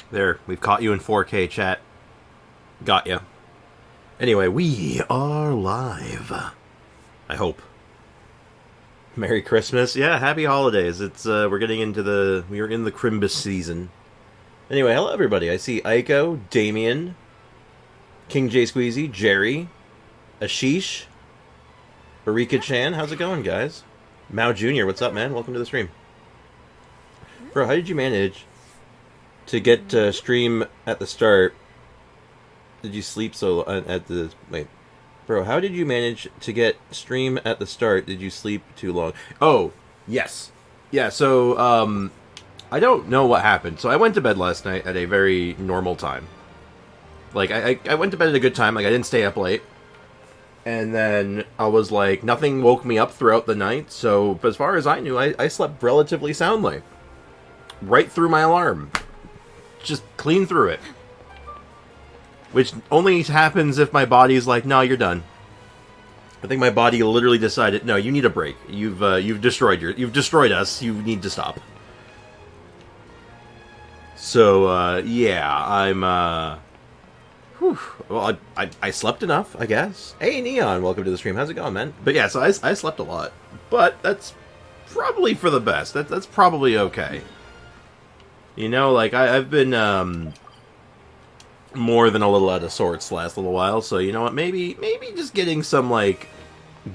There, we've caught you in 4K, chat. Got ya. Anyway, we are live. I hope. Merry Christmas. Yeah, happy holidays. It's we're getting into we are in the Crimbus season. Anyway, hello everybody. I see Aiko, Damien, King J Squeezy, Jerry, Ashish, Barika Chan. How's it going, guys? Mao Jr., what's up, man? Welcome to the stream. Bro, how did you manage to get stream at the start? Did you sleep so at the... Wait. Bro, how did you manage to get stream at the start? Did you sleep too long? Oh, yes. Yeah, so, I don't know what happened. So I went to bed last night at a very normal time. Like, I went to bed at a good time. Like, I didn't stay up late. And then I was like, nothing woke me up throughout the night. So, as far as I knew, I slept relatively soundly. Right through my alarm. Just clean through it. Which only happens if my body's like, no, you're done. I think my body literally decided, no, you need a break. You've destroyed us. You need to stop. So, yeah, I'm, whew. Well, I slept enough, I guess. Hey, Neon, welcome to the stream. How's it going, man? But yeah, so I slept a lot. But that's probably for the best. That's probably okay. You know, like, I've been, more than a little out of sorts the last little while, so you know what, maybe just getting some, like,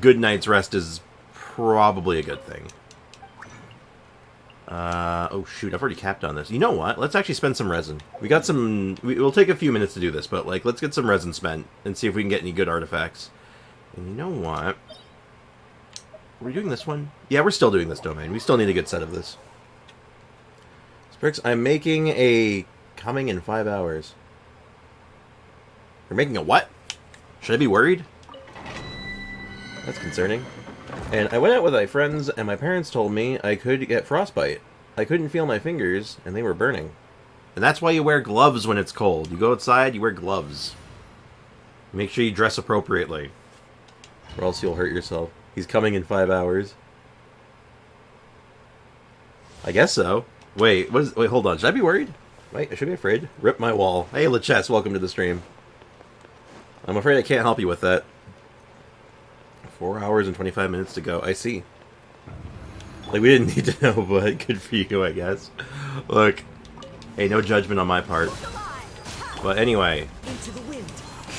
good night's rest is probably a good thing. Oh shoot, I've already capped on this. You know what, let's actually spend some resin. We got some, we'll take a few minutes to do this, but, like, let's get some resin spent and see if we can get any good artifacts. And you know what? Are we doing this one? Yeah, we're still doing this domain. We still need a good set of this. Sprix, I'm making a coming in 5 hours. You're making a what? Should I be worried? That's concerning. And I went out with my friends, and my parents told me I could get frostbite. I couldn't feel my fingers, and they were burning. And that's why you wear gloves when it's cold. You go outside, you wear gloves. Make sure you dress appropriately. Or else you'll hurt yourself. He's coming in 5 hours. I guess so. Wait, wait, hold on. Should I be worried? Wait, I should be afraid. Rip my wall. Hey, Lachess, welcome to the stream. I'm afraid I can't help you with that. 4 hours and 25 minutes to go. I see. Like, we didn't need to know, but good for you, I guess. Look. Hey, no judgment on my part. But anyway.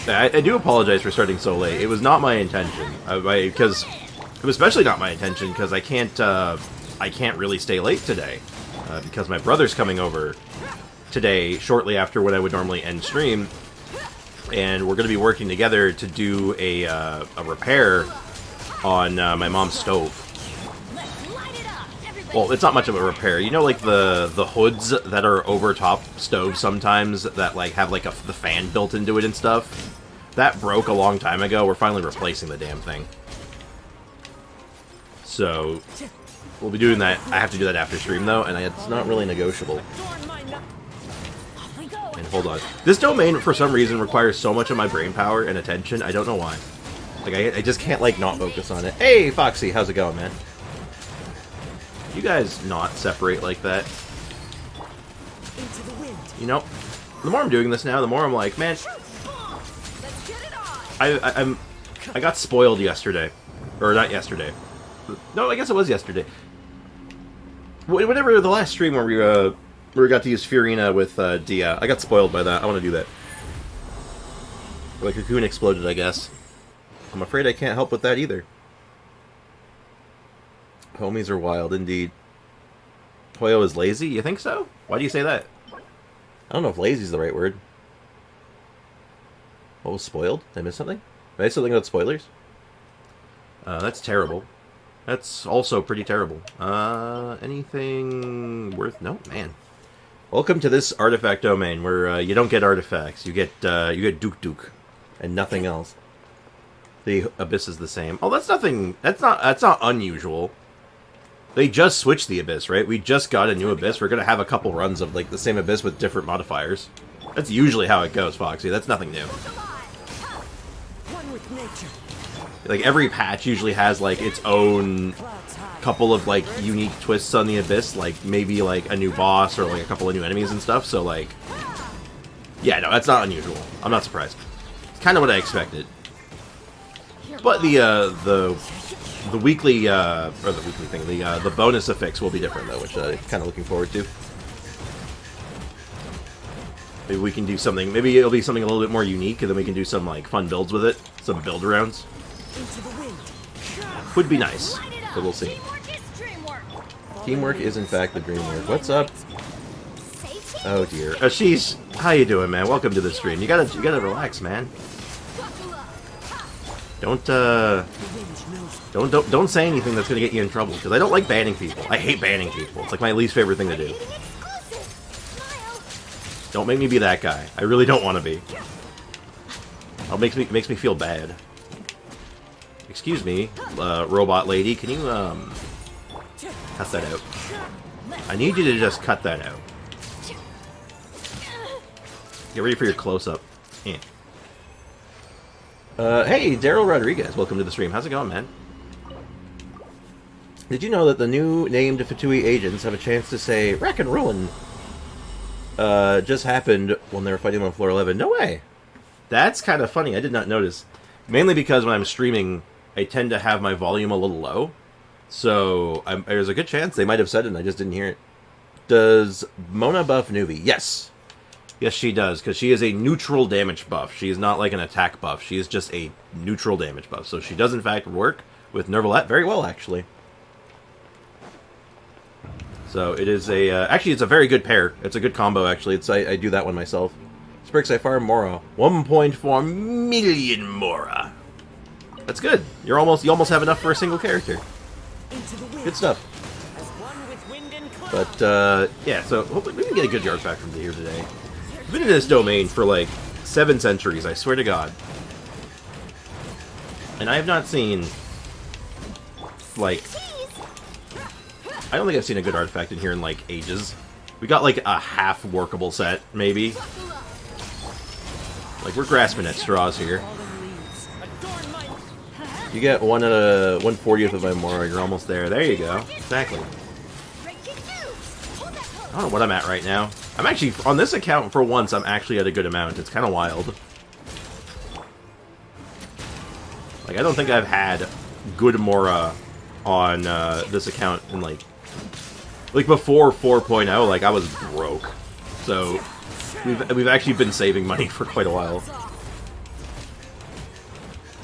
I do apologize for starting so late. It was not my intention. Because... It was especially not my intention, because I can't really stay late today. Because my brother's coming over today, shortly after when I would normally end stream. And we're going to be working together to do a repair on my mom's stove. Well, it's not much of a repair. You know, like the hoods that are over top stoves sometimes that like have like the fan built into it and stuff? That broke a long time ago. We're finally replacing the damn thing. So, we'll be doing that. I have to do that after stream though, and it's not really negotiable. And hold on. This domain, for some reason, requires so much of my brain power and attention. I don't know why. Like, I just can't, like, not focus on it. Hey, Foxy, how's it going, man? You guys not separate like that? You know, the more I'm doing this now, the more I'm like, man, I got spoiled yesterday. Or not yesterday. No, I guess it was yesterday. Whatever, the last stream where we got to use Furina with Dia. I got spoiled by that. I want to do that. Like, Cocoon exploded, I guess. I'm afraid I can't help with that either. Homies are wild, indeed. Toyo is lazy? You think so? Why do you say that? I don't know if lazy is the right word. What was spoiled? Did I miss something? Did I miss something about spoilers? That's terrible. That's also pretty terrible. Anything worth... No, man. Welcome to this artifact domain where you don't get artifacts. You get Duke Duke and nothing else. The Abyss is the same. Oh, that's nothing. That's not unusual. They just switched the Abyss, right? We just got a new Abyss. We're gonna have a couple runs of like the same Abyss with different modifiers. That's usually how it goes, Foxy. That's nothing new. One with nature. Like, every patch usually has, like, its own couple of, like, unique twists on the Abyss. Like, maybe, like, a new boss or, like, a couple of new enemies and stuff. So, like... Yeah, no, that's not unusual. I'm not surprised. It's kind of what I expected. But the weekly, or the weekly thing, the bonus affix will be different, though, which I'm kind of looking forward to. Maybe we can do something, maybe it'll be something a little bit more unique, and then we can do some, like, fun builds with it. Some build rounds. Would be nice, but we'll see. Teamwork is, in fact, the dream work. What's up? Oh, dear. Ashish, how you doing, man? Welcome to the stream. You gotta relax, man. Don't say anything that's gonna get you in trouble, because I don't like banning people. I hate banning people. It's like my least favorite thing to do. Don't make me be that guy. I really don't want to be. It makes me feel bad. Excuse me, robot lady, can you cut that out? I need you to just cut that out. Get ready for your close-up. Yeah. Hey, Daryl Rodriguez, welcome to the stream. How's it going, man? Did you know that the new named Fatui agents have a chance to say Rack and Ruin just happened when they were fighting on floor 11? No way! That's kind of funny. I did not notice. Mainly because when I'm streaming, I tend to have my volume a little low. So there's a good chance they might have said it and I just didn't hear it. Does Mona buff Nuvi? Yes. Yes, she does, because she is a neutral damage buff. She is not like an attack buff. She is just a neutral damage buff. So she does, in fact, work with Nervalette very well, actually. So it is a... actually, it's a very good pair. It's a good combo, actually. I do that one myself. Sprix, I farm Mora. 1.4 million Mora. That's good. You almost have enough for a single character. Good stuff. But, yeah, so hopefully we can get a good artifact from here today. I've been in this domain for, like, 7 centuries, I swear to God. And I have not seen, like... I don't think I've seen a good artifact in here in, like, ages. We got, like, a half-workable set, maybe. Like, we're grasping at straws here. You get 1/40th of my Mora, you're almost there. There you go. Exactly. I don't know what I'm at right now. I'm actually, on this account, for once, I'm actually at a good amount. It's kind of wild. Like, I don't think I've had good Mora on this account in, like before 4.0, like, I was broke. So, we've actually been saving money for quite a while.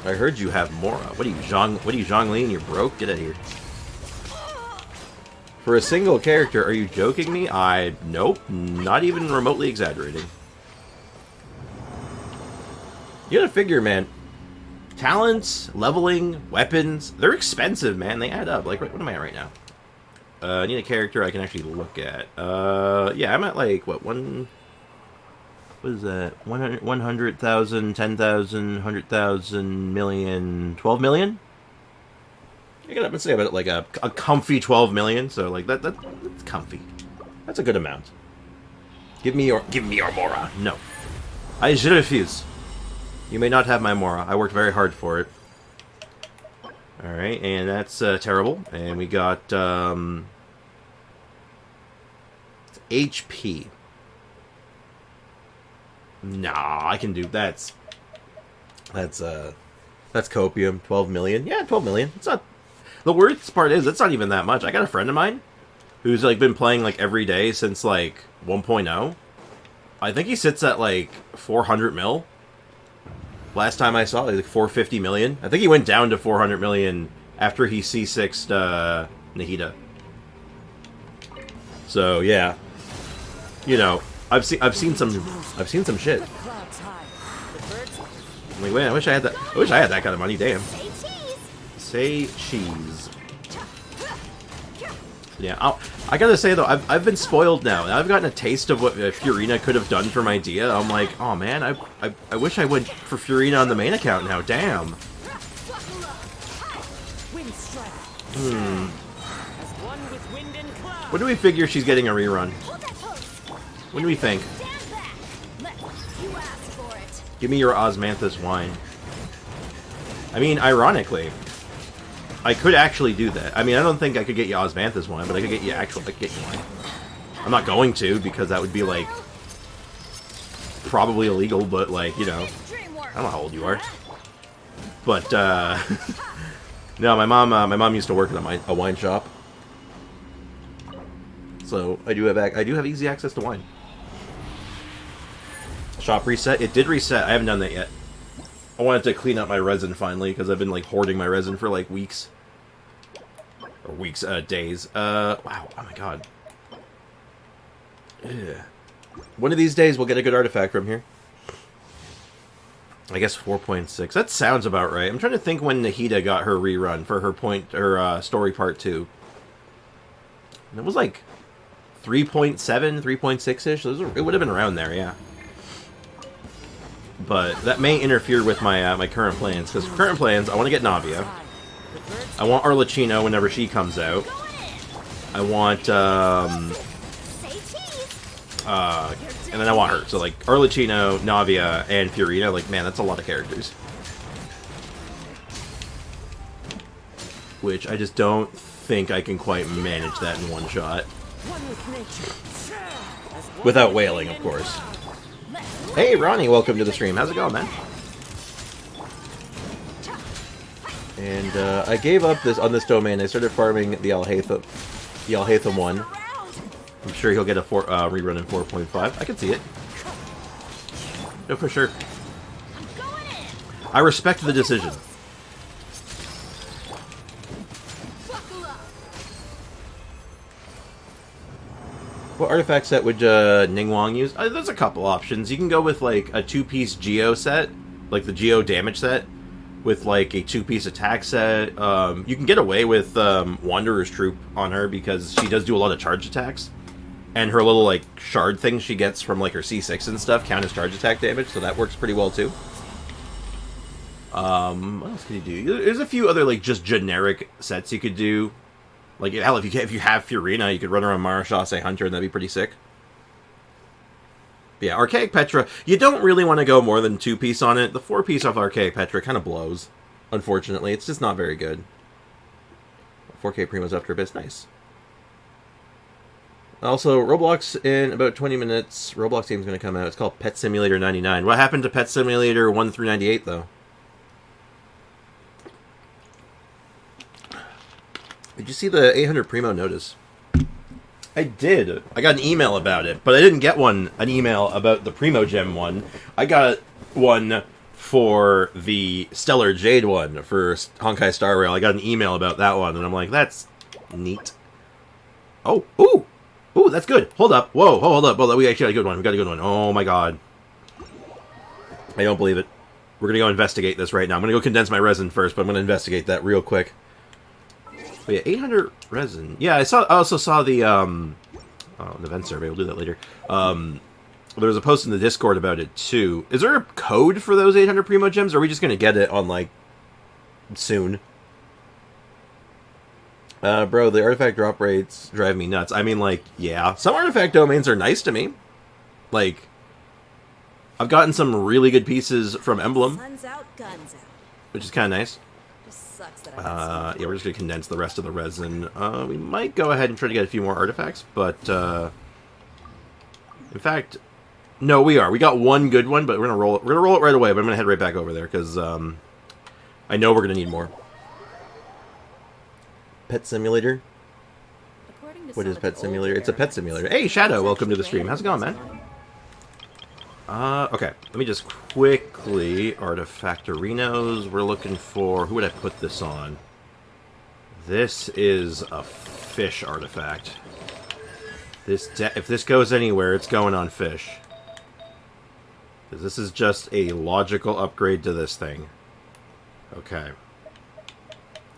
I heard you have Mora. What are you, Zhongli, and you're broke? Get out of here. For a single character, are you joking me? Nope, not even remotely exaggerating. You gotta figure, man. Talents, leveling, weapons, they're expensive, man. They add up. Like, what am I at right now? I need a character I can actually look at. Yeah, I'm at, like, what is that? 100,000, 10,000, 100,000, million, 12 million? I got up and say about it, like a comfy 12 million. So like that's comfy. That's a good amount. Give me your Mora. No, I refuse. You may not have my Mora. I worked very hard for it. All right, and that's terrible. And we got HP. Nah, I can do that's copium. 12 million. Yeah, 12 million. It's not. The worst part is, it's not even that much. I got a friend of mine who's, like, been playing, like, every day since, like, 1.0. I think he sits at, like, 400 mil. Last time I saw it, like, 450 million. I think he went down to 400 million after he C6'd, Nahida. So, yeah. You know, I've seen some shit. I'm like, man, I wish I had that kind of money, damn. Say cheese. Yeah, I gotta say though, I've been spoiled now. I've gotten a taste of what Furina could have done for my Dia. I'm like, oh man, I wish I went for Furina on the main account now. Damn. When do we figure she's getting a rerun? When do we think? Give me your Osmanthus wine. I mean, ironically, I could actually do that. I mean, I don't think I could get you Osmanthus wine, but I could get you wine. I'm not going to, because that would be, like, probably illegal, but, like, you know, I don't know how old you are. But, no, my mom used to work at a wine shop. So, I do have easy access to wine. Shop reset? It did reset. I haven't done that yet. I wanted to clean up my resin finally, because I've been, like, hoarding my resin for, like, weeks. Or weeks, days. Wow, oh my god. Ugh. One of these days we'll get a good artifact from here. I guess 4.6. That sounds about right. I'm trying to think when Nahida got her rerun for her story part 2. And it was like 3.7, 3.6-ish. It would have been around there, yeah. But that may interfere with my my current plans. Because current plans, I want to get Navia. I want Arlecchino whenever she comes out. I want, and then I want her. So, like, Arlecchino, Navia, and Fiorina. Like, man, that's a lot of characters. Which I just don't think I can quite manage that in one shot. Without wailing, of course. Hey, Ronnie, welcome to the stream. How's it going, man? And I gave up on this domain. I started farming the Alhaitham one. I'm sure he'll get a rerun in 4.5. I can see it. No, for sure. I respect the decision. What artifact set would Ningguang use? There's a couple options. You can go with, like, a 2-piece Geo set, like the Geo damage set, with, like, a 2-piece attack set. You can get away with Wanderer's Troop on her because she does do a lot of charge attacks. And her little, like, shard things she gets from, like, her C6 and stuff count as charge attack damage, so that works pretty well, too. What else can you do? There's a few other, like, just generic sets you could do. Like, hell, if you have Fiorina, you could run around Marechaussee Hunter, and that'd be pretty sick. But yeah, Archaic Petra, you don't really want to go more than 2-piece on it. The 4-piece off Archaic Petra kind of blows, unfortunately. It's just not very good. 4K Primo's After Abyss, nice. Also, Roblox in about 20 minutes. Roblox game's going to come out. It's called Pet Simulator 99. What happened to Pet Simulator 1 through 98, though? Did you see the 800 Primo notice? I did. I got an email about it, but I didn't get an email about the Primo Gem one. I got one for the Stellar Jade one for Honkai Star Rail. I got an email about that one, and I'm like, that's neat. Oh, ooh! Ooh, that's good. Hold up. Whoa, hold up. We actually got a good one. We got a good one. Oh my god. I don't believe it. We're gonna go investigate this right now. I'm gonna go condense my resin first, but I'm gonna investigate that real quick. But yeah, 800 resin. Yeah, I also saw the an event survey. We'll do that later. There was a post in the Discord about it too. Is there a code for those 800 Primo Gems, or are we just gonna get it on, like, soon? Bro, the artifact drop rates drive me nuts. I mean, like, yeah, some artifact domains are nice to me. Like, I've gotten some really good pieces from Emblem, Sun's out, guns out. which is kind of nice. Sucks that Yeah, we're just going to condense the rest of the resin. We might go ahead and try to get a few more artifacts, but, in fact, no, we are. We got one good one, but we're going to roll it. We're going to roll it right away, but I'm going to head right back over there, because, I know we're going to need more. Pet Simulator? What is Pet Simulator? It's a pet simulator. Hey, Shadow, welcome to the stream. How's it going, man? Okay, let me just quickly Artifactorinos. We're looking for... Who would I put this on? This is a fish artifact. If this goes anywhere, it's going on fish. This is just a logical upgrade to this thing. Okay.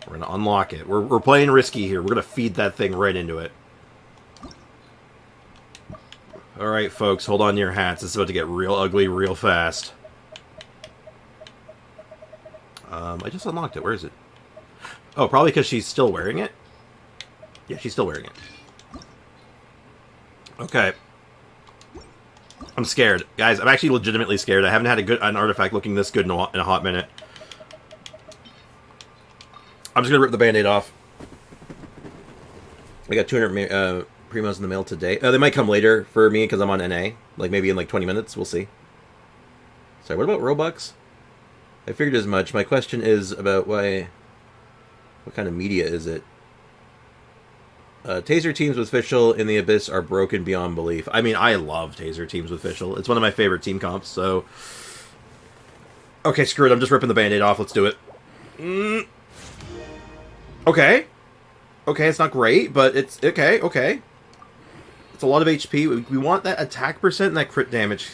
We're going to unlock it. We're playing risky here. We're going to feed that thing right into it. Alright, folks, hold on to your hats. It's about to get real ugly real fast. I just unlocked it. Where is it? Oh, probably because she's still wearing it? Yeah, she's still wearing it. Okay. I'm scared. Guys, I'm actually legitimately scared. I haven't had an artifact looking this good in a hot minute. I'm just gonna rip the band-aid off. I got 200 Primos in the mail today. They might come later for me because I'm on NA. Like maybe in like 20 minutes. We'll see. Sorry, what about Robux? I figured as much. My question is about what kind of media is it? Taser teams with Fischl in the Abyss are broken beyond belief. I mean, I love Taser teams with Fischl. It's one of my favorite team comps, so... Okay, screw it. I'm just ripping the band-aid off. Let's do it. Okay. Okay, it's not great, but it's... Okay. It's a lot of HP. We want that attack percent and that crit damage.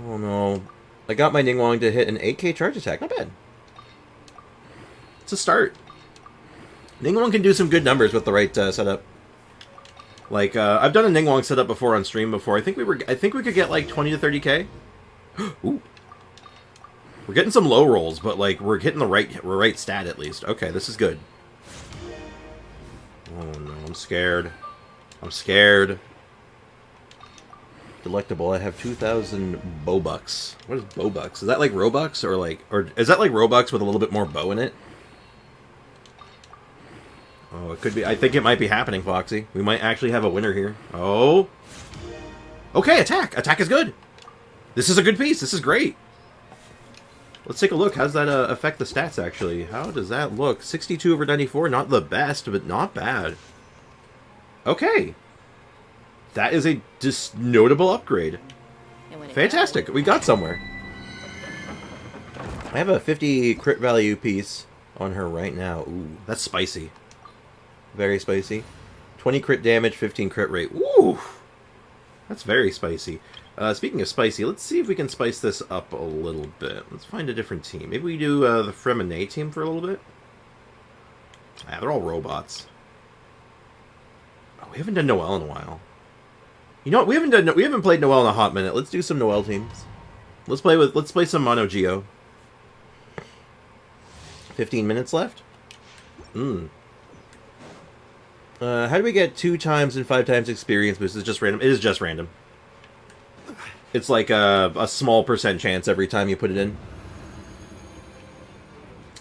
Oh, no. I got my Ningguang to hit an 8k charge attack. Not bad. It's a start. Ningguang can do some good numbers with the right setup. Like, I've done a Ningguang setup before on stream before. I think we could get like 20 to 30k. Ooh. We're getting some low rolls, but like we're hitting the right stat at least. Okay, this is good. Oh no, I'm scared. I'm scared. Delectable. I have 2,000 Bobucks. What is Bobucks? Is that like Robux or is that like Robux with a little bit more bow in it? Oh, it could be. I think it might be happening, Foxy. We might actually have a winner here. Oh. Okay, attack. Attack is good. This is a good piece. This is great. Let's take a look. How does that affect the stats, actually? How does that look? 62 over 94. Not the best, but not bad. Okay. That is a just notable upgrade. Fantastic. We got somewhere. I have a 50 crit value piece on her right now. Ooh, that's spicy. Very spicy. 20 crit damage, 15 crit rate. Ooh! That's very spicy. Speaking of spicy, let's see if we can spice this up a little bit. Let's find a different team. Maybe we do the Fremenay team for a little bit? Ah, they're all robots. Oh, we haven't done Noelle in a while. You know what? We haven't played Noelle in a hot minute. Let's do some Noelle teams. Let's play some Mono Geo. 15 minutes left? How do we get 2 times and 5 times experience boost? Is it just random? It is just random. It's like a small % chance every time you put it in.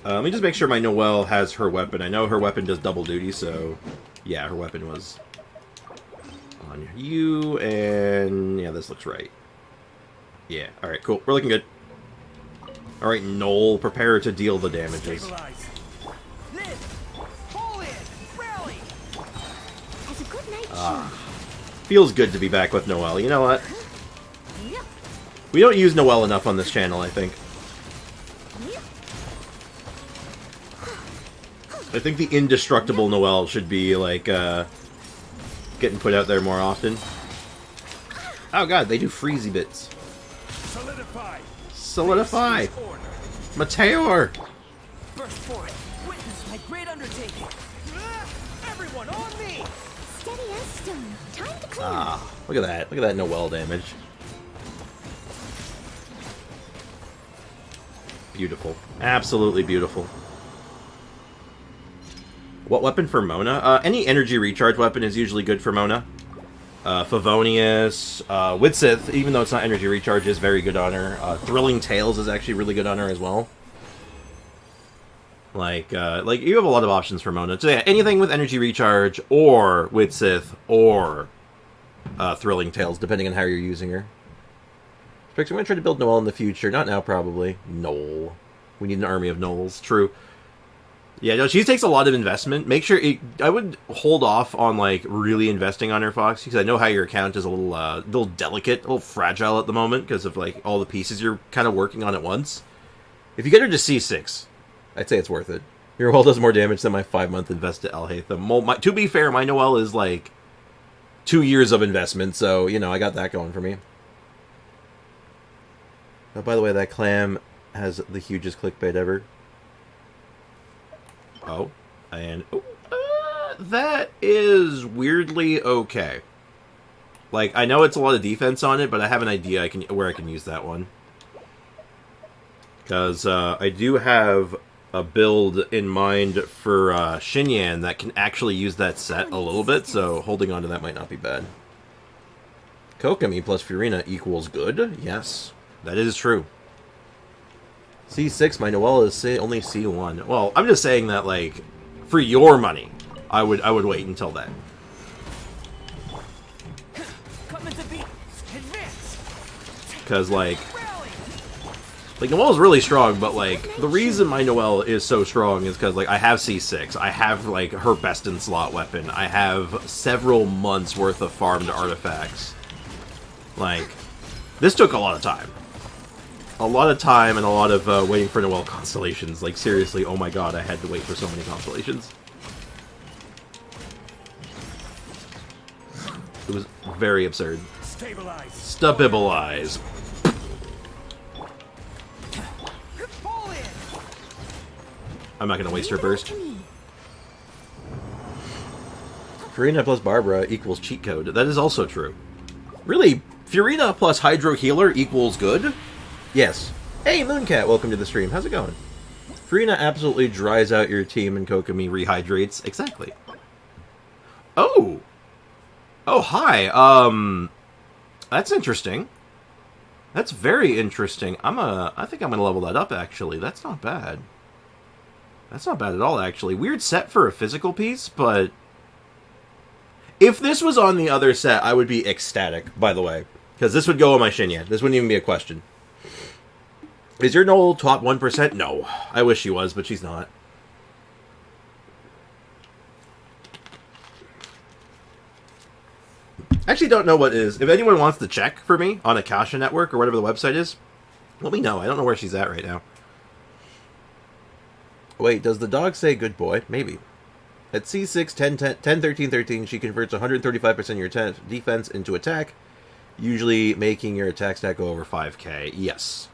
Let me just make sure my Noelle has her weapon. I know her weapon does double duty, so... Yeah, her weapon was... on you, and... Yeah, this looks right. Yeah, alright, cool. We're looking good. Alright, Noel, prepare to deal the damages. Feels good to be back with Noelle. You know what? We don't use Noelle enough on this channel, I think. I think the indestructible Noelle should be, like, getting put out there more often. Oh god, they do freezy bits. Solidify! Meteor! Burst forth! Witness my great undertaking! Everyone on me! Steady as stone. Time to clear. Ah, look at that. Look at that Noelle damage. Beautiful. Absolutely beautiful. What weapon for Mona? Any energy recharge weapon is usually good for Mona. Favonius, Widsith, even though it's not energy recharge, is very good on her. Thrilling Tales is actually really good on her as well. Like you have a lot of options for Mona. So yeah, anything with energy recharge, or Widsith, or Thrilling Tales, depending on how you're using her. I'm going to try to build Noelle in the future. Not now, probably. Noel. We need an army of Noels. True. Yeah, no, she takes a lot of investment. Make sure... I would hold off on, like, really investing on her, Fox, because I know how your account is a little delicate, a little fragile at the moment, because of, like, all the pieces you're kind of working on at once. If you get her to C6, I'd say it's worth it. Your Noelle does more damage than my 5-month invest at Alhaitham. To be fair, my Noelle is, like, 2 years of investment, so, you know, I got that going for me. Oh, by the way, that clam has the hugest clickbait ever. Oh, and that is weirdly okay. Like, I know it's a lot of defense on it, but I have an idea where I can use that one. Because I do have a build in mind for Xinyan that can actually use that set a little bit, so holding on to that might not be bad. Kokomi plus Furina equals good? Yes. That is true. C6, my Noelle is only C1. Well, I'm just saying that, like, for your money, I would wait until then. Coming to beat. Advance. Because, like, Rally. Noelle's really strong, but, like, the reason my Noelle is so strong is because, like, I have C6. I have, like, her best-in-slot weapon. I have several months' worth of farmed artifacts. Like, this took a lot of time. A lot of time and a lot of waiting for Noelle constellations. Like, seriously, oh my god, I had to wait for so many constellations. It was very absurd. Stabilize. Stabilize. Fall in. I'm not going to waste her burst. To me. Furina plus Barbara equals cheat code. That is also true. Really, Furina plus Hydro Healer equals good? Yes. Hey, Mooncat, welcome to the stream. How's it going? Furina absolutely dries out your team and Kokomi rehydrates. Exactly. Oh! Oh, hi. That's interesting. That's very interesting. I think I'm gonna level that up, actually. That's not bad. That's not bad at all, actually. Weird set for a physical piece, but... If this was on the other set, I would be ecstatic, by the way. Because this would go on my Shinya. This wouldn't even be a question. Is your Noel top 1%? No. I wish she was, but she's not. I actually don't know what is. If anyone wants to check for me on Akasha Network or whatever the website is, let me know. I don't know where she's at right now. Wait, does the dog say good boy? Maybe. At C6, 10, 13, 13, she converts 135% of your defense into attack, usually making your attack stat go over 5k. Yes.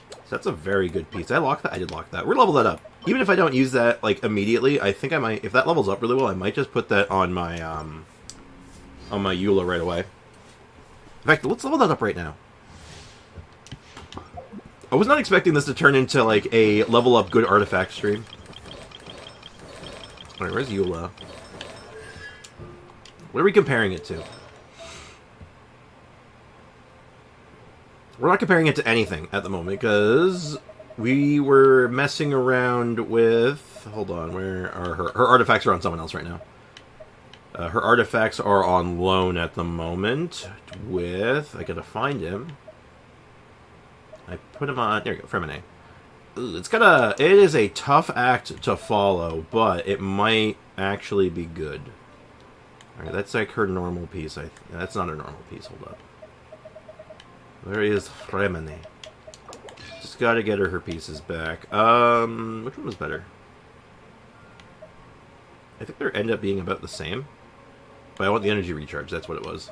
So that's a very good piece. Did I lock that? I did lock that. We're level that up. Even if I don't use that, like, immediately, I think I might, if that levels up really well, I might just put that on my Eula right away. In fact, let's level that up right now. I was not expecting this to turn into, like, a level up good artifact stream. Alright, where's Eula? What are we comparing it to? We're not comparing it to anything at the moment, because we were messing around with... Hold on, where are her artifacts are on someone else right now. Her artifacts are on loan at the moment with... I gotta find him. I put him on... There we go, Fremine. It is a tough act to follow, but it might actually be good. Alright, that's like her normal piece. That's not her normal piece, hold up. Where is Fremine? Just gotta get her pieces back. Which one was better? I think they end up being about the same. But I want the energy recharge, that's what it was.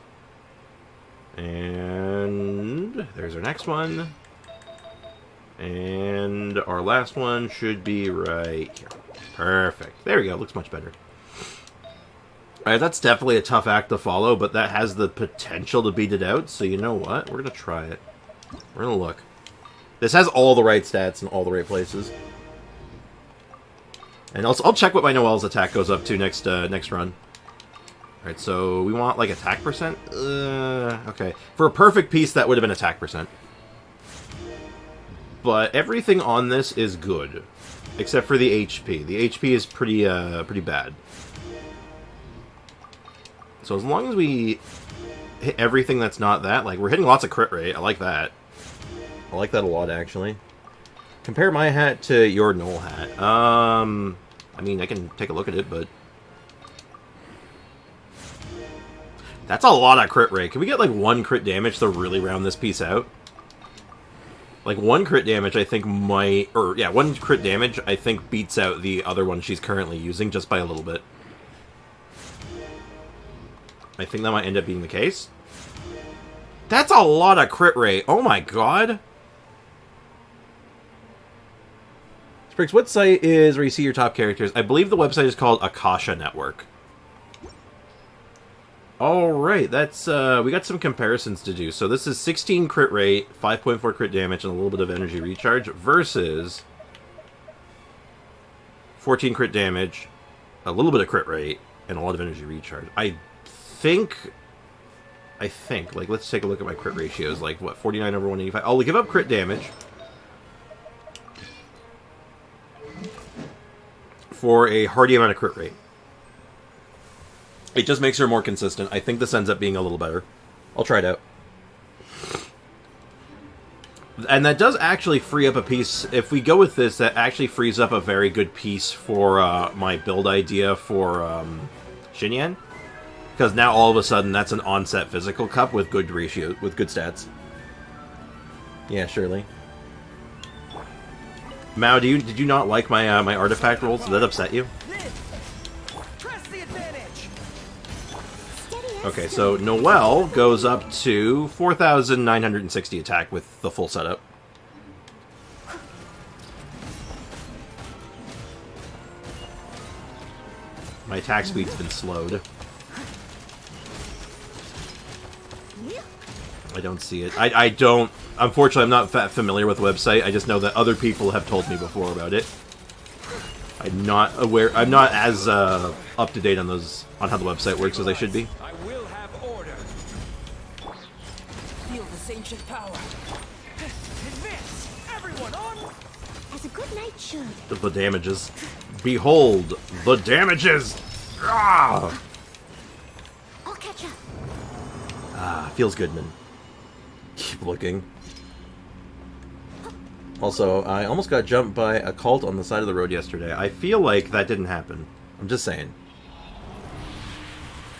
And there's our next one. And our last one should be right here. Perfect. There we go, looks much better. Alright, that's definitely a tough act to follow, but that has the potential to beat it out, so you know what? We're gonna try it. We're gonna look. This has all the right stats in all the right places. And I'll check what my Noelle's attack goes up to next run. Alright, so we want, like, attack percent? Okay. For a perfect piece, that would have been attack percent. But everything on this is good. Except for the HP. The HP is pretty bad. So as long as we hit everything that's not that, like, we're hitting lots of crit rate. I like that. I like that a lot, actually. Compare my hat to your Noel hat. I mean, I can take a look at it, but... That's a lot of crit rate. Can we get, like, 1 crit damage to really round this piece out? Like, 1 crit damage, I think, might... Or, yeah, 1 crit damage, I think, beats out the other one she's currently using, just by a little bit. I think that might end up being the case. That's a lot of crit rate. Oh my god. Spriggs, what site is where you see your top characters? I believe the website is called Akasha Network. Alright, that's, we got some comparisons to do. So this is 16 crit rate, 5.4 crit damage, and a little bit of energy recharge, versus 14 crit damage, a little bit of crit rate, and a lot of energy recharge. I think, like, let's take a look at my crit ratios. Like, what, 49 over 185? I'll give up crit damage. for a hearty amount of crit rate. It just makes her more consistent. I think this ends up being a little better. I'll try it out. And that does actually free up a piece. If we go with this, that actually frees up a very good piece for my build idea for Xinyan. Because now all of a sudden that's an onset physical cup with good ratio, with good stats. Yeah, surely. Mao, did you not like my my artifact rolls? Did that upset you? Press the advantage. Okay, so Noelle goes up to 4,960 attack with the full setup. My attack speed's been slowed. I don't see it. I don't... Unfortunately, I'm not that familiar with the website. I just know that other people have told me before about it. I'm not aware... I'm not as up-to-date on those... on how the website works as I should be. I will have order. Feel this ancient power. Advance! Everyone on! As a good knight should. The damages. Behold, the damages! Ah! I'll catch up. Ah, feels good, man. Keep looking. Also, I almost got jumped by a cult on the side of the road yesterday. I feel like that didn't happen. I'm just saying.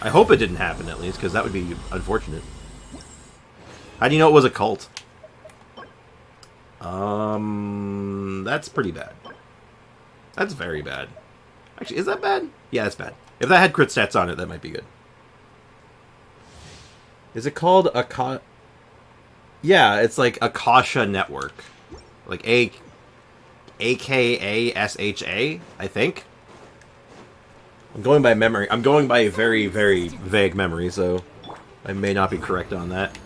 I hope it didn't happen, at least, because that would be unfortunate. How do you know it was a cult? That's pretty bad. That's very bad. Actually, is that bad? Yeah, that's bad. If that had crit stats on it, that might be good. Is it called a... Yeah, it's like Akasha Network. Like AKASHA, I think. I'm going by memory. I'm going by a very, very vague memory, so I may not be correct on that.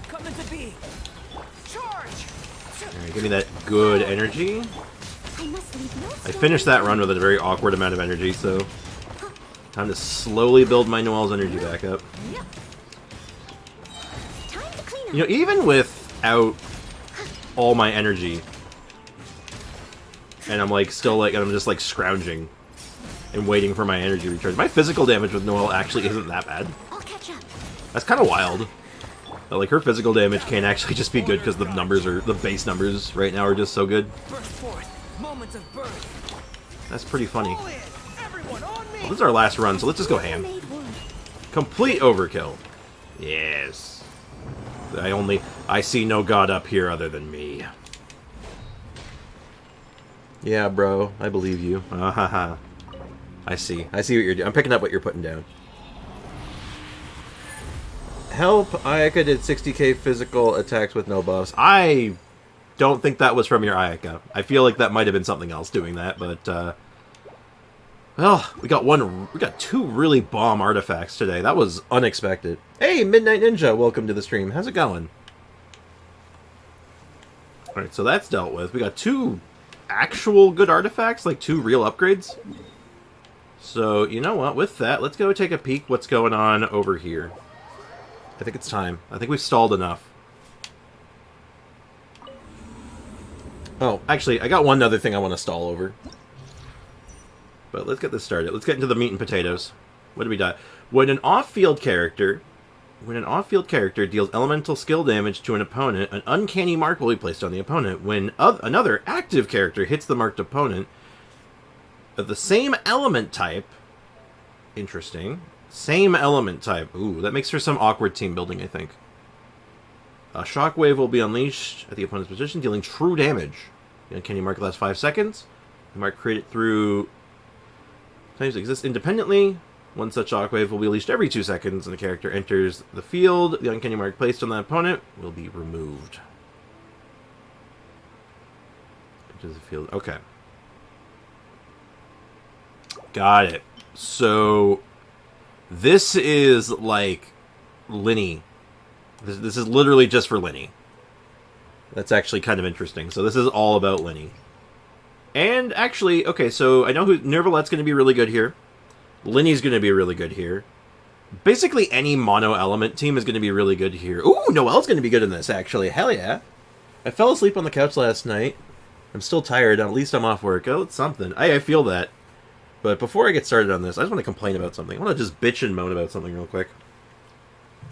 Come into being. Charge! Alright, give me that good energy. I must leave no I finished that run with a very awkward amount of energy, so... Time to slowly build my Noelle's energy back up. Yep. Time to clean up. You know, even without all my energy, and I'm like still like I'm just like scrounging and waiting for my energy recharge. My physical damage with Noelle actually isn't that bad. I'll catch up. That's kind of wild. But, like, her physical damage can actually just be good because the numbers are the base numbers right now are just so good. Burst forth. Moments of birth. That's pretty funny. All in. Everyone on me. Well, this is our last run, so let's just go ham. Made wood. Complete overkill. Yes. I see no god up here other than me. Yeah, bro. I believe you. Haha. I see. I see what you're doing. I'm picking up what you're putting down. Help! Ayaka did 60k physical attacks with no buffs. I don't think that was from your Ayaka. I feel like that might have been something else doing that, but, well, we got two really bomb artifacts today. That was unexpected. Hey, Midnight Ninja, welcome to the stream. How's it going? Alright, so that's dealt with. We got two actual good artifacts, like two real upgrades. So, you know what? With that, let's go take a peek what's going on over here. I think it's time. I think we've stalled enough. Oh, actually, I got one other thing I want to stall over. But let's get this started. Let's get into the meat and potatoes. What do we got? When an off-field character deals elemental skill damage to an opponent, an uncanny mark will be placed on the opponent. When another active character hits the marked opponent of the same element type, interesting, same element type. Ooh, that makes for some awkward team building, I think. A shockwave will be unleashed at the opponent's position, dealing true damage. The uncanny mark lasts 5 seconds. The mark created through times exists independently. One such shockwave will be unleashed every 2 seconds, and the character enters the field. The uncanny mark placed on that opponent will be removed. Enters the field. Okay. Got it. So this is like Linny. This is literally just for Linny. That's actually kind of interesting. So this is all about Linny. And actually, okay, so I know who Nervalette's going to be really good here. Linny's going to be really good here. Basically, any mono element team is going to be really good here. Ooh, Noelle's going to be good in this, actually. Hell yeah. I fell asleep on the couch last night I'm still tired. At least I'm off work. Oh, it's something. I feel that. But before I get started on this, I just want to complain about something. I want to just bitch and moan about something real quick.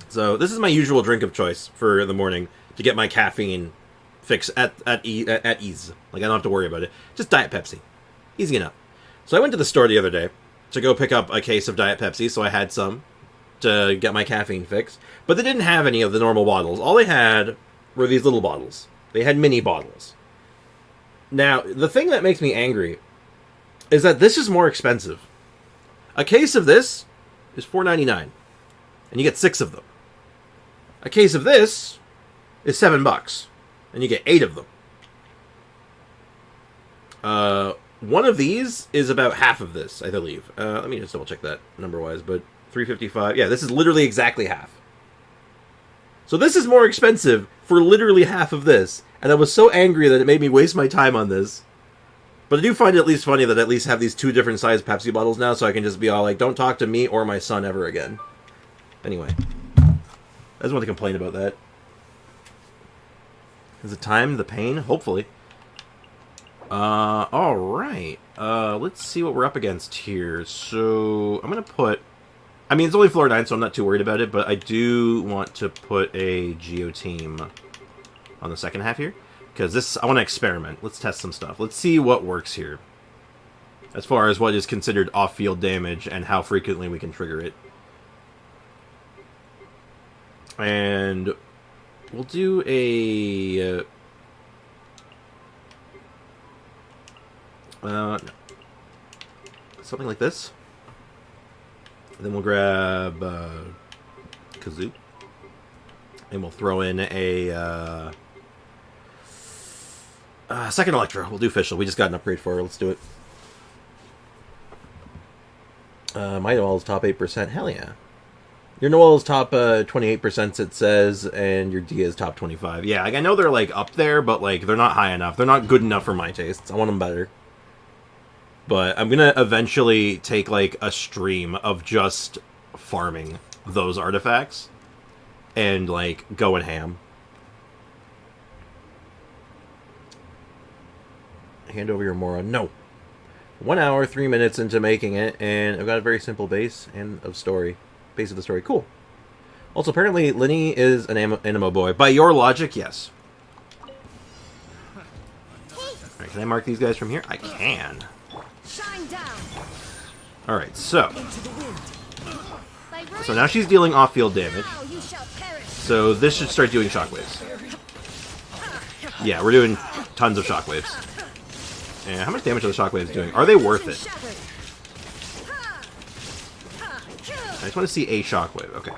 So, this is my usual drink of choice for the morning to get my caffeine fix at ease. Like, I don't have to worry about it. Just Diet Pepsi. Easy enough. So I went to the store the other day to go pick up a case of Diet Pepsi, so I had some to get my caffeine fix. But they didn't have any of the normal bottles. All they had were these little bottles. They had mini bottles. Now, the thing that makes me angry is that this is more expensive. A case of this is $4.99, and you get 6 of them. A case of this is $7, and you get 8 of them. One of these is about half of this, I believe. Let me just double check that number-wise, but $3.55. Yeah, this is literally exactly half. So this is more expensive for literally half of this, and I was so angry that it made me waste my time on this. But I do find it at least funny that I at least have these 2 different sized Pepsi bottles now, so I can just be all like, don't talk to me or my son ever again. Anyway. I just want to complain about that. Is it time? The pain? Hopefully. Alright. Let's see what we're up against here. So, I'm gonna put... I mean, it's only floor 9, so I'm not too worried about it, but I do want to put a Geo team on the second half here. Because this, I want to experiment. Let's test some stuff. Let's see what works here. As far as what is considered off-field damage and how frequently we can trigger it. And we'll do a... no. Something like this. Then we'll grab Kazoo. And we'll throw in a... second Electro. We'll do Fischl. We just got an upgrade for her. Let's do it. My Noel's top 8%. Hell yeah. Your Noel's top 28%, it says, and your Dia is top 25. Yeah, like, I know they're, like, up there, but, like, they're not high enough. They're not good enough for my tastes. I want them better. But I'm gonna eventually take, like, a stream of just farming those artifacts and, like, going ham. Hand over your Mora. No. 1 hour, 3 minutes into making it, and I've got a very simple base and of story. Base of the story. Cool. Also, apparently, Linny is an Animo boy. By your logic, yes. Alright, can I mark these guys from here? I can. Alright, so now she's dealing off-field damage. So this should start doing shockwaves. Yeah, we're doing tons of shockwaves. And how much damage are the shockwaves doing? Are they worth it? I just want to see a shockwave. Okay.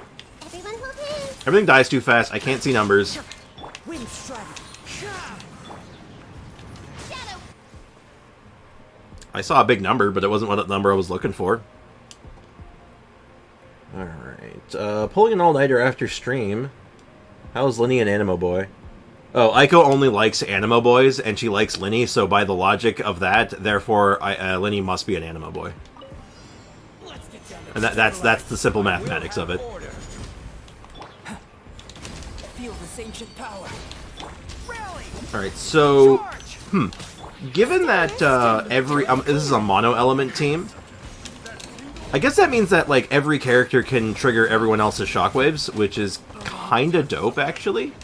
Everything dies too fast. I can't see numbers. I saw a big number, but it wasn't what number I was looking for. Alright. Pulling an all-nighter after stream. How's Linny an Animo boy? Oh, Aiko only likes Animo boys, and she likes Linny, so by the logic of that, therefore, Linny must be an Animo boy. And that's the simple mathematics of it. Alright, so... Given that this is a mono-element team, I guess that means that, like, every character can trigger everyone else's shockwaves, which is kinda dope, actually.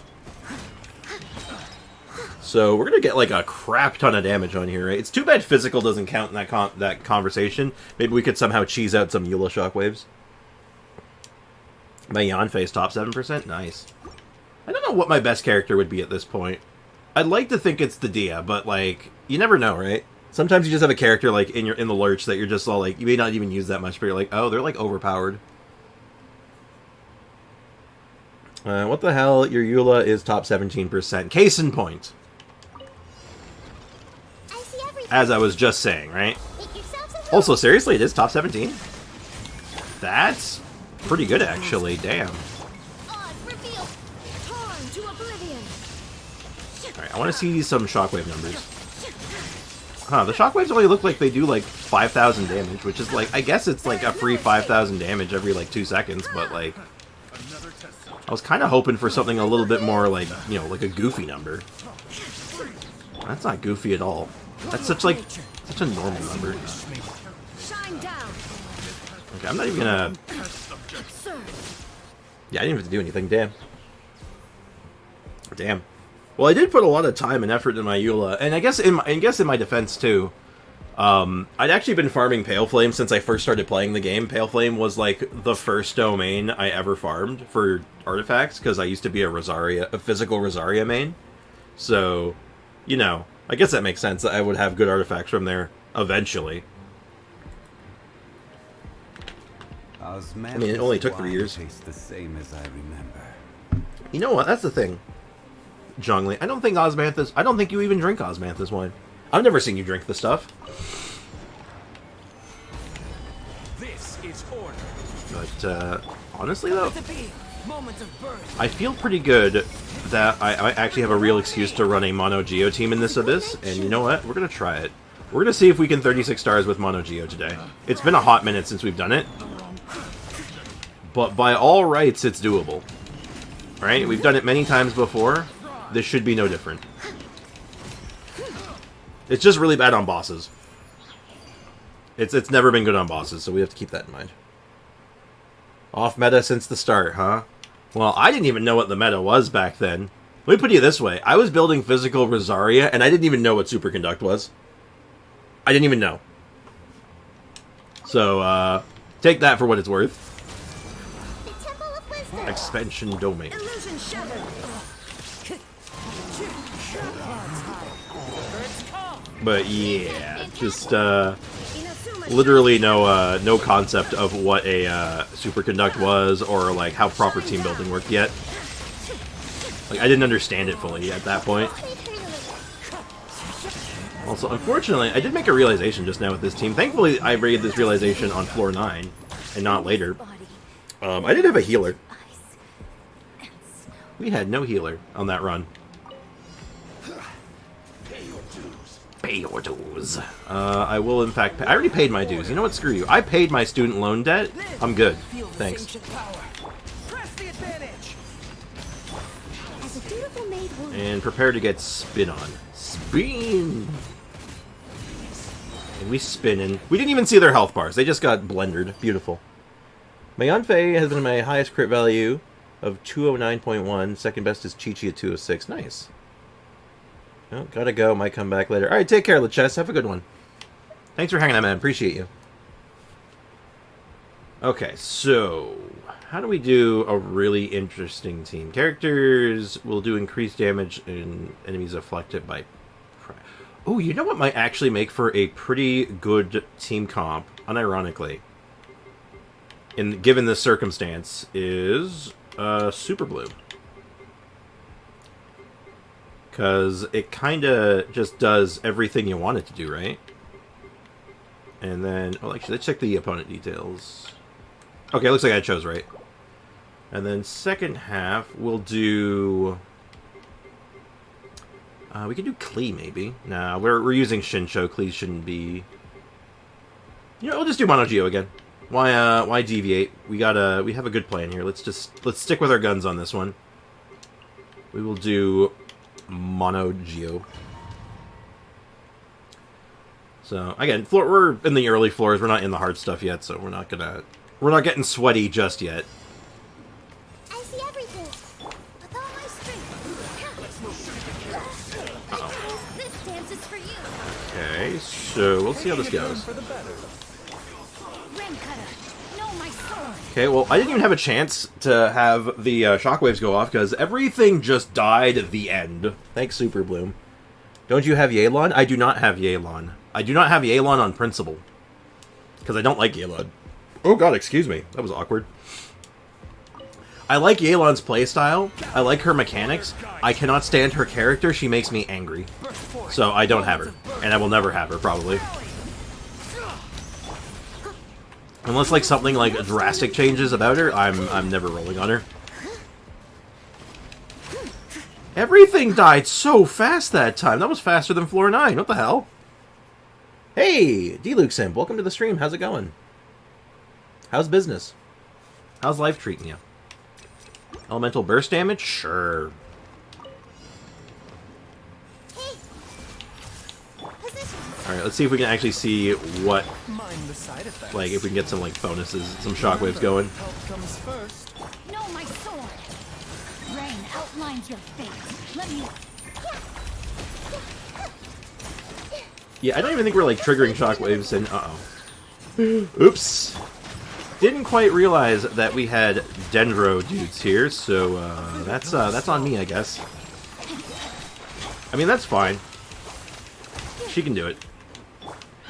So we're gonna get, like, a crap ton of damage on here, right? It's too bad physical doesn't count in that conversation. Maybe we could somehow cheese out some Eula shockwaves. My Yanfei's top 7%? Nice. I don't know what my best character would be at this point. I'd like to think it's the Dia, but, like, you never know, right? Sometimes you just have a character, like, in the lurch that you're just all, like, you may not even use that much, but you're like, oh, they're, like, overpowered. What the hell? Your Eula is top 17%. Case in point. As I was just saying, right? Also, seriously, it is top 17? That's pretty good, actually. Damn. Alright, I want to see some shockwave numbers. Huh, the shockwaves only look like they do, like, 5,000 damage, which is, like, I guess it's, like, a free 5,000 damage every, like, 2 seconds, but, like... I was kind of hoping for something a little bit more, like, you know, like a goofy number. That's not goofy at all. That's such a normal number. Shine down. Okay, I'm not even gonna. Absurd. Yeah, I didn't have to do anything. Damn. Damn. Well, I did put a lot of time and effort in my Eula, and I guess in my defense too. I'd actually been farming Pale Flame since I first started playing the game. Pale Flame was like the first domain I ever farmed for artifacts because I used to be a physical Rosaria main. So, you know, I guess that makes sense that I would have good artifacts from there eventually. I mean, it only took 3 years. Tastes the same as I remember. You know what? That's the thing, Zhongli. I don't think you even drink Osmanthus wine. I've never seen you drink the stuff. This is order. But, honestly though, To be moments of birth. I feel pretty good that I actually have a real excuse to run a Mono Geo team in this Abyss, and you know what? We're gonna try it. We're gonna see if we can 36 stars with Mono Geo today. It's been a hot minute since we've done it, but by all rights, it's doable. Right? We've done it many times before. This should be no different. It's just really bad on bosses. It's never been good on bosses, so we have to keep that in mind. Off meta since the start, huh? Well, I didn't even know what the meta was back then. Let me put it this way. I was building physical Rosaria, and I didn't even know what Superconduct was. I didn't even know. So, take that for what it's worth. The Temple of Wisdom. Expansion domain. Illusion shattered. But yeah, just Inazuma literally no concept of what a superconduct was or like how proper team building worked yet. Like I didn't understand it fully at that point. Also, unfortunately, I did make a realization just now with this team. Thankfully, I made this realization on floor 9 and not later. body, I did have a healer. ice, and snow. We had no healer on that run. Pay your dues. I will in fact pay. I already paid my dues. You know what? Screw you. I paid my student loan debt. I'm good. Feel this Thanks. ancient power. Press the advantage. As a dutiful maid would. And prepare to get spin on. Spin! And we spinning. We didn't even see their health bars. They just got blendered. Beautiful. My Yanfei has been my highest crit value of 209.1. Second best is Chi-Chi at 206. Nice. Oh, gotta go. Might come back later. Alright, take care, LeChess. Have a good one. Thanks for hanging out, man. Appreciate you. Okay, so how do we do a really interesting team? Characters will do increased damage and enemies afflicted by... Oh, you know what might actually make for a pretty good team comp, unironically, given this circumstance, is Super Blue. Because it kind of just does everything you want it to do, right? And then... Oh, actually, let's check the opponent details. Okay, looks like I chose right. And then second half, we'll do... we can do Klee, maybe. Nah, we're using Shinsho. Klee shouldn't be... You know, we'll just do Mono Geo again. Why deviate? We have a good plan here. Let's stick with our guns on this one. We will do Mono Geo. So again, we're in the early floors. We're not in the hard stuff yet, so we're not getting sweaty just yet. I see everything. With all my strength. Uh-oh. This dance is for you. Okay, so we'll see how this goes. For the better. Rim cutter. No, my sword. Okay, well, I didn't even have a chance to have the shockwaves go off because everything just died at the end. Thanks, Super Bloom. Don't you have Yelan? I do not have Yelan. I do not have Yelan on principle. Because I don't like Yelan. Oh god, excuse me. That was awkward. I like Yelan's playstyle. I like her mechanics. I cannot stand her character. She makes me angry. So I don't have her. And I will never have her, probably. Unless like something like drastic changes about her, I'm never rolling on her. Everything died so fast that time. That was faster than floor 9. What the hell? Hey, D-Luke-Sim, welcome to the stream. How's it going? How's business? How's life treating you? Elemental burst damage? Sure. Hey, Alright, let's see if we can actually see what, Mind the side effects. like, if we can get some, like, bonuses, some shockwaves going. Help comes first. No, my sword. Rain outlines your fate. Let me. Yeah, I don't even think we're, like, triggering shockwaves, and uh-oh. Oops. Didn't quite realize that we had Dendro dudes here, so, that's on me, I guess. I mean, that's fine. She can do it.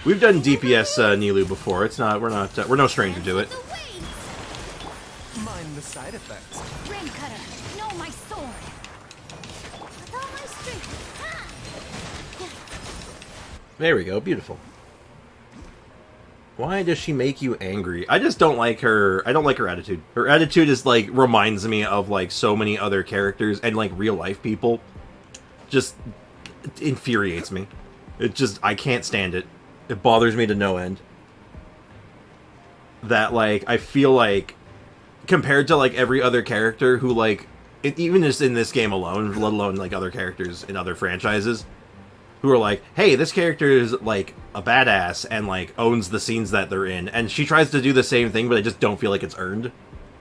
We've done DPS Nilu before. It's not. We're no stranger to it. The waves. Mind the side effects. Rain cutter. No, my sword. With all my strength. There we go. Beautiful. Why does she make you angry? I just don't like her. I don't like her attitude. Her attitude is like reminds me of like so many other characters and like real life people. Just infuriates me. It just, I can't stand it. It bothers me to no end. That, like, I feel like, compared to, like, every other character who, like, even just in this game alone, let alone, like, other characters in other franchises, who are like, hey, this character is, like, a badass and, like, owns the scenes that they're in. And she tries to do the same thing, but I just don't feel like it's earned.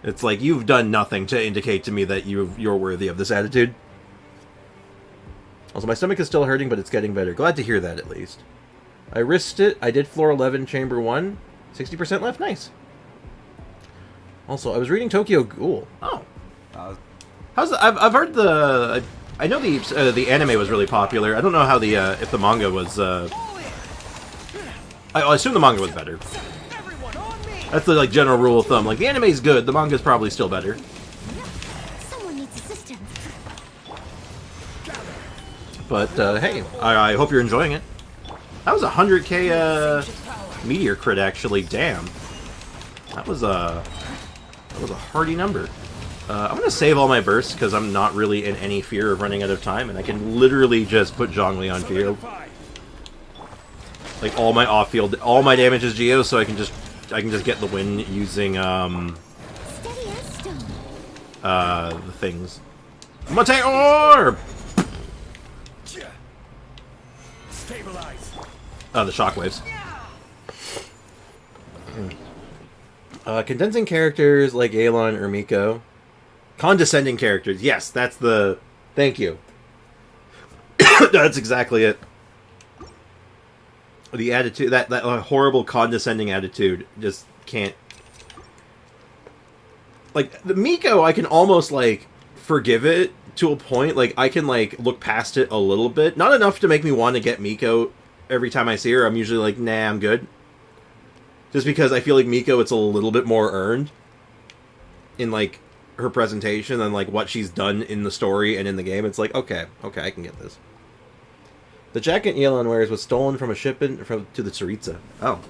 It's like, you've done nothing to indicate to me that you're worthy of this attitude. Also, my stomach is still hurting, but it's getting better. Glad to hear that, at least. I risked it. I did floor 11, chamber 1. 60% left. Nice. Also, I was reading Tokyo Ghoul. Oh. How's the, I've heard the... I know the anime was really popular. I don't know how the if the manga was... I assume the manga was better. Everyone on me. That's the like general rule of thumb. Like, the anime's good. The manga's probably still better. Someone needs assistance. But, hey, I hope you're enjoying it. That was a 100k, meteor crit, actually. Damn. That was a hearty number. I'm gonna save all my bursts, because I'm not really in any fear of running out of time, and I can literally just put Zhongli on field. Like, all my off-field, all my damage is Geo, so I can just get the win using, Steady as stone. the things. Meteor! Stabilize. The shockwaves. Condensing characters like Aelon or Miko. Condescending characters. Yes, that's the... Thank you. That's exactly it. The attitude, that horrible condescending attitude just can't... Like, the Miko, I can almost, like, forgive it to a point. Like, I can, like, look past it a little bit. Not enough to make me want to get Miko every time I see her. I'm usually like, nah, I'm good. Just because I feel like Miko, it's a little bit more earned in, like, her presentation and, like, what she's done in the story and in the game. It's like, okay, I can get this. The jacket Yelan wears was stolen from a shipment to the Tsaritsa. Oh.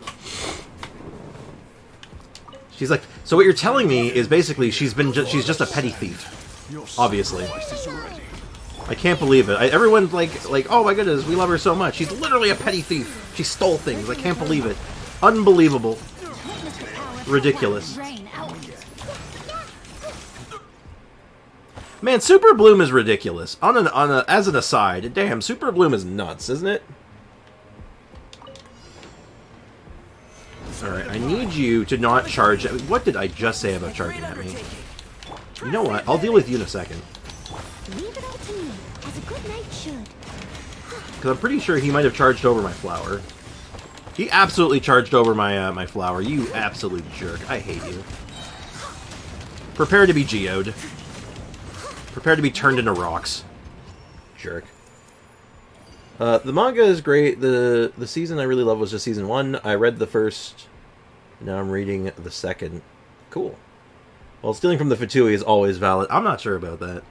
She's like, so what you're telling me is basically she's just a petty thief. Obviously. I can't believe it. Everyone's like, oh my goodness, we love her so much. She's literally a petty thief. She stole things. I can't believe it. Unbelievable. Ridiculous. Man, Super Bloom is ridiculous. As an aside, damn, Super Bloom is nuts, isn't it? Alright, I need you to not charge... What did I just say about charging at me? You know what? I'll deal with you in a second. Leave it all to me, as a good knight should. Because I'm pretty sure he might have charged over my flower. He absolutely charged over my my flower. You absolute jerk. I hate you. Prepare to be geoed. Prepare to be turned into rocks. Jerk. The manga is great. The season I really love was just season 1. I read the first. Now I'm reading the second. Cool. Well, stealing from the Fatui is always valid. I'm not sure about that.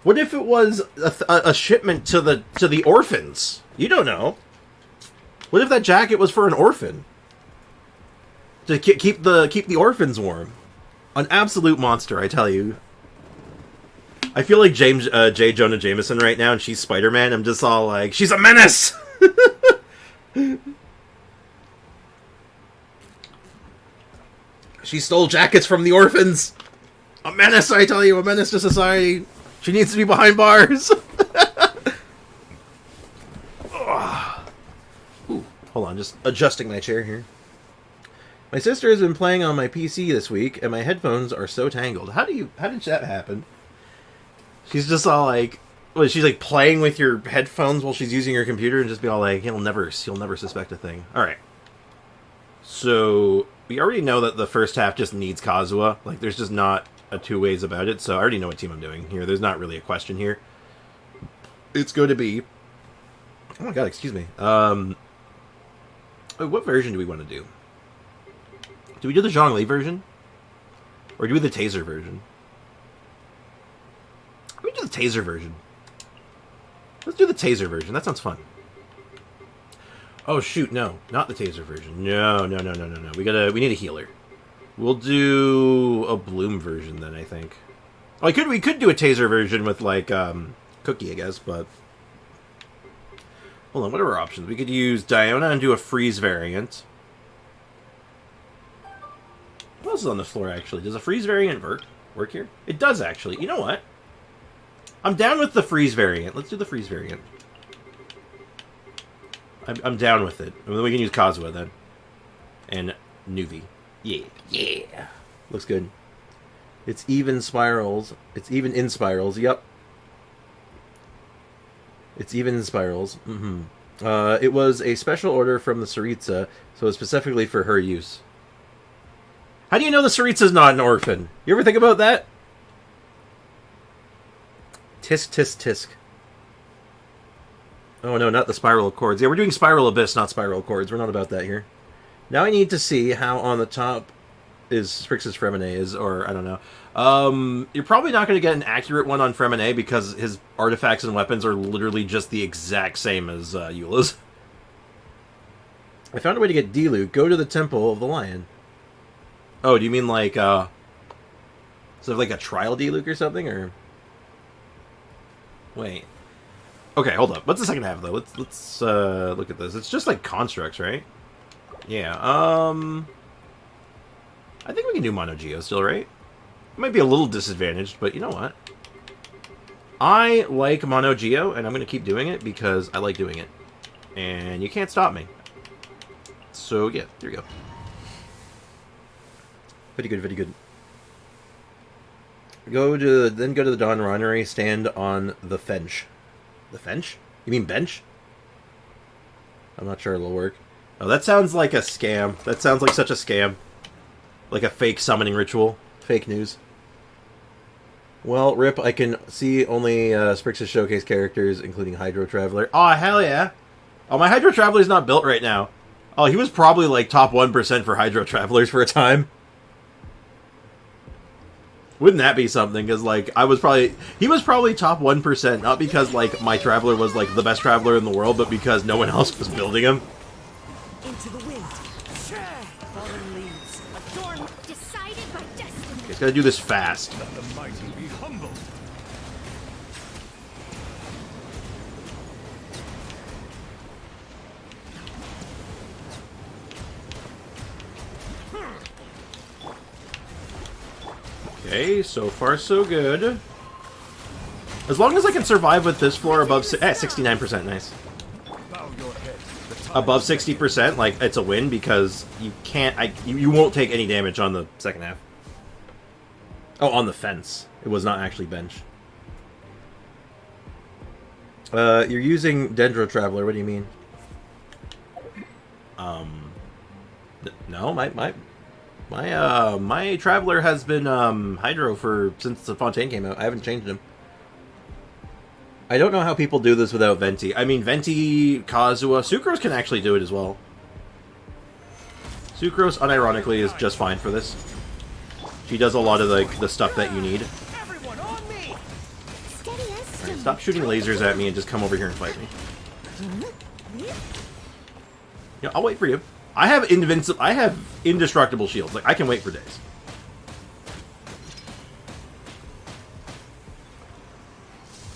What if it was a shipment to the orphans? You don't know. What if that jacket was for an orphan? To keep the orphans warm. An absolute monster, I tell you. I feel like J. Jonah Jameson right now, and she's Spider-Man. I'm just all like, she's a menace! She stole jackets from the orphans! A menace, I tell you, a menace to society. She needs to be behind bars. just adjusting my chair here. My sister has been playing on my PC this week, and my headphones are so tangled. How did that happen? She's just all like, well, she's like playing with your headphones while she's using your computer, and just be all like, you'll never suspect a thing. All right. So we already know that the first half just needs Kazuha. Like, there's just not a two ways about it. So I already know what team I'm doing here. There's not really a question here. It's going to be. Oh my god, excuse me. What version do we want to do? Do we do the Zhongli version? Or do we do the Taser version? We do the Taser version. Let's do the Taser version. That sounds fun. Oh shoot, no, not the Taser version. No. We need a healer. We'll do a Bloom version then, I think. Oh, we could do a Taser version with like Cookie, I guess, but hold on, what are our options? We could use Diona and do a freeze variant. What else is on the floor, actually? Does a freeze variant work here? It does, actually. You know what? I'm down with the freeze variant. Let's do the freeze variant. I'm down with it. And then we can use Kazuha, then. And Nuvi. Yeah. Looks good. It's even spirals. It's even in spirals. Yep. It's even in spirals. It was a special order from the Tsaritsa, so it's specifically for her use. How do you know the Tsaritsa's not an orphan? You ever think about that? Tisk. Oh no, not the Spiral Accords. Yeah, we're doing Spiral Abyss, not Spiral Accords. We're not about that here. Now I need to see how on the top is Sprix's Fremine is, or I don't know. You're probably not going to get an accurate one on Fremine because his artifacts and weapons are literally just the exact same as Eula's. I found a way to get Diluc. Go to the Temple of the Lion. Oh, do you mean like, sort of like a trial Diluc or something, or? Wait. Okay, hold up. What's the second half, though? Let's look at this. It's just like constructs, right? Yeah, I think we can do Mono Geo still, right? It might be a little disadvantaged, but you know what? I like Mono Geo, and I'm going to keep doing it because I like doing it. And you can't stop me. So, yeah, there you go. Very good, very good. Then go to the Dawn Runnery, stand on the Fench. The Fench? You mean bench? I'm not sure it'll work. Oh, that sounds like a scam. That sounds like such a scam. Like a fake summoning ritual. Fake news. Well, RIP, I can see only Sprix's showcase characters, including Hydro Traveler. Oh, hell yeah. Oh, my Hydro Traveler's not built right now. Oh, he was probably like top 1% for Hydro Travelers for a time. Wouldn't that be something? Because, like, he was probably top 1%, not because, like, my Traveler was, like, the best Traveler in the world, but because no one else was building him. Into the wind. Fallen leaves. Adorn. Decided by destiny. Okay, it's gotta do this fast. Let the mighty be humbled. Okay, so far so good. As long as I can survive with this floor above 69%, nice. Bow your head. The time Above 60%, like, it's a win because you can't, you won't take any damage on the second half. Oh, on the fence. It was not actually bench. You're using Dendro Traveler, what do you mean? No, my Traveler has been Hydro since the Fontaine came out. I haven't changed him. I don't know how people do this without Venti. I mean, Venti, Kazuha, Sucrose can actually do it as well. Sucrose, unironically, is just fine for this. She does a lot of the stuff that you need. Everyone on me. Steady as stone. Alright, stop shooting lasers at me and just come over here and fight me. Yeah, I'll wait for you. I have indestructible shields. Like, I can wait for days.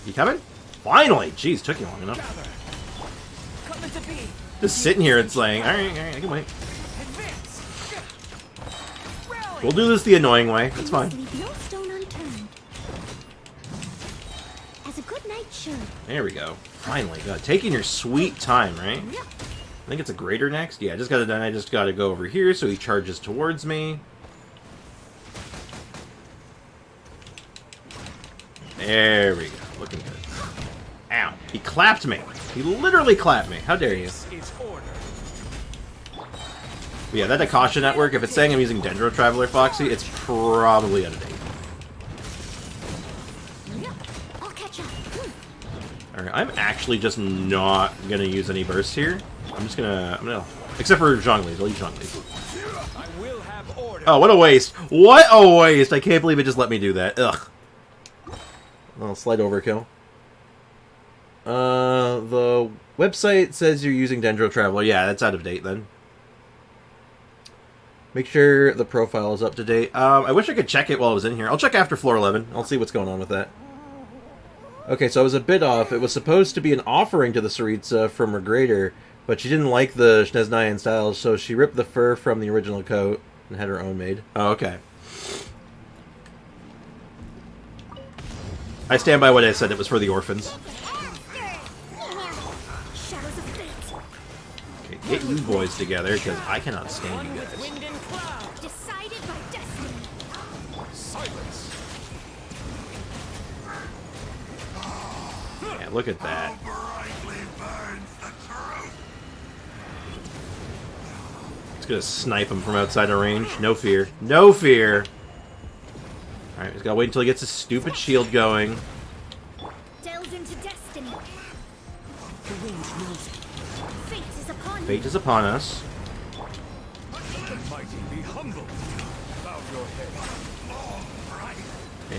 You coming? Finally! Jeez, took you long enough. Coming to be. Just sitting here and saying, alright, I can wait. Advance. Rally. We'll do this the annoying way. That's fine. Leave no stone unturned. As a good knight should. There we go. Finally. God, taking your sweet time, right? I think it's a greater next. Yeah, I just gotta go over here so he charges towards me. There we go. Looking good. Ow. He clapped me. He literally clapped me. How dare you? This is order. But yeah, that Akasha network, if it's saying I'm using Dendro Traveler Foxy, it's probably out of date. I'll catch up. Alright, I'm actually just not gonna use any bursts here. I'm gonna except for Zhongli's. I'll use Zhongli's. I will have order. Oh, what a waste. What a waste. I can't believe it just let me do that. Ugh. Oh, slight overkill. The website says you're using Dendro Traveler. Yeah, that's out of date then. Make sure the profile is up to date. I wish I could check it while I was in here. I'll check after floor 11. I'll see what's going on with that. Okay, so I was a bit off. It was supposed to be an offering to the Tsaritsa from Regrader, but she didn't like the Snezhnayan style, so she ripped the fur from the original coat and had her own made. Oh, okay. I stand by what I said. It was for the orphans. Shadows of fate. Okay, get you boys together, because I cannot stand you guys. Wind and cloud. Decided by destiny. Silence. Yeah, look at that. It's gonna snipe him from outside of range. No fear. No fear! Alright, he's gotta wait until he gets his stupid shield going. Delve into destiny. The wind knows it. Fate is upon you. Fate is upon us. The mighty be humbled. Bow your head.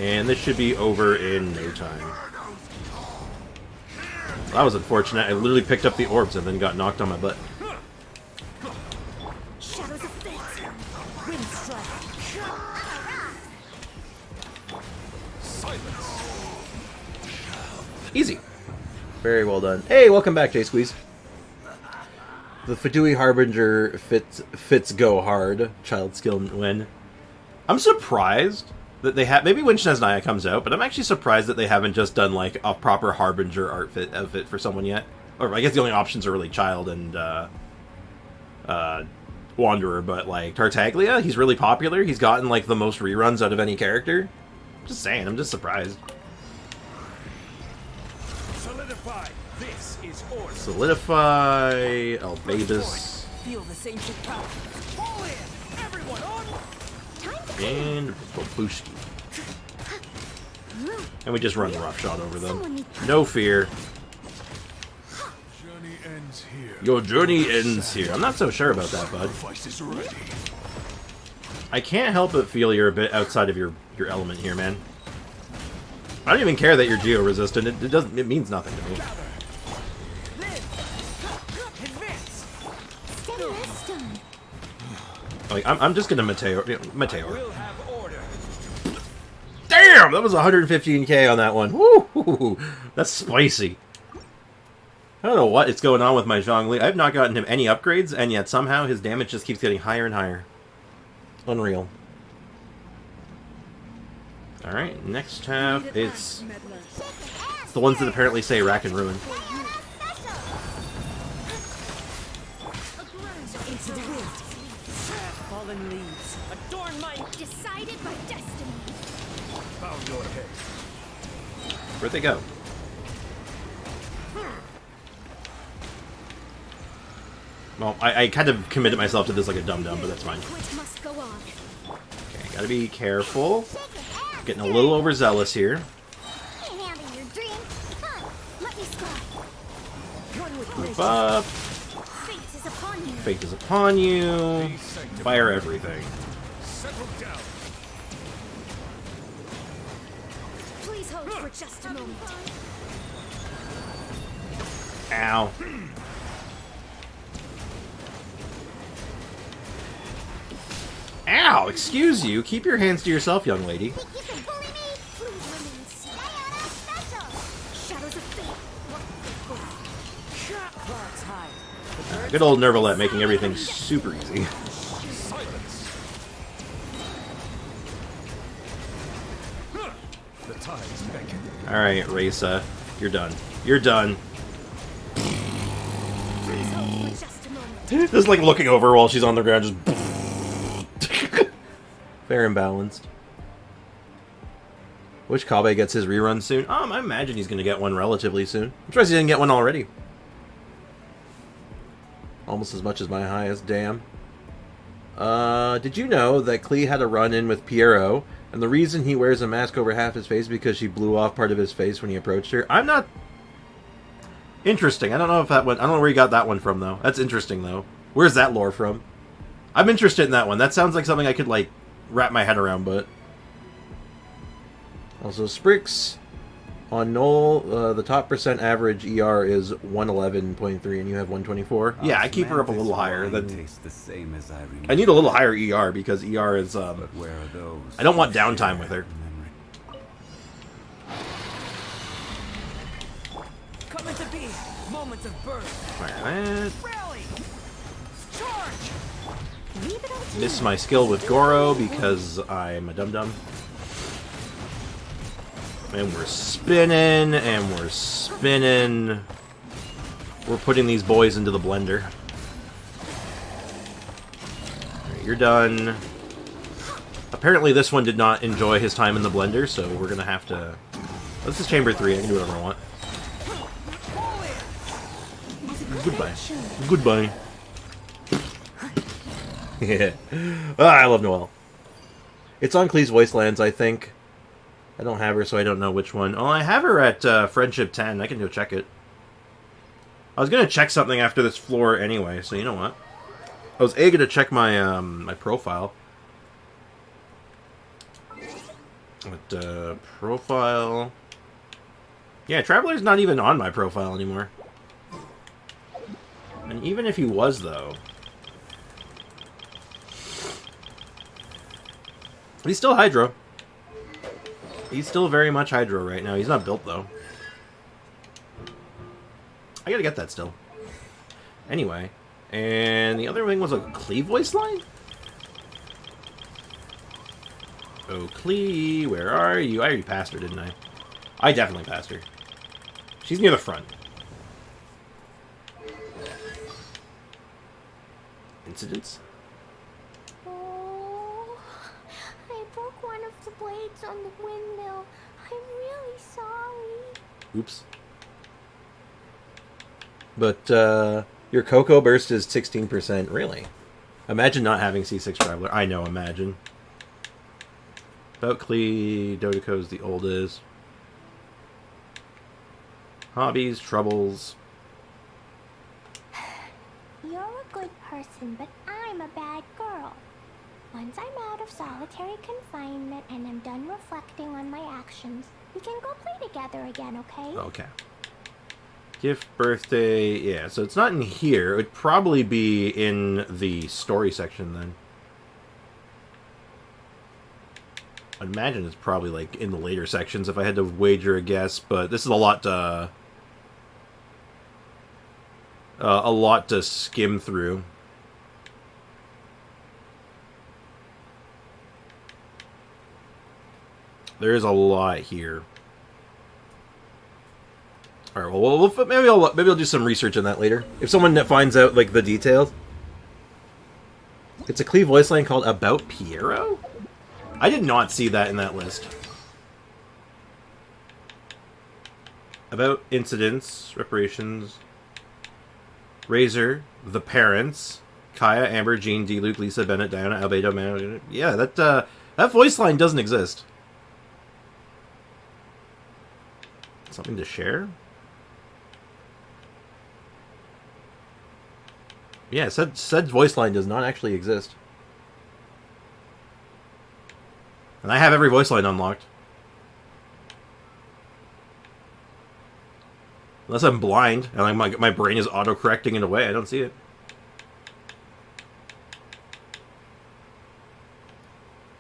And this should be over in no time. That was unfortunate. I literally picked up the orbs and then got knocked on my butt. Shadows of fate. Wind strike. Silence. Easy. Very well done. Hey, welcome back, J-Squeeze. The Fadui Harbinger fits go hard. Child skill win. I'm surprised that they have... Maybe when Snezhnaya comes out, but I'm actually surprised that they haven't just done, like, a proper Harbinger outfit for someone yet. Or I guess the only options are really Child and, Wanderer, but, like, Tartaglia, he's really popular. He's gotten, like, the most reruns out of any character. Just saying, I'm just surprised. Solidify. This is order. Solidify, Albabus, Feel the same shit power. All in. Everyone on. and Babushki. And we just run the rough shot over them. No fear. Journey ends here. Your journey ends here. I'm not so sure about that, bud. Sacrifice is ready. I can't help but feel you're a bit outside of your element here, man. I don't even care that you're geo-resistant. It means nothing to me. Advance. Steady this stone. Like, I'm just gonna Meteor. We'll have order. Damn! That was 115k on that one. Woo! That's spicy. I don't know what is going on with my Zhongli. I've not gotten him any upgrades, and yet somehow his damage just keeps getting higher and higher. Unreal. Alright, next half, it's the ones that apparently say Rack and Ruin. Into the wind. Fallen leaves. Adorn my... Decided by destiny. Bow your head. Where'd they go? Well, I kind of committed myself to this like a dum-dum, but that's fine. Which must go on. Okay, gotta be careful. Getting a little overzealous here. Can't handle your dream. Fun. Let me sky. One with Move grace. up. Fate is upon you. Fate is upon you. Fire everything. Settle down. Please hold for just a moment. Ow. Ow! Excuse you. Keep your hands to yourself, young lady. Think you can bully me? Please release. Diana Special. Shadows of fate. Clouds high. Good old Nervalette making everything super easy. Silence. The tides beckon. Alright, Raysa. You're done. You're done. Please hold for just a moment. Just like looking over while she's on the ground, just fair and balanced. Wish Kabe gets his rerun soon. I imagine he's going to get one relatively soon. I'm surprised he didn't get one already. Almost as much as my highest, damn. Did you know that Klee had a run-in with Piero, and the reason he wears a mask over half his face is because she blew off part of his face when he approached her? I'm not... Interesting. I don't know if that one... I don't know where you got that one from, though. That's interesting, though. Where's that lore from? I'm interested in that one. That sounds like something I could, like, wrap my head around, but... Also, Sprix, on Knoll, the top percent average ER is 111.3, and you have 124. Yeah, I keep her up a little higher. Tastes the same as I remember. I need a little higher ER, because ER is, But where are those? I don't want downtime with her. Coming to be. Moments of birth. Alright. Rally. Charge. Leave it all to Miss me. my skill with Goro, because I'm a dum-dum. And we're spinning, and we're spinning. We're putting these boys into the blender. Alright, you're done. Apparently this one did not enjoy his time in the blender, so we're gonna have to... This is Chamber 3, I can do whatever I want. Goodbye. Goodbye. Yeah. I love Noelle. It's on Klee's Voicelands, I think. I don't have her, so I don't know which one. Oh, I have her at Friendship 10. I can go check it. I was going to check something after this floor anyway, so you know what? I was going to check my my profile. But, profile... Yeah, Traveler's not even on my profile anymore. And even if he was, though... He's still Hydro. He's still very much Hydro right now. He's not built, though. I gotta get that still. Anyway. And the other thing was a Klee voice line? Oh, Klee, where are you? I already passed her, didn't I? I definitely passed her. She's near the front. Incidents? Oh, I broke one of the blades on the windmill. I'm really sorry. Oops. But, your Cocoa Burst is 16%. Really? Imagine not having C6 Traveler. I know, imagine. About Klee, Dodoko's the oldest. Hobbies, troubles. You're a good person, but I'm a bad girl. Once I'm out of solitary confinement and I'm done reflecting on my actions, we can go play together again, okay? Okay. Gift, birthday, yeah, so it's not in here. It would probably be in the story section then. I'd imagine it's probably like in the later sections if I had to wager a guess, but this is a lot to skim through. There is a lot here. All right, well, maybe I'll do some research on that later. If someone that finds out like the details. It's a Klee voice line called About Piero? I did not see that in that list. About incidents, reparations, Razor, the parents, Kaya, Amber, Jean, D. Luke, Lisa, Bennett, Diana, Albedo, Man. Yeah, that voice line doesn't exist. Something to share? Yeah, said voice line does not actually exist. And I have every voice line unlocked. Unless I'm blind and my brain is auto-correcting in a way, I don't see it.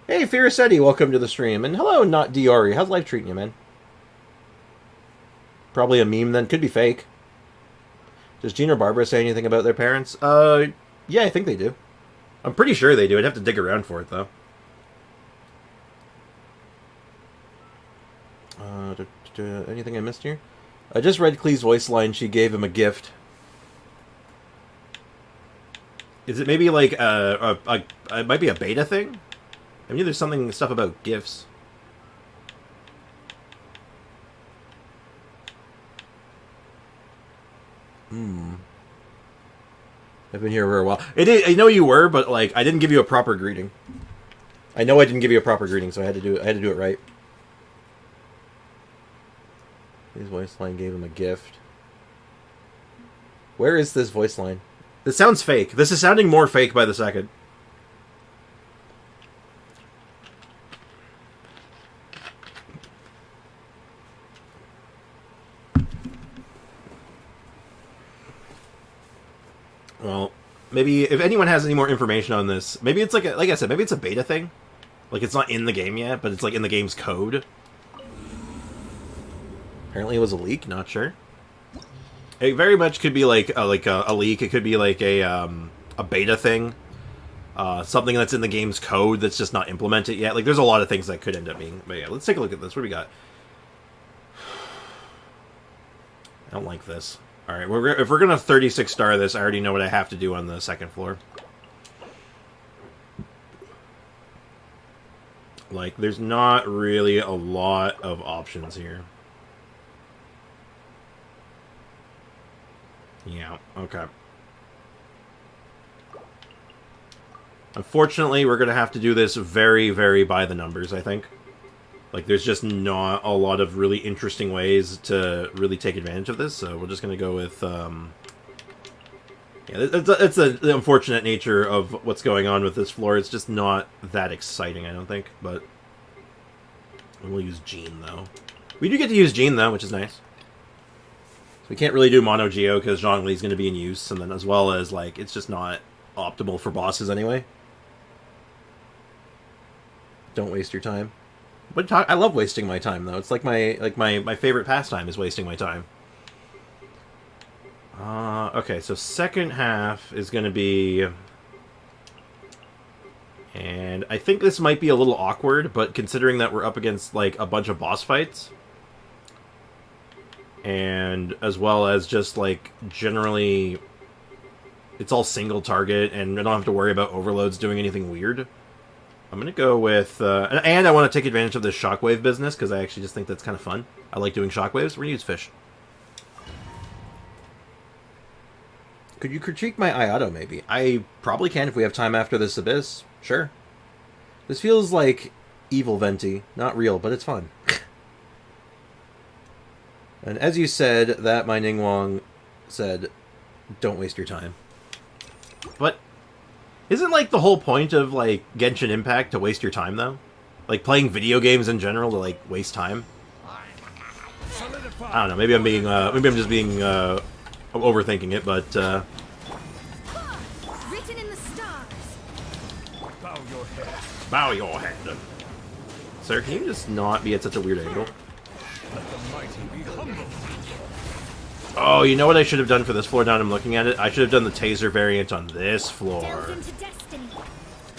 Hey, Firasetti, welcome to the stream. And hello, not Diori. How's life treating you, man? Probably a meme then. Could be fake. Does Gene or Barbara say anything about their parents? Yeah, I think they do. I'm pretty sure they do. I'd have to dig around for it, though. Anything I missed here? I just read Klee's voice line. She gave him a gift. Is it maybe like it might be a beta thing? I mean, there's stuff about gifts. I've been here for a while. I know you were, but like I didn't give you a proper greeting. I know I didn't give you a proper greeting, so I had to do it right. His voice line gave him a gift. Where is this voice line? This sounds fake. This is sounding more fake by the second. Well, maybe if anyone has any more information on this, maybe it's like I said, maybe it's a beta thing. Like it's not in the game yet, but it's like in the game's code. Apparently it was a leak, not sure. It very much could be like a leak. It could be like a beta thing. Something that's in the game's code that's just not implemented yet. Like there's a lot of things that could end up being. But yeah, let's take a look at this. What do we got? I don't like this. Alright, if we're gonna 36 star this, I already know what I have to do on the second floor. Like, there's not really a lot of options here. Yeah, okay. Unfortunately, we're gonna have to do this very, very by the numbers, I think. Like, there's just not a lot of really interesting ways to really take advantage of this, so we're just going to go with, yeah, it's the unfortunate nature of what's going on with this floor. It's just not that exciting, I don't think, but we'll use Jean, though. We do get to use Jean, though, which is nice. So we can't really do Mono Geo, because Zhongli's going to be in use, and then as well as, like, it's just not optimal for bosses anyway. Don't waste your time. But I love wasting my time, though. It's like my favorite pastime is wasting my time. Okay, so second half is going to be... And I think this might be a little awkward, but considering that we're up against, like, a bunch of boss fights... And as well as just, like, generally... It's all single target, and I don't have to worry about overloads doing anything weird. I'm going to go with... and I want to take advantage of this shockwave business, because I actually just think that's kind of fun. I like doing shockwaves. We're going to use fish. Could you critique my Iato, maybe? I probably can if we have time after this Abyss. Sure. This feels like evil Venti. Not real, but it's fun. And as you said, that my Ningguang said, don't waste your time. But... Isn't, like, the whole point of, like, Genshin Impact to waste your time, though? Like, playing video games in general to, like, waste time? I don't know, maybe I'm being, maybe I'm just being, overthinking it, but, Written in the stars. Bow your head. Bow your head. Sir, can you just not be at such a weird angle? Let the mighty be humble. Oh, you know what I should have done for this floor now that I'm looking at it? I should have done the taser variant on this floor. Delve into destiny. Go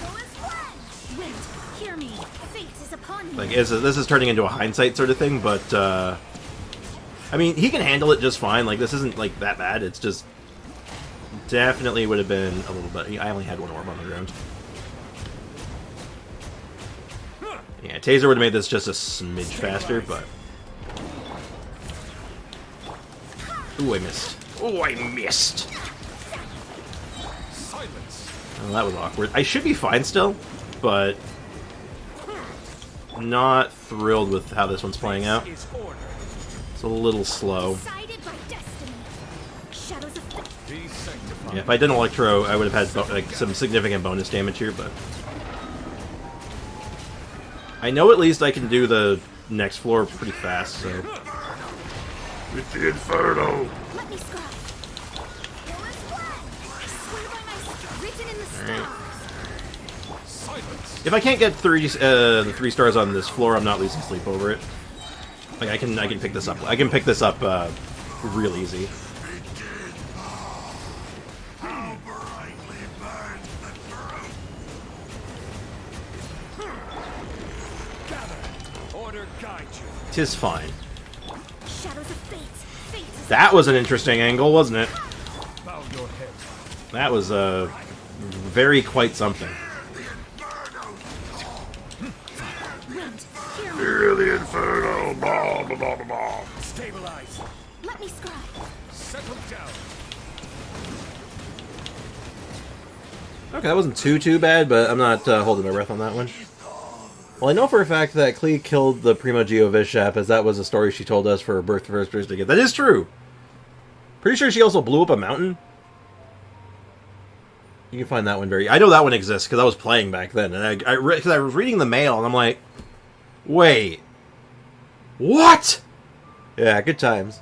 as one. Wait, hear me. Fate is upon me. Like, this is turning into a hindsight sort of thing, but, I mean, he can handle it just fine. Like, this isn't, like, that bad. It's just... Definitely would have been a little bit... I only had one orb on the ground. Yeah, taser would have made this just a smidge faster, but... Ooh, I missed. Oh, I missed! Silence. Oh, that was awkward. I should be fine still, but... Not thrilled with how this one's playing out. Is order. It's a little slow. Decided by destiny. Shadows of fate. Be sanctified. Yeah, if I didn't Electro, I would have had like some significant bonus damage here, but... I know at least I can do the next floor pretty fast, so... With the Inferno! Let me scribe. Go as one. Swear by my written in the Alright. stars. Silence. If I can't get the 3 stars on this floor, I'm not losing sleep over it. Like, I can pick this up. I can pick this up real easy. Gather. Order guide you. 'Tis fine. Shadows of fate. Fate is That was an interesting angle, wasn't it? Bow your head. That was very quite something. Wind, hear me. Fear the inferno. Blah, blah, blah, blah, blah. Stabilize. Let me scry. Settle down. Okay, that wasn't too bad, but I'm not holding my breath on that one. Well, I know for a fact that Klee killed the Primo Geo Vishap, as that was a story she told us for her first birthday gift. That is true! Pretty sure she also blew up a mountain. You can find that one very... I know that one exists, because I was playing back then, and I was reading the mail, and I'm like, wait, what? Yeah, good times.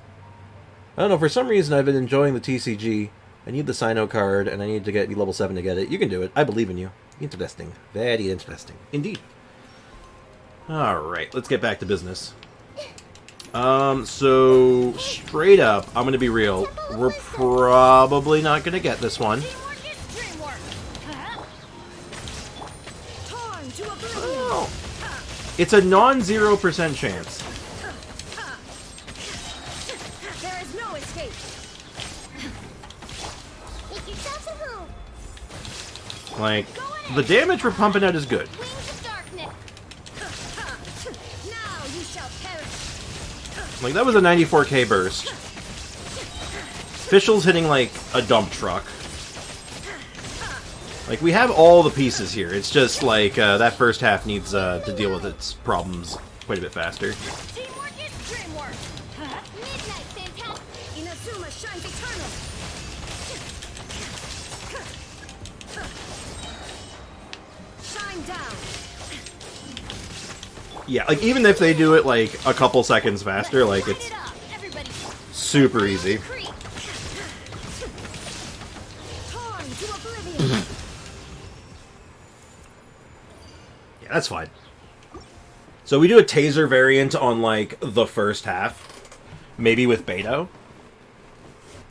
I don't know, for some reason I've been enjoying the TCG. I need the Sino card, and I need to get level 7 to get it. You can do it. I believe in you. Interesting. Very interesting. Indeed. Alright, let's get back to business. So, straight up, I'm gonna be real. We're probably not gonna get this one. Teamwork is dreamwork. Torn to oblivion. Oh. It's a non-0% chance. There is no escape. Make yourself a home. Like, the damage we're pumping out is good. Wings of darkness. Now you shall perish. Like, that was a 94k burst. Fischl's hitting, like, a dump truck. Like, we have all the pieces here. It's just, like, that first half needs to deal with its problems quite a bit faster. Teamwork is dreamwork. Midnight, fantastic. Inazuma shines eternal. Shine down. Yeah, like, even if they do it, like, a couple seconds faster, like, Light it's it up. Everybody. super easy. Creep. Torn to oblivion. Yeah, that's fine. So we do a taser variant on, like, the first half. Maybe with Beto.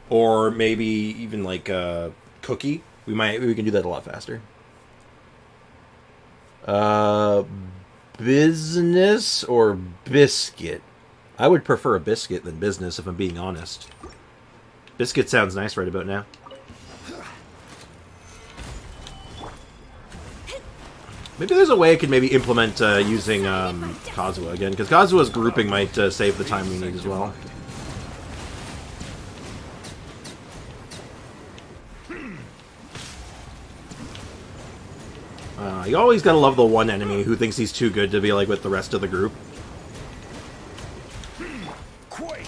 Or maybe even, like, Cookie. We can do that a lot faster. Business or biscuit? I would prefer a biscuit than business, if I'm being honest. Biscuit sounds nice right about now. Maybe there's a way I could maybe implement using Kazuha again, because Kazuha's grouping might save the time we need as well. You always gotta love the one enemy who thinks he's too good to be like with the rest of the group. Quake.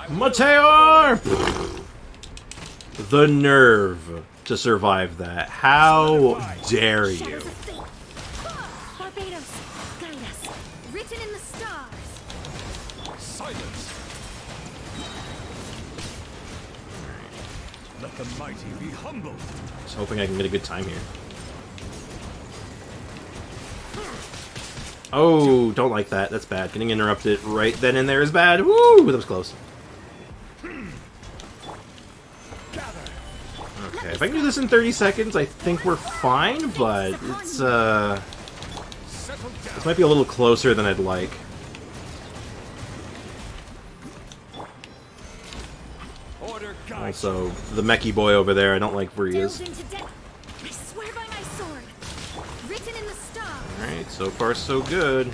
Meteor! The nerve to survive that. How dare you? Shadows of fate. Barbados, guide us. Written in the stars. Silence. Let the mighty be humbled. Just hoping I can get a good time here. Oh, don't like that. That's bad. Getting interrupted right then and there is bad. Woo! That was close. Okay, if I can do this in 30 seconds, I think we're fine, but it's, Settle this down. might be a little closer than I'd like. Order guide. Also, the mechie boy over there, I don't like where he is. Delved into death. I swear by my sword. Written in the stars. Alright, so far so good.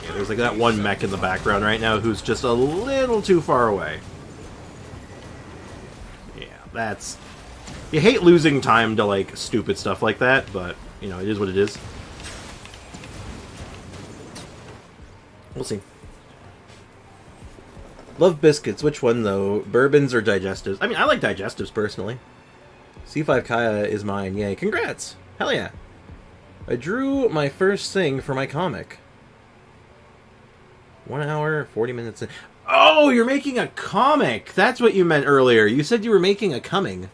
Yeah, there's like that one mech in the background right now who's just a little too far away. Yeah, that's... You hate losing time to, like, stupid stuff like that, but, you know, it is what it is. We'll see. Love biscuits. Which one, though? Bourbons or digestives? I mean, I like digestives, personally. C5 Kaya is mine. Yay. Congrats! Hell yeah. I drew my first thing for my comic. 1 hour, 40 minutes in. Oh, you're making a comic! That's what you meant earlier. You said you were making a coming.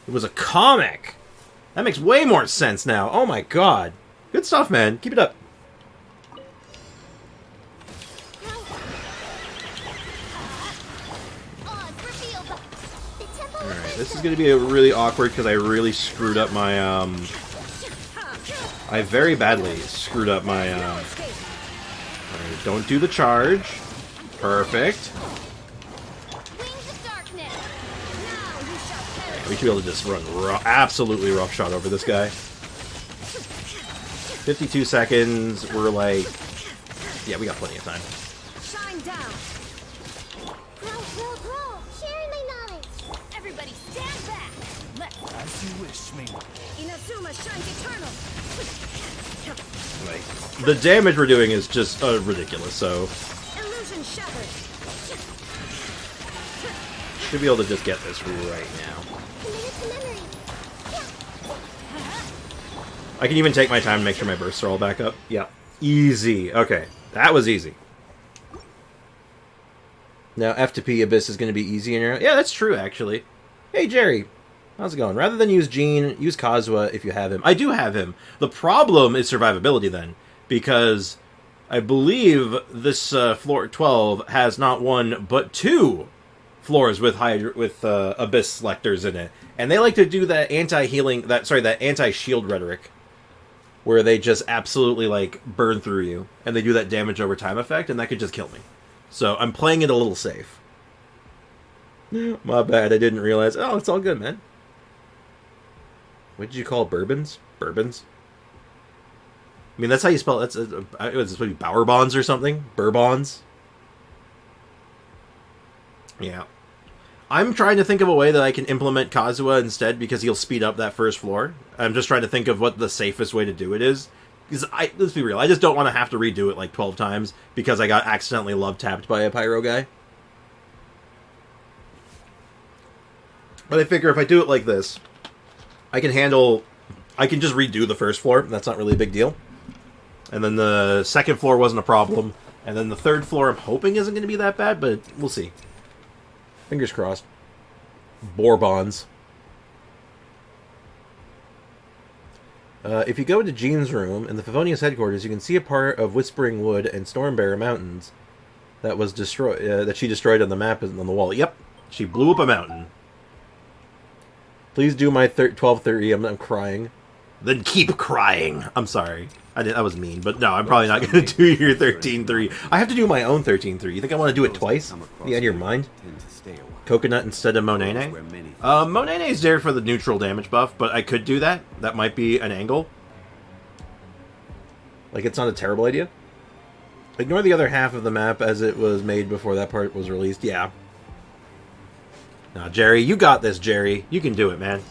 It was a comic! That makes way more sense now. Oh my god. Good stuff, man. Keep it up. Odds revealed. The temple of Alright, this is going to be really awkward because I really screwed up my, I very badly screwed up my, Alright, don't do the charge. Perfect. wings of darkness. We should be able to just run absolutely roughshod over this guy. 52 seconds. We're like... Yeah, we got plenty of time. Shine down. Grow. Sharing my knowledge. Everybody stand back. Let As you wish, me. Inazuma shines eternal. Like, the damage we're doing is just ridiculous, so... Illusion shattered. Should be able to just get this right now. Committed to memory. I can even take my time to make sure my bursts are all back up. Yeah. Easy. Okay. That was easy. Now, F to P Abyss is going to be easy in your... Yeah, that's true, actually. Hey, Jerry. How's it going? Rather than use Gene, use Kazuha if you have him. I do have him. The problem is survivability, then. Because I believe this floor 12 has not one, but two floors with Abyss selectors in it. And they like to do that that anti-shield rhetoric. Where they just absolutely, like, burn through you. And they do that damage over time effect, and that could just kill me. So, I'm playing it a little safe. My bad, I didn't realize. Oh, it's all good, man. What did you call bourbons? Bourbons? I mean, that's how you spell it. That's, was this maybe Bower Bonds or something? Bourbons? Yeah. I'm trying to think of a way that I can implement Kazuha instead because he'll speed up that first floor. I'm just trying to think of what the safest way to do it is. Because let's be real, I just don't want to have to redo it like 12 times because I got accidentally love tapped by a pyro guy. But I figure if I do it like this, I can just redo the first floor. That's not really a big deal. And then the second floor wasn't a problem. And then the third floor I'm hoping isn't going to be that bad, but we'll see. Fingers crossed. Bourbons. If you go into Jean's room in the Favonius headquarters, you can see a part of Whispering Wood and Stormbearer Mountains that was destroyed. That she destroyed on the map on the wall. Yep, she blew up a mountain. Please do my 12:30. I'm crying. Then keep crying. I'm sorry. That was mean, but no, I'm probably not going to do your 13-3. I have to do my own 13-3. You think I want to do it twice? You out of your mind? Coconut instead of Monene? Monene is there for the neutral damage buff, but I could do that. That might be an angle. Like, it's not a terrible idea. Ignore the other half of the map as it was made before that part was released. Yeah. Nah, Jerry, you got this, Jerry. You can do it, man.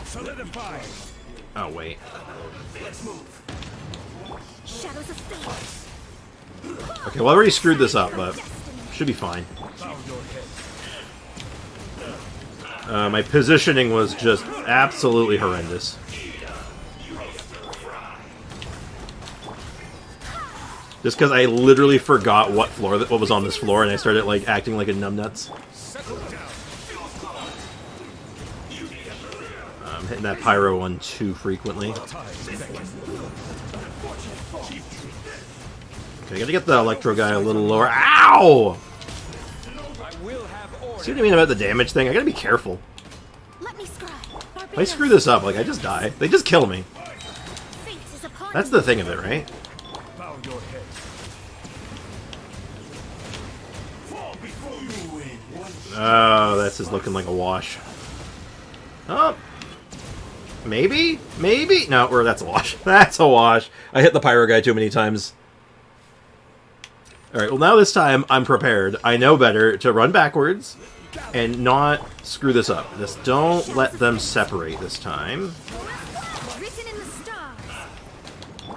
Solidify. Oh, wait. Let's move. Shadows of fate. Okay, well, I already screwed this up, but should be fine. Bow your head. My positioning was just absolutely horrendous. Just because I literally forgot what was on this floor, and I started like acting like a numbnuts. Settle down. I'm hitting that pyro one too frequently. Okay, I gotta get the electro guy a little lower. Ow! I will have order. See what I mean about the damage thing? I gotta be careful. Let me scry. If I screw this up, like, I just die. They just kill me. Fate is upon That's me. the thing of it, right? Bow your head. Fall before you win. Oh, that's just looking like a wash. Oh. Maybe? Maybe? No, or that's a wash. That's a wash. I hit the pyro guy too many times. Alright, well now this time I'm prepared. I know better to run backwards and not screw this up. Just don't let them separate this time. Written in the stars.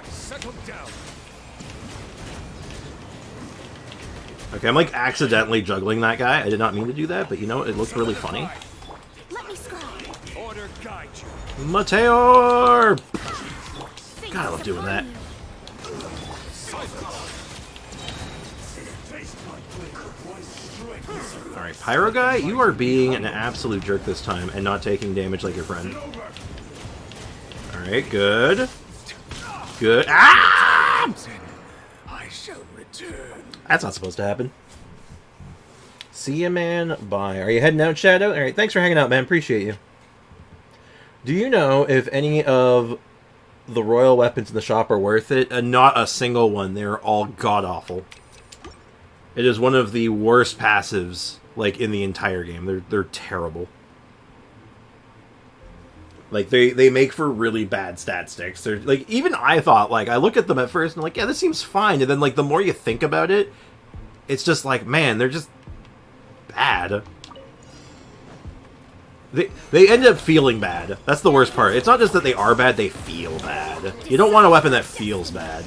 Settle down. Okay, I'm like accidentally juggling that guy. I did not mean to do that, but you know what? It looked really funny. Let me scry. Order guide you. Meteor! Fate God, I is love doing upon that. you. Alright, Pyro Guy, you are being an absolute jerk this time and not taking damage like your friend. Alright, good. Good. Ah! I shall return. That's not supposed to happen. See ya, man. Bye. Are you heading out, Shadow? Alright, thanks for hanging out, man. Appreciate you. Do you know if any of the royal weapons in the shop are worth it? Not a single one. They're all god-awful. It is one of the worst passives, like, in the entire game. They're terrible. Like, they make for really bad stat sticks. They're, like, even I thought, like, I look at them at first and I'm like, yeah, this seems fine. And then, like, the more you think about it, it's just like, man, they're just bad. They end up feeling bad. That's the worst part. It's not just that they are bad, they feel bad. You don't want a weapon that feels bad.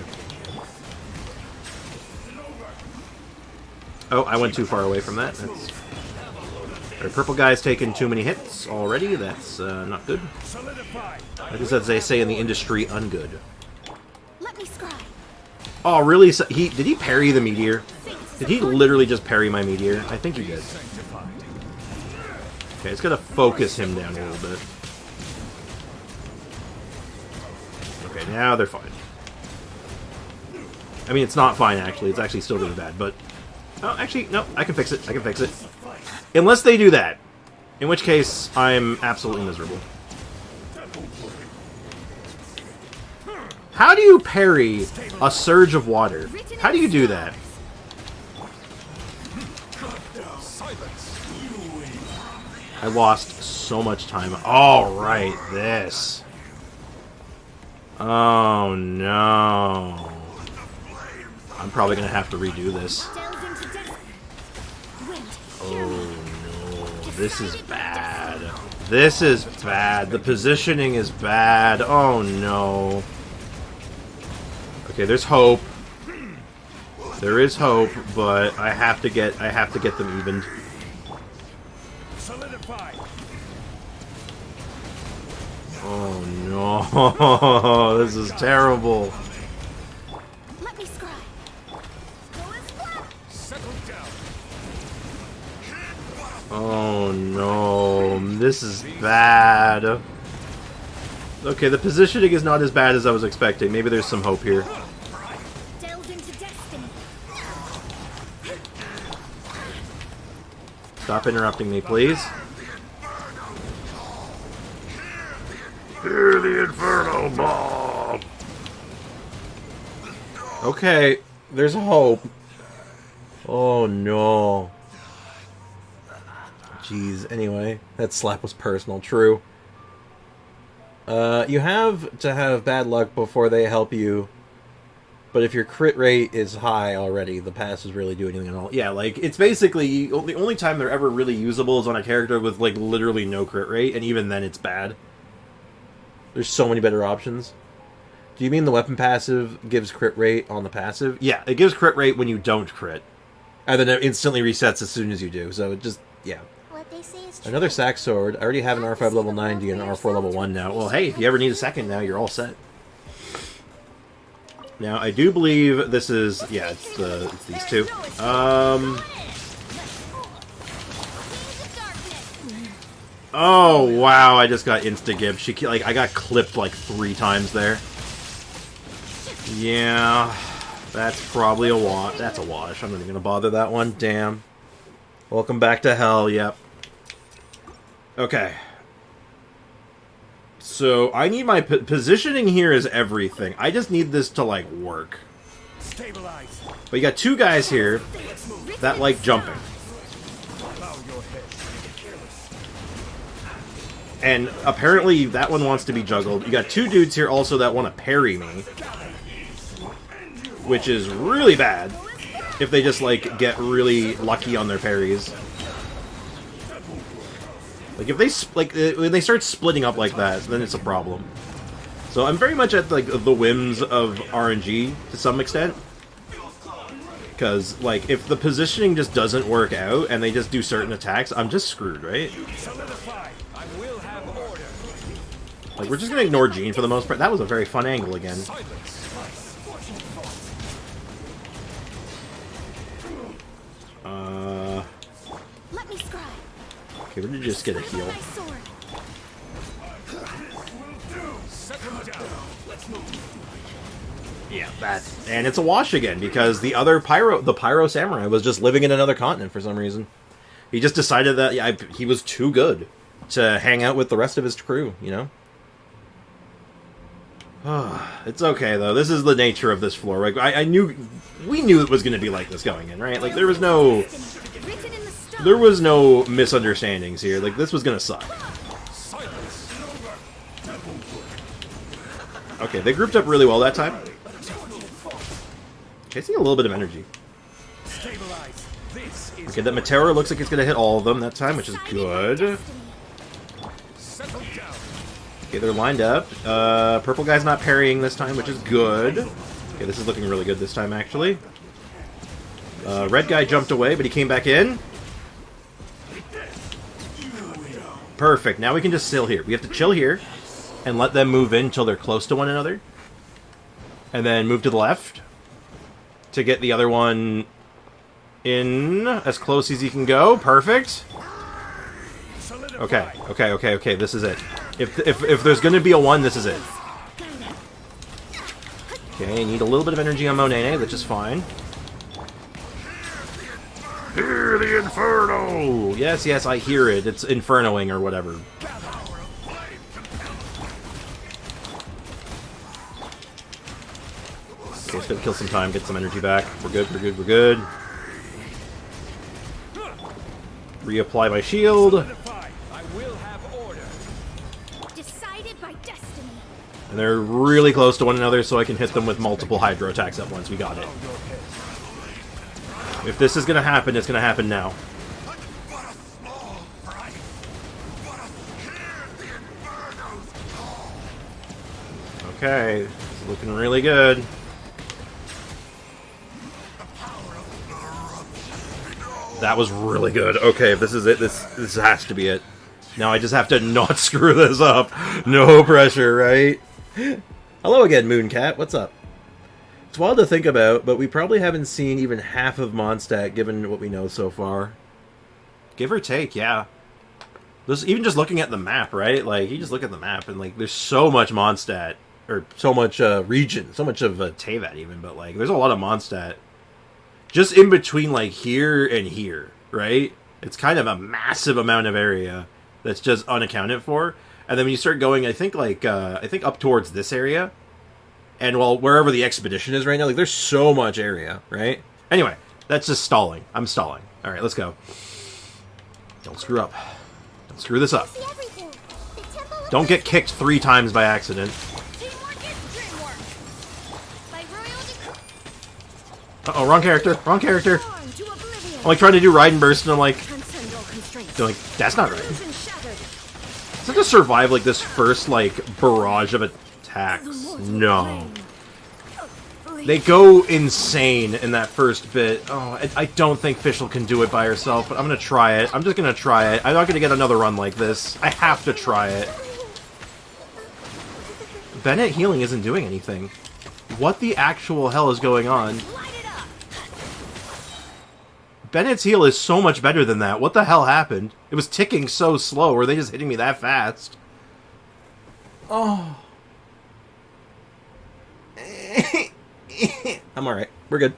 Oh, I went too far away from that. That's... Our purple guy's taken too many hits already. That's not good. Like as they say in the industry, ungood. Let me scry. Oh, really? So did he parry the meteor? Did he literally just parry my meteor? I think he did. Okay, it's gonna focus him down a little bit. Okay, now they're fine. I mean, it's not fine, actually. It's actually still really bad, but... Oh, actually, no, I can fix it. I can fix it. Unless they do that. In which case, I'm absolutely miserable. How do you parry a surge of water? How do you do that? I lost so much time. Oh, right, this. Oh, no. I'm probably going to have to redo this. Oh, no. This is bad. This is bad. The positioning is bad. Oh, no. Okay, there's hope. There is hope, but I have to get them evened. Oh no, this is terrible. Let me scry. Oh no, this is bad. Okay, the positioning is not as bad as I was expecting. Maybe there's some hope here. Delve into destiny. Stop interrupting me, please. Hear the Inferno Bomb! Okay, there's hope. Oh no. Jeez, anyway, that slap was personal, true. You have to have bad luck before they help you. But if your crit rate is high already, the passes really do anything at all. Yeah, like, it's basically... The only time they're ever really usable is on a character with, like, literally no crit rate, and even then it's bad. There's so many better options. Do you mean the weapon passive gives crit rate on the passive? Yeah, it gives crit rate when you don't crit. And then it instantly resets as soon as you do, so it just... yeah. What they say is true. Another sack sword. I already have an R5 level 90 and an R4 level 1 now. Well, hey, if you ever need a second now, you're all set. Now, I do believe this is... yeah, it's these two. Oh, wow, I just got insta-gibbed. She, like, I got clipped, like, 3 times there. Yeah, that's probably a wash. That's a wash. I'm not even gonna bother that one. Damn. Welcome back to hell, yep. Okay. So, I need my... positioning here is everything. I just need this to, like, work. Stabilize. But you got 2 guys here that like jumping. And apparently that one wants to be juggled. You got 2 dudes here also that want to parry me. Which is really bad. If they just, like, get really lucky on their parries. Like, if they, when they start splitting up like that, then it's a problem. So I'm very much at, like, the whims of RNG to some extent. Because, like, if the positioning just doesn't work out and they just do certain attacks, I'm just screwed, right? Like, we're just gonna ignore Jean for the most part. That was a very fun angle again. Let me scry. Okay, we're gonna just get a heal. Yeah, that, and it's a wash again because the other Pyro Samurai was just living in another continent for some reason. He just decided that he was too good to hang out with the rest of his crew, you know? It's okay though. This is the nature of this floor. Like we knew it was going to be like this going in, right? Like there was no misunderstandings here. Like this was going to suck. Okay, they grouped up really well that time. Okay, I see a little bit of energy. Stabilize. This is Okay, that Meteor looks like it's going to hit all of them that time, which is Decided by good. destiny. settled down. Okay, they're lined up. Purple guy's not parrying this time, which is good. Okay, this is looking really good this time, actually. Red guy jumped away, but he came back in. Perfect. Now we can just chill here. We have to chill here and let them move in until they're close to one another. And then move to the left to get the other one in as close as he can go. Perfect. Okay, okay. This is it. If there's going to be a 1, this is it. Okay, need a little bit of energy on Monene, which is fine. Hear the Inferno! Yes, I hear it. It's Infernoing or whatever. Okay, just gonna kill some time, get some energy back. We're good. Reapply my shield. Solidify. I will have order. Decided by destiny. And they're really close to one another, so I can hit them with multiple Hydro attacks at once. We got it. If this is gonna happen, it's gonna happen now. Okay, it's looking really good. That was really good. Okay, if this is it, this has to be it. Now I just have to not screw this up. No pressure, right? Hello again, Mooncat. What's up? It's wild to think about, but we probably haven't seen even half of Mondstadt given what we know so far. Give or take, yeah. Even just looking at the map, right? Like, you just look at the map, and, like, there's so much Mondstadt, or so much region, so much of Teyvat even, but, like, there's a lot of Mondstadt. Just in between, like, here and here, right? It's kind of a massive amount of area that's just unaccounted for. And then when you start going, I think up towards this area, and well, wherever the expedition is right now, like, there's so much area, right? Anyway, that's just stalling. I'm stalling. All right, let's go. Don't screw up. Don't screw this up. See everything. The temple of Don't get kicked 3 times by accident. Teamwork is dreamwork. By royal decree. Uh-oh, wrong character. Wrong character. Born to oblivion. I'm, like, trying to do Raiden Burst, and I'm like, Transcend all constraints. they're like, that's not right. Illusion shattered. So to survive, like, this first, like, barrage of attacks. No. They go insane in that first bit. Oh, I don't think Fischl can do it by herself, but I'm gonna try it. I'm just gonna try it. I'm not gonna get another run like this. I have to try it. Bennett healing isn't doing anything. What the actual hell is going on? Light it up. Bennett's heal is so much better than that. What the hell happened? It was ticking so slow. Were they just hitting me that fast? Oh. I'm alright. We're good.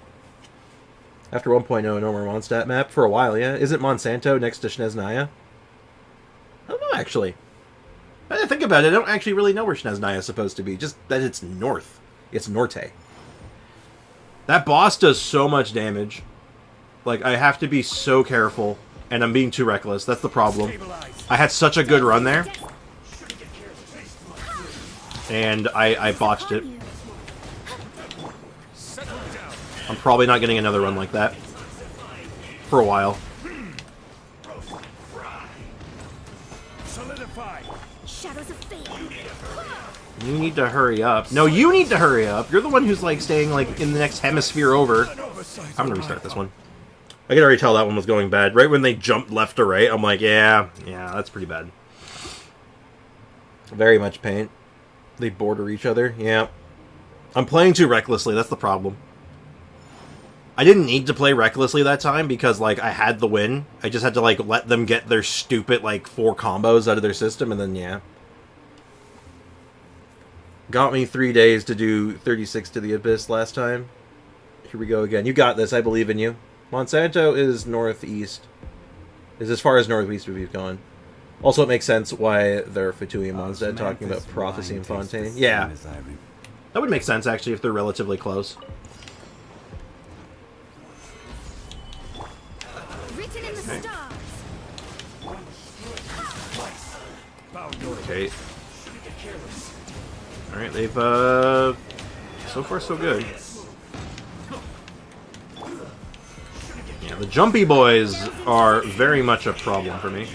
After 1.0, no more Mondstadt map. For a while, yeah. Isn't Monsanto next to Snezhnaya? I don't know, actually. Now that I think about it, I don't actually really know where Snezhnaya is supposed to be. Just that it's north. It's Norte. That boss does so much damage. Like, I have to be so careful. And I'm being too reckless. That's the problem. I had such a good run there. And I botched it. I'm probably not getting another run like that. For a while. Solidify. Shadows of fate. You need to hurry up. No, you need to hurry up. You're the one who's, like, staying, like, in the next hemisphere over. I'm gonna restart this one. I could already tell that one was going bad. Right when they jumped left to right, I'm like, yeah, that's pretty bad. Very much pain. They border each other. Yeah. I'm playing too recklessly. That's the problem. I didn't need to play recklessly that time because, like, I had the win. I just had to, like, let them get their stupid, like, 4 combos out of their system, and then, yeah. Got me 3 days to do 36 to the Abyss last time. Here we go again. You got this. I believe in you. Monsanto is northeast. Is as far as northeast as we've gone. Also, it makes sense why they're Fatui and Mondstadt talking about Prophecy and Fontaine. Yeah. That would make sense, actually, if they're relatively close. Written in the stars. Okay. Alright, they've, so far so good. Yeah, the jumpy boys are very much a problem for me.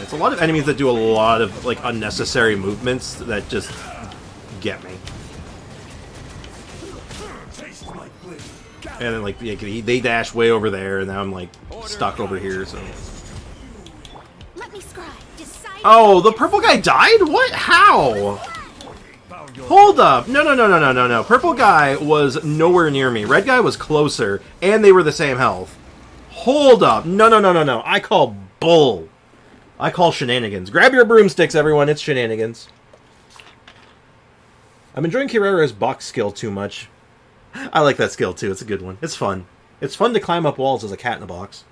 It's a lot of enemies that do a lot of, like, unnecessary movements that just get me. And then, like, they dash way over there, and now I'm, like, stuck over here, so... Let me scribe. Decide. Oh, the purple guy died? What? How? Hold up. No. Purple guy was nowhere near me. Red guy was closer, and they were the same health. Hold up. No. I call bull. I call shenanigans. Grab your broomsticks, everyone. It's shenanigans. I'm enjoying Kirara's box skill too much. I like that skill, too. It's a good one. It's fun. It's fun to climb up walls as a cat in a box.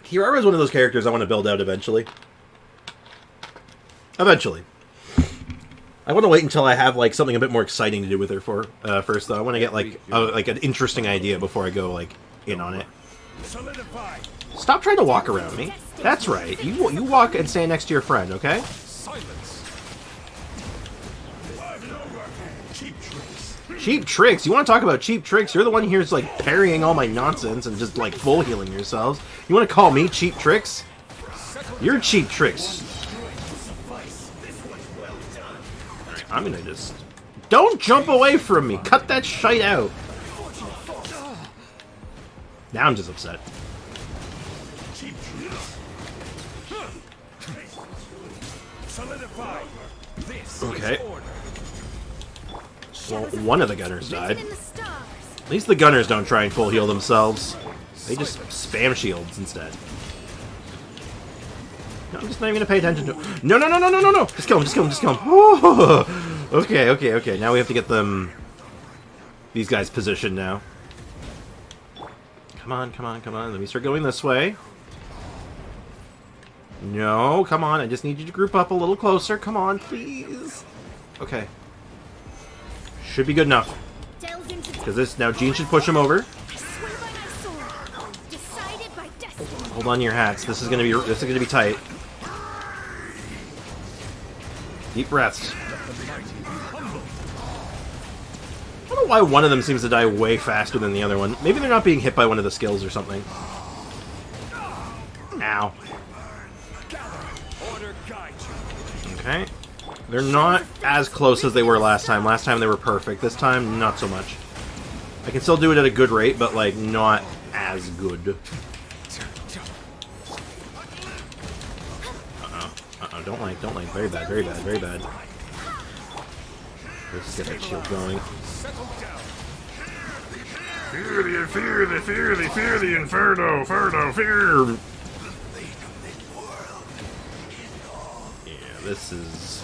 Kirara is one of those characters I want to build out eventually. Eventually. I want to wait until I have, like, something a bit more exciting to do with her first, though. I want to get, like, an interesting idea before I go, like, in on it. Solidify. Stop trying to walk around me. That's right. You walk and stand next to your friend, okay? Silence. Cheap tricks? You want to talk about cheap tricks? You're the one here's, like, parrying all my nonsense and just, like, full healing yourselves. You want to call me cheap tricks? You're cheap tricks. I'm gonna just... Don't jump away from me! Cut that shite out! Now I'm just upset. Solidify. This Okay. is order. Well, one of the gunners died. In the stars. At least the gunners don't try and full heal themselves. They just spam shields instead. No, I'm just not even gonna pay attention to him. No! Just kill him, just kill him. Oh, okay. Now we have to get them... These guys positioned now. Come on. Let me start going this way. No, come on. I just need you to group up a little closer. Come on, please. Okay. Should be good enough. Delve into Because this... Now Jean should push him over. Swear by my sword. Decided by destiny. Hold on to your hats. This is gonna be tight. Deep breaths. I don't know why one of them seems to die way faster than the other one. Maybe they're not being hit by one of the skills or something. Ow. Order guide you. Okay. They're not as close as they were last time. Last time they were perfect. This time, not so much. I can still do it at a good rate, but, like, not as good. Don't like. Very bad. Let's get that shield going. Settle down. Fear the inferno, fear! Yeah, this is...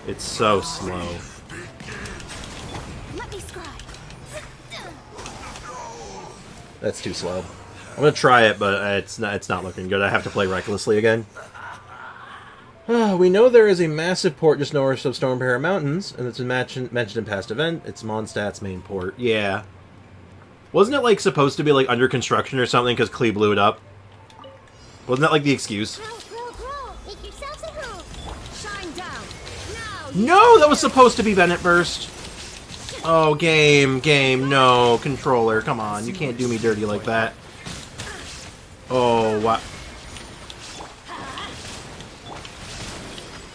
It's so slow. Let me scribe. That's too slow. I'm gonna try it, but it's not looking good. I have to play recklessly again. We know there is a massive port just north of Stormbearer Mountains, and it's been mentioned in past event. It's Mondstadt's main port. Yeah. Wasn't it, like, supposed to be, like, under construction or something because Klee blew it up? Wasn't that, like, the excuse? Roll. Make yourselves a move. Shine down. Now. No, that was supposed to be Bennett Burst. Oh, game, no, controller, come on, you can't do me dirty like that. Oh, wow.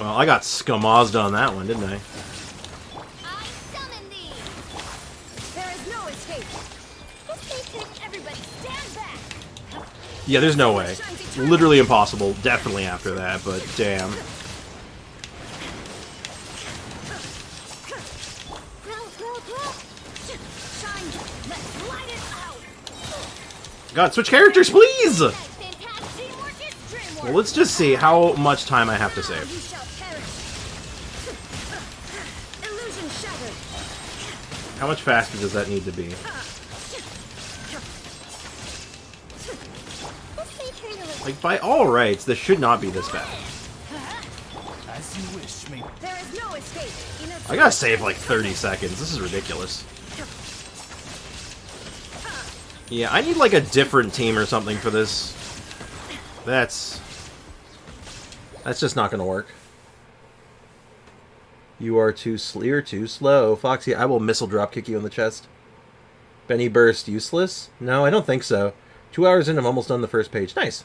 Well, I got skamazed on that one, didn't I? I summon thee. There is no escape. Everybody stand back. Yeah, there's no way. Literally impossible, definitely after that, but damn. Shine. Let's light it out. God, switch characters, please! Fantastic teamwork is dreamwork. Well, let's just see how much time I have to You save. shall perish. Illusion shattered. How much faster does that need to be? Like, by all rights, this should not be this bad. As you wish, me. There is no escape. I gotta save like 30 seconds. This is ridiculous. Yeah, I need like a different team or something for this. That's just not gonna work. You're too slow. Foxy, I will missile drop kick you in the chest. Benny Burst, useless? No, I don't think so. 2 hours in, I'm almost done the first page. Nice.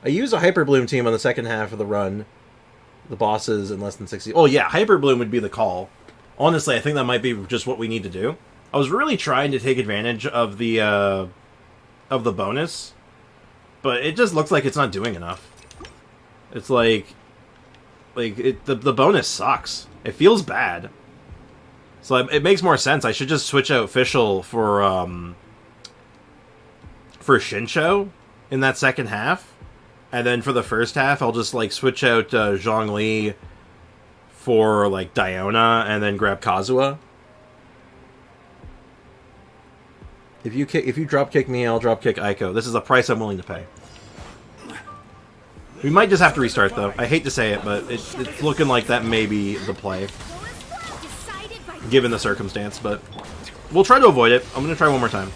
I use a Hyper Bloom team on the second half of the run. The bosses in less than 60. Oh yeah, Hyper Bloom would be the call. Honestly, I think that might be just what we need to do. I was really trying to take advantage of the bonus, but it just looks like it's not doing enough. It's like the bonus sucks. It feels bad. So it makes more sense. I should just switch out Fischl for Shincho in that second half, and then for the first half, I'll just like switch out Zhongli for like Diona, and then grab Kazuha. If you drop kick me, I'll drop kick Aiko. This is a price I'm willing to pay. We might just have to restart though. I hate to say it, but it's looking like that may be the play, given the circumstance. But we'll try to avoid it. I'm gonna try one more time.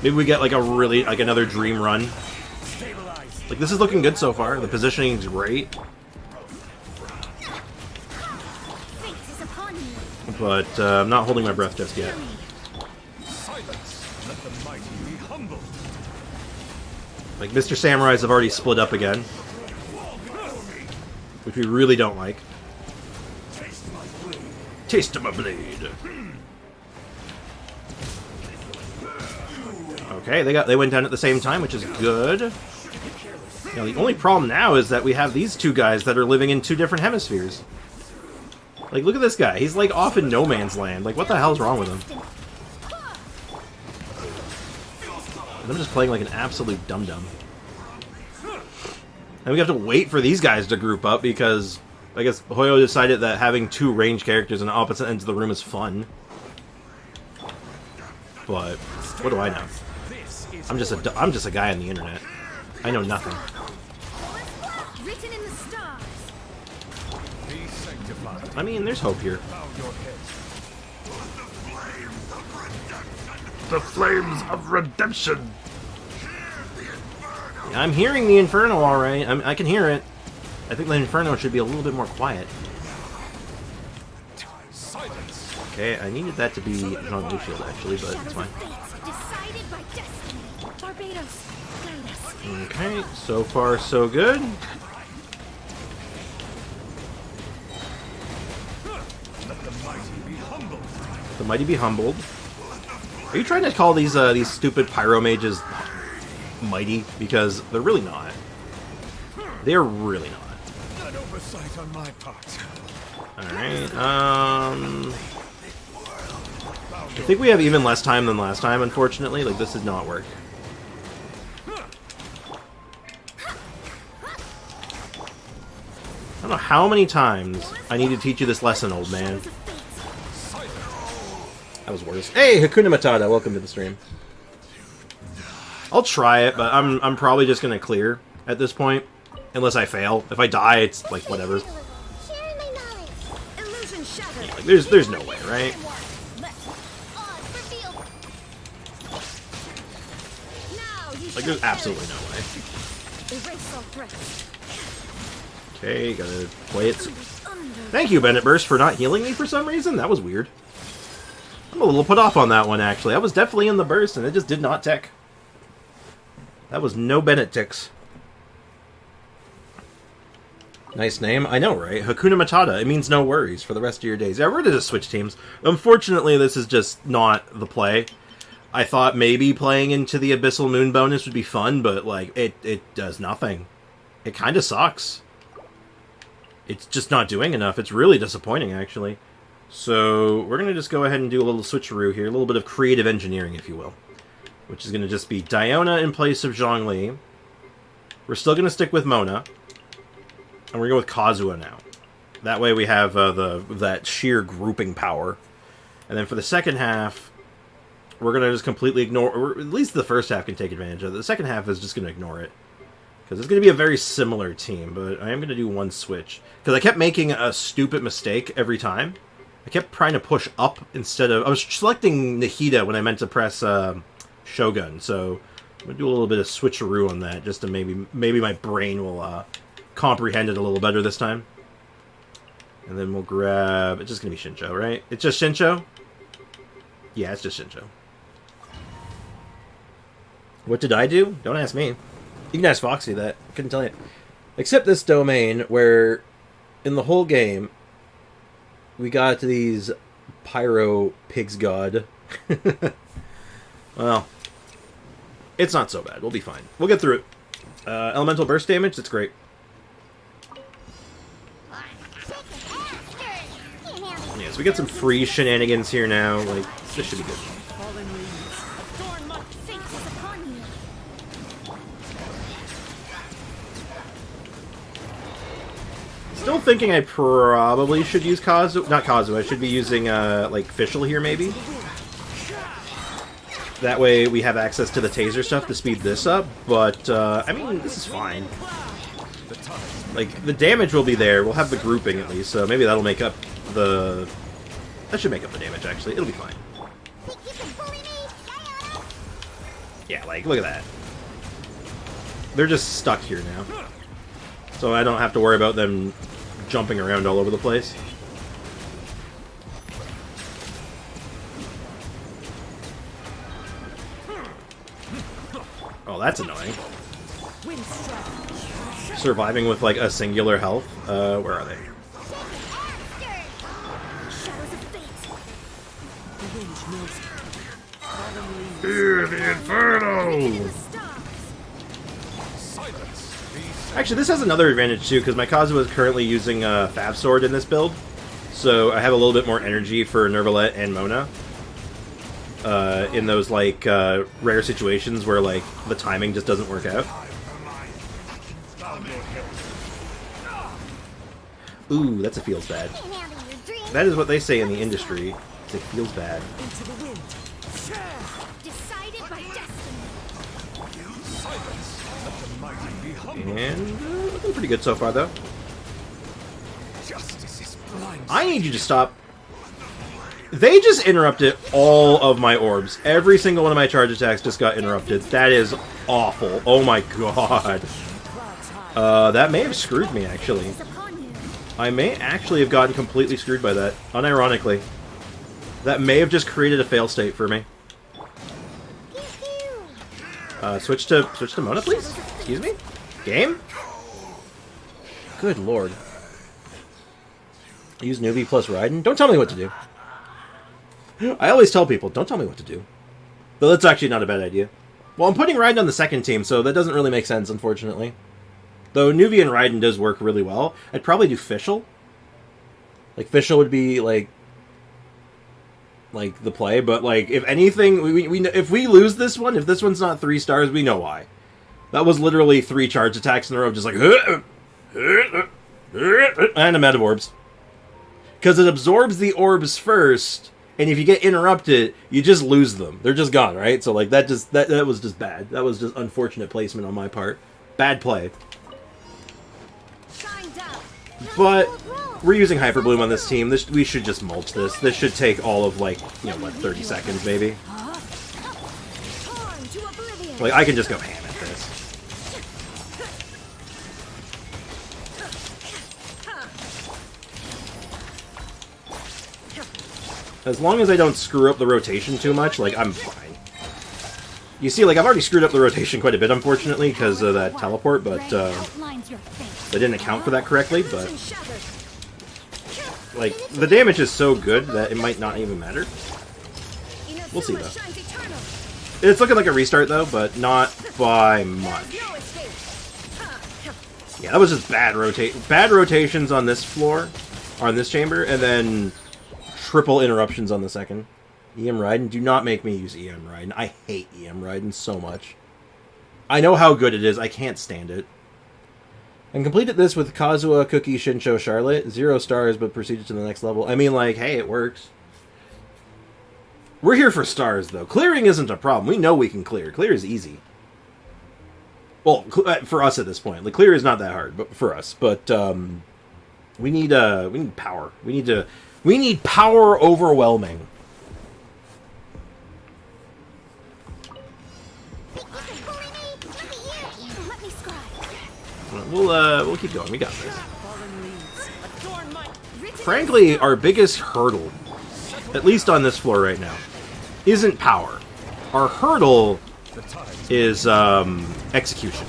Maybe we get like a really another dream run. Like this is looking good so far. The positioning is great. But I'm not holding my breath just yet. Let the mighty be humbled. Like, Mr. Samurais have already split up again, which we really don't like. Taste of my blade. Okay, they went down at the same time, which is good. Now, the only problem now is that we have these two guys that are living in two different hemispheres. Like, look at this guy. He's, like, off in no man's land. Like, what the hell's wrong with him? And I'm just playing like an absolute dum-dum. And we have to wait for these guys to group up because I guess Hoyo decided that having two ranged characters on opposite ends of the room is fun. But what do I know? I'm just a guy on the internet. I know nothing. Written in the stars. Be sanctified. I mean, there's hope here. Bow your head. The flames of redemption. I'm hearing the Inferno all right. I can hear it. I think the Inferno should be a little bit more quiet. Silence. Okay, I needed that to be Jean Shield actually, but it's fine. Decided by destiny. Barbados, guide us. Okay, so far so good. Let the mighty be humbled. The mighty be humbled. Are you trying to call these stupid pyro mages mighty? Because they're really not. They're really not. An oversight on my part. Alright, I think we have even less time than last time, unfortunately. Like, this did not work. I don't know how many times I need to teach you this lesson, old man. That was worse. Hey, Hakuna Matata, welcome to the stream. I'll try it, but I'm probably just gonna clear at this point, unless I fail. If I die, it's like whatever. Sharing my knowledge. Illusion shattered. Like, there's no way, right? Odds revealed. Now you Like, shall there's absolutely no way. erase all threats. Okay, gotta play it. Under. Thank you, Bennett Burst, for not healing me for some reason. That was weird. I'm a little put off on that one, actually. I was definitely in the burst, and it just did not tick. That was no Bennett ticks. Nice name. I know, right? Hakuna Matata. It means no worries for the rest of your days. Yeah, we're going to just switch teams. Unfortunately, this is just not the play. I thought maybe playing into the Abyssal Moon bonus would be fun, but, like, it does nothing. It kind of sucks. It's just not doing enough. It's really disappointing, actually. So, we're going to just go ahead and do a little switcheroo here. A little bit of creative engineering, if you will. Which is going to just be Diona in place of Zhongli. We're still going to stick with Mona. And we're going to go with Kazuha now. That way we have that sheer grouping power. And then for the second half, we're going to just completely ignore... Or at least the first half can take advantage of it. The second half is just going to ignore it. Because it's going to be a very similar team. But I am going to do one switch. Because I kept making a stupid mistake every time. I kept trying to push up instead of... I was selecting Nahida when I meant to press Shogun, so I'm going to do a little bit of switcheroo on that, just to maybe my brain will comprehend it a little better this time. And then we'll grab... It's just going to be Shincho, right? It's just Shincho? Yeah, it's just Shincho. What did I do? Don't ask me. You can ask Foxy that. I couldn't tell you. Except this domain where in the whole game we got these pyro pigs god. Well, it's not so bad. We'll be fine. We'll get through it. Elemental burst damage, that's great. Yeah, so we get some free shenanigans here now. Like, this should be good. Fate is upon you. Still thinking I probably should use Kazu. Not Kazu, I should be using, like, Fischl here, maybe. That way we have access to the taser stuff to speed this up, but, I mean, this is fine. Like, the damage will be there, we'll have the grouping at least, so maybe that'll make up the... That should make up the damage, actually. It'll be fine. Yeah, like, look at that. They're just stuck here now. So I don't have to worry about them jumping around all over the place. Oh, that's annoying. Surviving with, like, a singular health. Where are they? Shadows of fate. Fear the Inferno! Actually, this has another advantage, too, because my Kazuha is currently using Fab Sword in this build. So I have a little bit more energy for Nervalette and Mona. In those, like, rare situations where, like, the timing just doesn't work out. Ooh, that's a feels bad. That is what they say in the industry. It feels bad. Decided by destiny. And looking pretty good so far, though. Justice is blind. I need you to stop. They just interrupted all of my orbs. Every single one of my charge attacks just got interrupted. That is awful. Oh my god. That may have screwed me, actually. Is upon you. I may actually have gotten completely screwed by that, unironically. That may have just created a fail state for me. Switch to Mona, please? Excuse me? Game? Good lord. Use Nuvi plus Raiden? Don't tell me what to do. I always tell people, don't tell me what to do. But that's actually not a bad idea. Well, I'm putting Raiden on the second team, so that doesn't really make sense, unfortunately. Though Nuvi and Raiden does work really well. I'd probably do Fischl. Like, Fischl would be, like the play, but, like, if anything, if we lose this one, if this one's not 3 stars, we know why. That was literally 3 charge attacks in a row, just like, and I'm out of orbs. Because it absorbs the orbs first, and if you get interrupted, you just lose them. They're just gone, right? So, like, that was just bad. That was just unfortunate placement on my part. Bad play. But we're using Hyper Bloom on this team. We should just mulch this. This should take all of, like, you know, what, 30 seconds, maybe? Like, I can just go ham at this. As long as I don't screw up the rotation too much, like, I'm fine. You see, like, I've already screwed up the rotation quite a bit, unfortunately, because of that teleport, but, they didn't account for that correctly, but... Like, the damage is so good that it might not even matter. We'll see, though. It's looking like a restart, though, but not by much. Yeah, that was just bad rotations on this floor, or on this chamber, and then triple interruptions on the second. EM Raiden, do not make me use EM Raiden. I hate EM Raiden so much. I know how good it is, I can't stand it. And completed this with Kazuha, Cookie, Shincho, Charlotte. 0 stars, but proceeded to the next level. I mean, like, hey, it works. We're here for stars, though. Clearing isn't a problem. We know we can clear. Clear is easy. Well, for us at this point. Like, clear is not that hard, but for us. But, we need power. We need We need power overwhelming. Let me scribe. We'll keep going. We got this. Fallen leaves. Adorn my... Frankly, our biggest hurdle, at least on this floor right now, isn't power. Our hurdle is execution.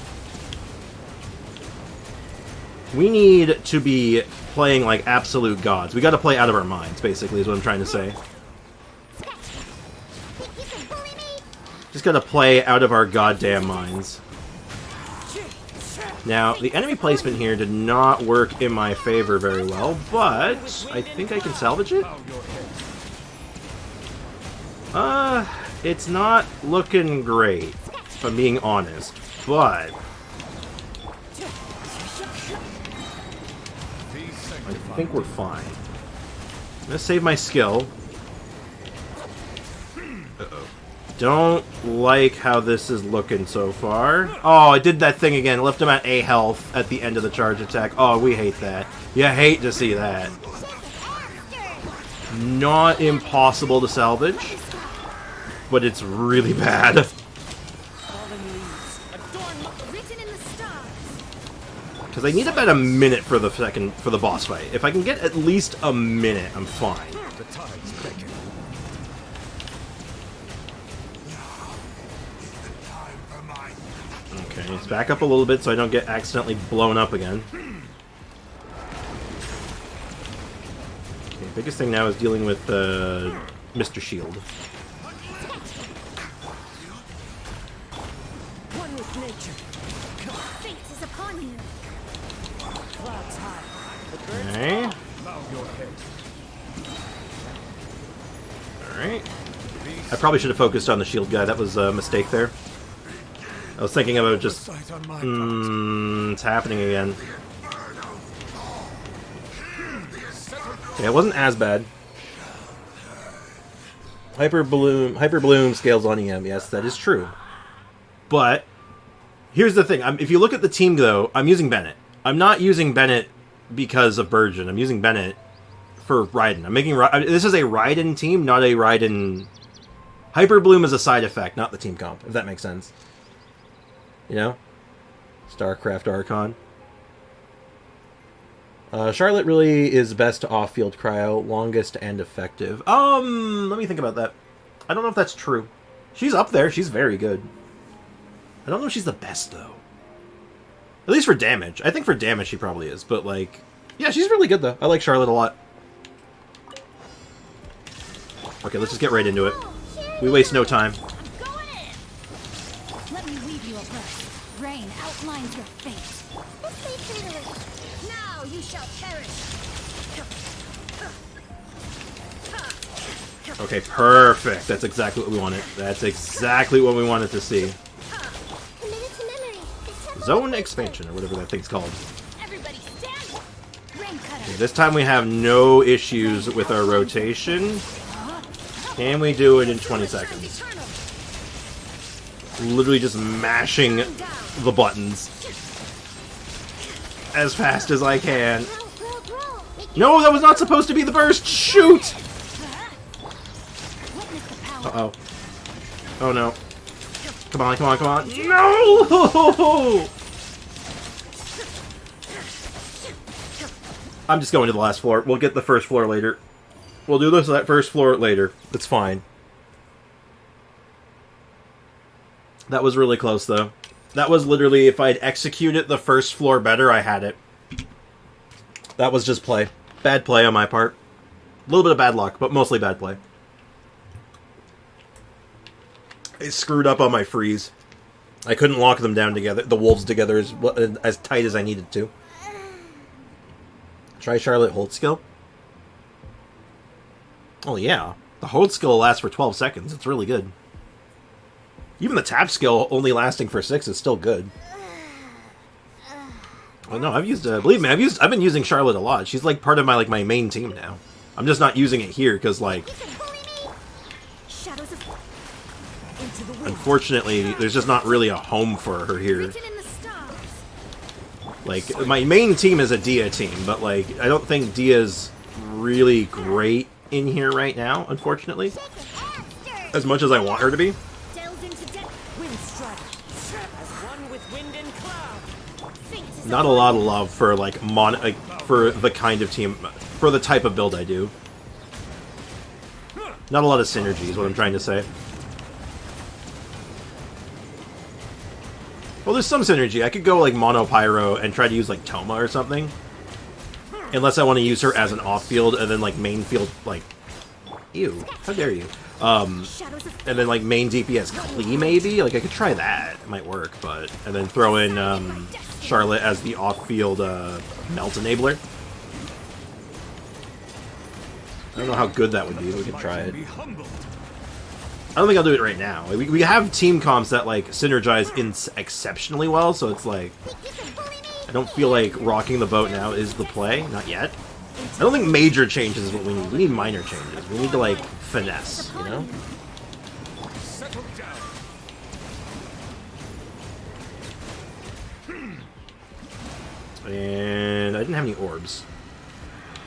We need to be playing like absolute gods. We got to play out of our minds, basically, is what I'm trying to say. Just got to play out of our goddamn minds. Now, the enemy placement here did not work in my favor very well, but I think I can salvage it. It's not looking great, if I'm being honest, but I think we're fine. I'm gonna save my skill. Uh-oh. Don't like how this is looking so far. Oh, I did that thing again. Left him at A health at the end of the charge attack. Oh, we hate that. You hate to see that. Not impossible to salvage, but it's really bad. Written in the stars. Because I need about a minute for the boss fight. If I can get at least a minute, I'm fine. The tide's breaking. Okay, let's back up a little bit so I don't get accidentally blown up again. Okay, biggest thing now is dealing with Mr. Shield. One with nature. Fate is upon you. Clouds high. The birds Okay. Bow your head. Alright. I probably should have focused on the shield guy. That was a mistake there. I was thinking about just... Sight on my it's happening again. Yeah, it wasn't as bad. Hyper Bloom scales on EM. Yes, that is true. But here's the thing. If you look at the team, though, I'm using Bennett. I'm not using Bennett because of Burgeon. I'm using Bennett for Raiden. I'm making this is a Raiden team, not a Raiden. Hyper Bloom is a side effect, not the team comp. If that makes sense. You know, StarCraft Archon. Charlotte really is best off-field cryo, longest and effective. Let me think about that. I don't know if that's true. She's up there. She's very good. I don't know if she's the best, though. At least for damage. I think for damage she probably is. But, like, yeah, she's really good, though. I like Charlotte a lot. Okay, let's just get right into it. We waste no time. Going in. Let me weave you a verse. Rain outlines your fate. Now you shall perish. Okay, perfect. That's exactly what we wanted. That's exactly what we wanted to see. Zone expansion, or whatever that thing's called. Everybody stand. Rain cutter. Okay, this time we have no issues with our rotation. Can we do it in 20 seconds? Literally just mashing the buttons as fast as I can. No, that was not supposed to be the burst! Shoot! Uh-oh. Oh no. Come on, come on, come on. No! I'm just going to the last floor. We'll get the first floor later. We'll do that first floor later. It's fine. That was really close, though. That was literally, if I'd executed the first floor better, I had it. That was just play. Bad play on my part. A little bit of bad luck, but mostly bad play. I screwed up on my freeze. I couldn't lock them down together, the wolves together, as tight as I needed to. Try Charlotte hold skill. Oh yeah, the hold skill lasts for 12 seconds. It's really good. Even the tap skill only lasting for 6 is still good. Well, no, I've used. Believe me, I've been using Charlotte a lot. She's like part of my main team now. I'm just not using it here because, like, unfortunately, there's just not really a home for her here. Like, my main team is a Dia team, but, like, I don't think Dia's really great in here right now, unfortunately. As much as I want her to be. Delve into depth. Wind strike. As one with wind and cloud. Fate is Not a lot of love for like for the kind of team, for the type of build I do. Not a lot of synergy is what I'm trying to say. Well, there's some synergy. I could go like Mono Pyro and try to use like Toma or something. Unless I want to use her as an off-field and then like main field like... Ew, how dare you. shadows of And then like main DPS Klee maybe? Like I could try that. It might work, but... And then throw in Charlotte as the off-field Melt Enabler. I don't know how good that would be, but we could try it. Be humbled. I don't think I'll do it right now. We have team comps that like synergize exceptionally well, so it's like I don't feel like rocking the boat now is the play. Not yet. I don't think major changes is what we need. We need minor changes. We need to like finesse, you know? Settle down. And I didn't have any orbs.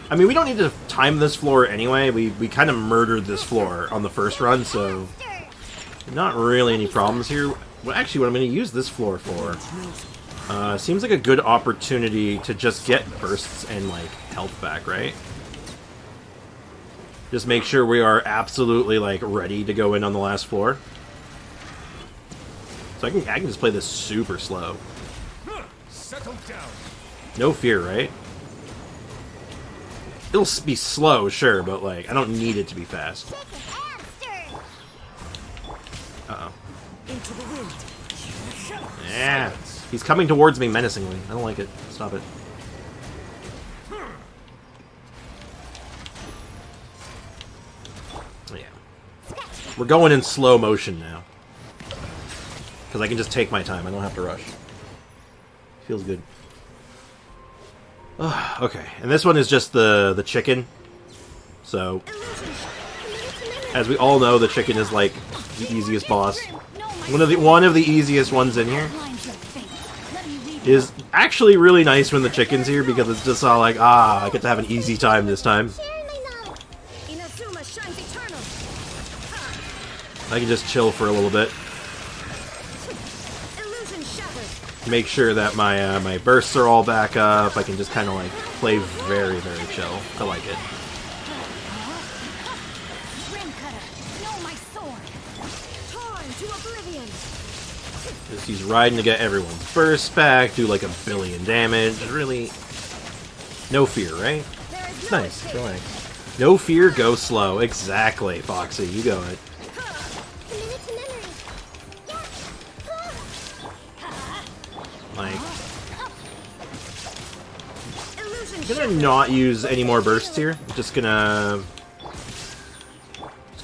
I mean, we don't need to time this floor anyway. We kind of murdered this floor on the first run, so not really any problems here. Well, actually, what I'm going to use this floor for seems like a good opportunity to just get bursts and like health back, right? Just make sure we are absolutely like ready to go in on the last floor. So I can just play this super slow. Settle down. No fear, right? It'll be slow, sure, but like I don't need it to be fast. Uh-oh. Into the wind. Yeah. He's coming towards me menacingly. I don't like it. Stop it. Yeah. We're going in slow motion now. Because I can just take my time. I don't have to rush. Feels good. Okay. And this one is just the chicken. So, as we all know, the chicken is like the easiest boss. One of the easiest ones in here. Is actually really nice when the chicken's here because it's just all like, I get to have an easy time this time. Inazuma shines eternal. I can just chill for a little bit. Illusion shattered. Make sure that my my bursts are all back up. I can just kind of like play very, very chill. I like it. Rim cutter. No, my sword. Torn to oblivion. Just he's riding to get everyone's bursts back, do like 1 billion damage. Really, no fear, right? There is It's no nice. escape. Relax. No fear, go slow. Exactly, Foxy. You go it. Like, Illusion I'm gonna shattered. not use any more bursts here. I'm just gonna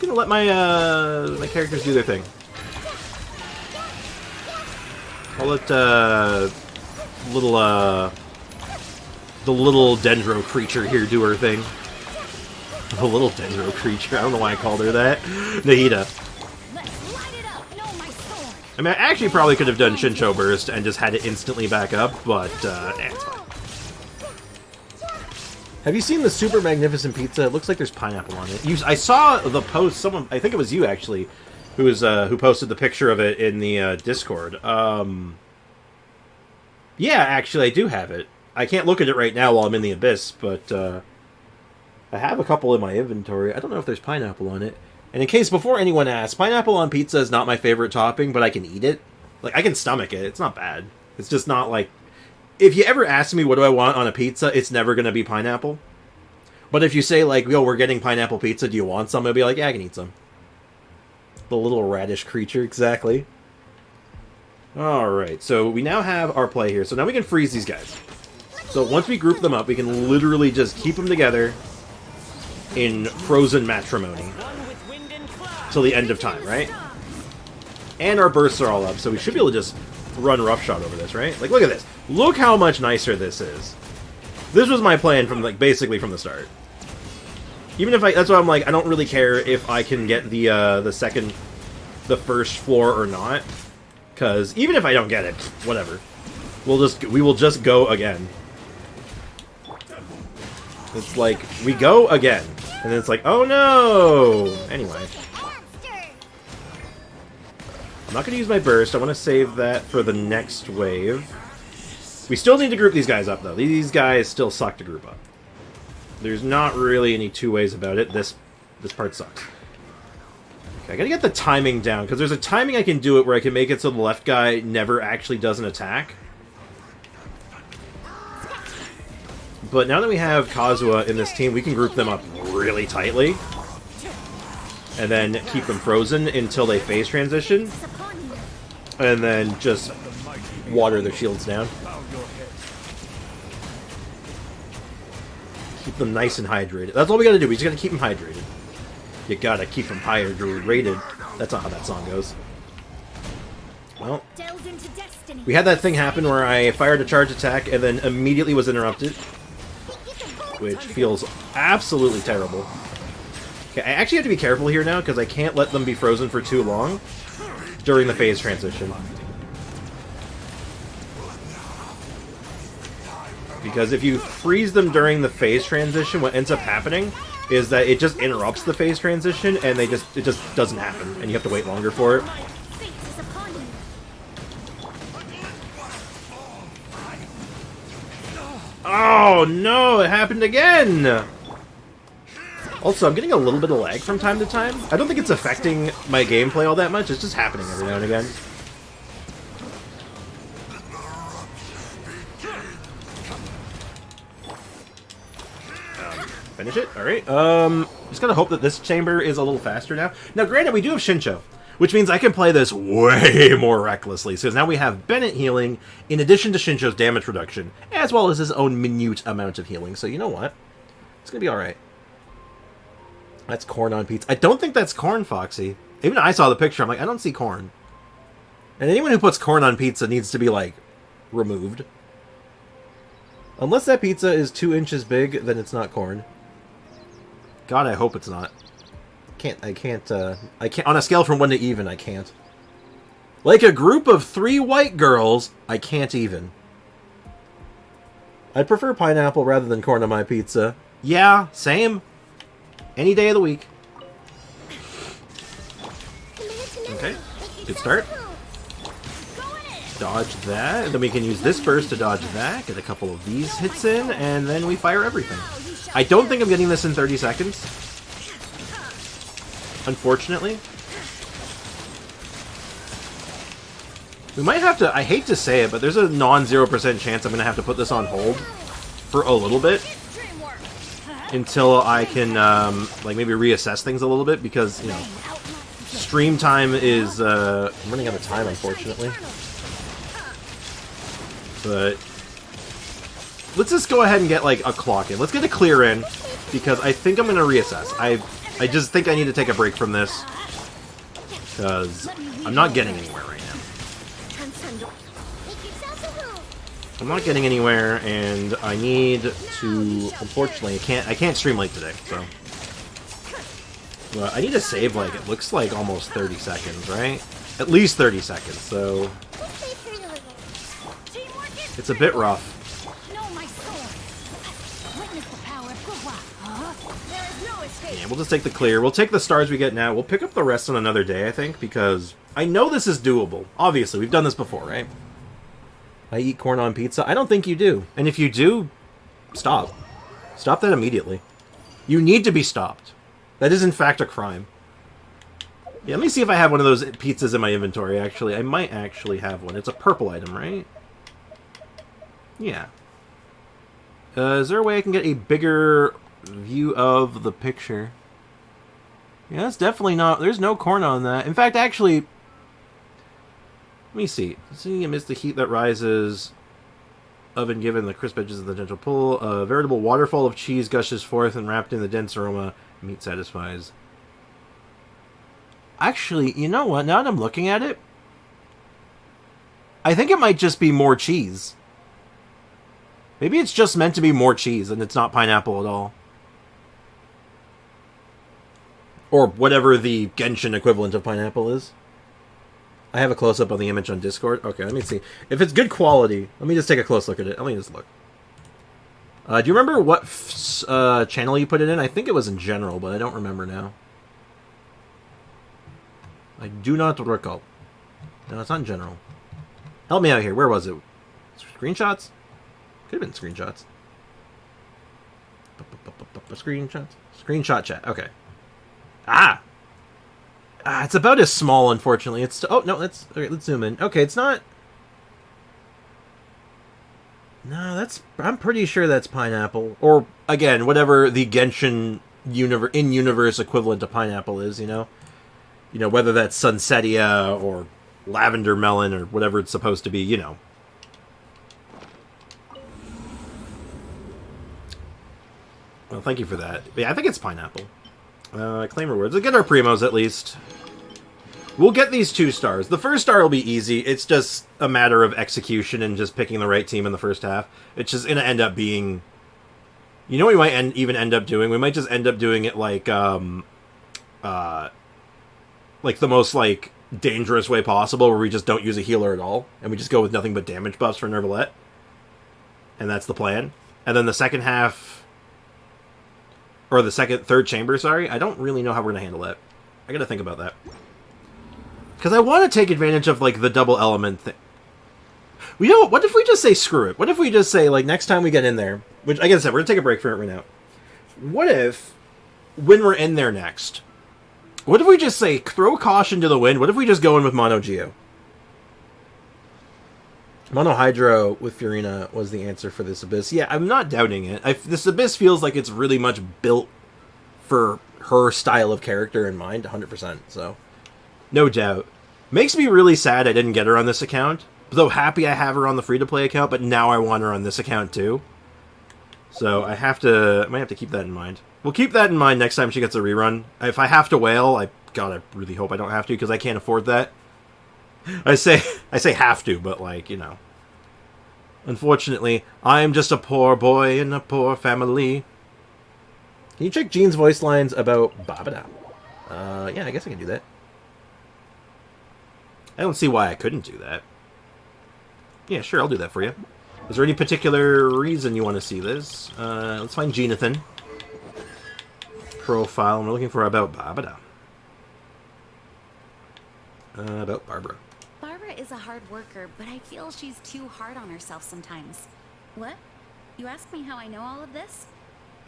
let my my characters do their thing. I'll let the little Dendro creature here do her thing. The little Dendro creature. I don't know why I called her that. Nahida. Let's light it up. No, my sword. I mean, I actually probably could have done Shincho Burst and just had it instantly back up, but it's fine. Have you seen the Super Magnificent Pizza? It looks like there's pineapple on it. I saw the post. Someone, I think it was you actually, who posted the picture of it in the Discord. Yeah, actually, I do have it. I can't look at it right now while I'm in the Abyss, but I have a couple in my inventory. I don't know if there's pineapple on it. And in case before anyone asks, pineapple on pizza is not my favorite topping, but I can eat it. Like, I can stomach it. It's not bad. It's just not like... If you ever ask me what do I want on a pizza, it's never going to be pineapple. But if you say, like, yo, we're getting pineapple pizza, do you want some? I'll be like, yeah, I can eat some. The little radish creature, exactly. Alright, so we now have our play here. So now we can freeze these guys. So once we group them up, we can literally just keep them together in frozen matrimony One with wind and cloud. till the end of time, right? And our bursts are all up, so we should be able to just run roughshod over this, right? Like, look at this. Look how much nicer this is. This was my plan from, like, basically from the start. Even if that's why I'm like, I don't really care if I can get the first floor or not. Because even if I don't get it, we will just go again. It's like, we go again. And then it's like, oh no! Anyway. I'm not going to use my burst. I want to save that for the next wave. We still need to group these guys up, though. These guys still suck to group up. There's not really any two ways about it. This part sucks. Okay, I gotta get the timing down, because there's a timing I can do it where I can make it so the left guy never actually does an attack. But now that we have Kazuha in this team, we can group them up really tightly. And then keep them frozen until they phase transition. And then just water their shields down. Keep them nice and hydrated. That's all we gotta do. We just gotta keep them hydrated. You gotta keep them hydrated. That's not how that song goes. Well, we had that thing happen where I fired a charge attack and then immediately was interrupted. Which feels absolutely terrible. Okay, I actually have to be careful here now because I can't let them be frozen for too long during the phase transition. Because if you freeze them during the phase transition, what ends up happening is that it just interrupts the phase transition and it just doesn't happen and you have to wait longer for it. Oh no, it happened again! Also, I'm getting a little bit of lag from time to time. I don't think it's affecting my gameplay all that much, it's just happening every now and again. Finish it? Alright. Just gotta hope that this chamber is a little faster now. Now, granted, we do have Shincho, which means I can play this way more recklessly. So now we have Bennett healing, in addition to Shincho's damage reduction, as well as his own minute amount of healing. So you know what? It's gonna be alright. That's corn on pizza. I don't think that's corn, Foxy. Even I saw the picture, I'm like, I don't see corn. And anyone who puts corn on pizza needs to be, like, removed. Unless that pizza is 2 inches big, then it's not corn. God, I hope it's not. I can't, on a scale from 1 to even, I can't. Like a group of 3 white girls, I can't even. I'd prefer pineapple rather than corn on my pizza. Yeah, same. Any day of the week. Okay, good start. Dodge that, and then we can use this burst to dodge that, get a couple of these hits in, and then we fire everything. I don't think I'm getting this in 30 seconds. Unfortunately. We might have to, I hate to say it, but there's a non-0% chance I'm going to have to put this on hold for a little bit. Until I can, like, maybe reassess things a little bit, because, you know, stream time is, I'm running out of time, unfortunately. But let's just go ahead and get, like, a clock in. Let's get a clear in, because I think I'm going to reassess. I just think I need to take a break from this, because I'm not getting anywhere right now. I'm not getting anywhere, and I need to, unfortunately, I can't stream late today, so. Well, I need to save, like, it looks like almost 30 seconds, right? At least 30 seconds, so. It's a bit rough. Yeah, we'll just take the clear. We'll take the stars we get now. We'll pick up the rest on another day, I think, because I know this is doable. Obviously, we've done this before, right? I eat corn on pizza. I don't think you do. And if you do, stop. Stop that immediately. You need to be stopped. That is, in fact, a crime. Yeah, let me see if I have one of those pizzas in my inventory, actually. I might actually have one. It's a purple item, right? Yeah. Is there a way I can get a bigger view of the picture? Yeah, that's definitely not... There's no corn on that. In fact, actually... Let me see. See, amidst the heat that rises, oven given the crisp edges of the gentle pull, a veritable waterfall of cheese gushes forth, and wrapped in the dense aroma, meat satisfies. Actually, you know what? Now that I'm looking at it, I think it might just be more cheese. Maybe it's just meant to be more cheese, and it's not pineapple at all. Or whatever the Genshin equivalent of pineapple is. I have a close-up on the image on Discord. Okay, let me see. If it's good quality, let me just take a close look at it. Let me just look. Do you remember what channel you put it in? I think it was in general, but I don't remember now. I do not recall. No, it's not in general. Help me out here. Where was it? Screenshots? Could have been screenshots. Screenshots? Screenshot chat. Okay. Ah! It's about as small, unfortunately. It's... Oh, no, let's zoom in. Okay, it's not... No, that's... I'm pretty sure that's pineapple. Or, again, whatever the Genshin in-universe equivalent to pineapple is, you know? You know, whether that's Sunsetia or lavender melon or whatever it's supposed to be, you know. Well, thank you for that. Yeah, I think it's pineapple. Claim rewards. Let's get our primos, at least. We'll get these 2 stars. The first star will be easy. It's just a matter of execution and just picking the right team in the first half. It's just going to end up being... You know what we might even end up doing? We might just end up doing it like the most, like, dangerous way possible, where we just don't use a healer at all, and we just go with nothing but damage buffs for Nervalette. And that's the plan. And then the second half... Or the third chamber, sorry. I don't really know how we're going to handle that. I got to think about that. Because I want to take advantage of, like, the double element thing. You know what if we just say screw it? What if we just say, like, next time we get in there... Which, like I said, we're going to take a break from it right now. What if, when we're in there next... What if we just say, throw caution to the wind? What if we just go in with Mono Geo? Mono Hydro with Furina was the answer for this Abyss. Yeah, I'm not doubting it. This Abyss feels like it's really much built for her style of character in mind, 100%, so... No doubt. Makes me really sad I didn't get her on this account. Though happy I have her on the free-to-play account, but now I want her on this account too. So I might have to keep that in mind. We'll keep that in mind next time she gets a rerun. If I have to whale, God, I really hope I don't have to, because I can't afford that. I say have to, but, like, you know. Unfortunately, I'm just a poor boy in a poor family. Can you check Jean's voice lines about Babada? Yeah, I guess I can do that. I don't see why I couldn't do that. Yeah, sure, I'll do that for you. Is there any particular reason you want to see this? Let's find Jonathan. Profile, and we're looking for about Babada. About Barbara. Barbara is a hard worker, but I feel she's too hard on herself sometimes. What? You ask me how I know all of this?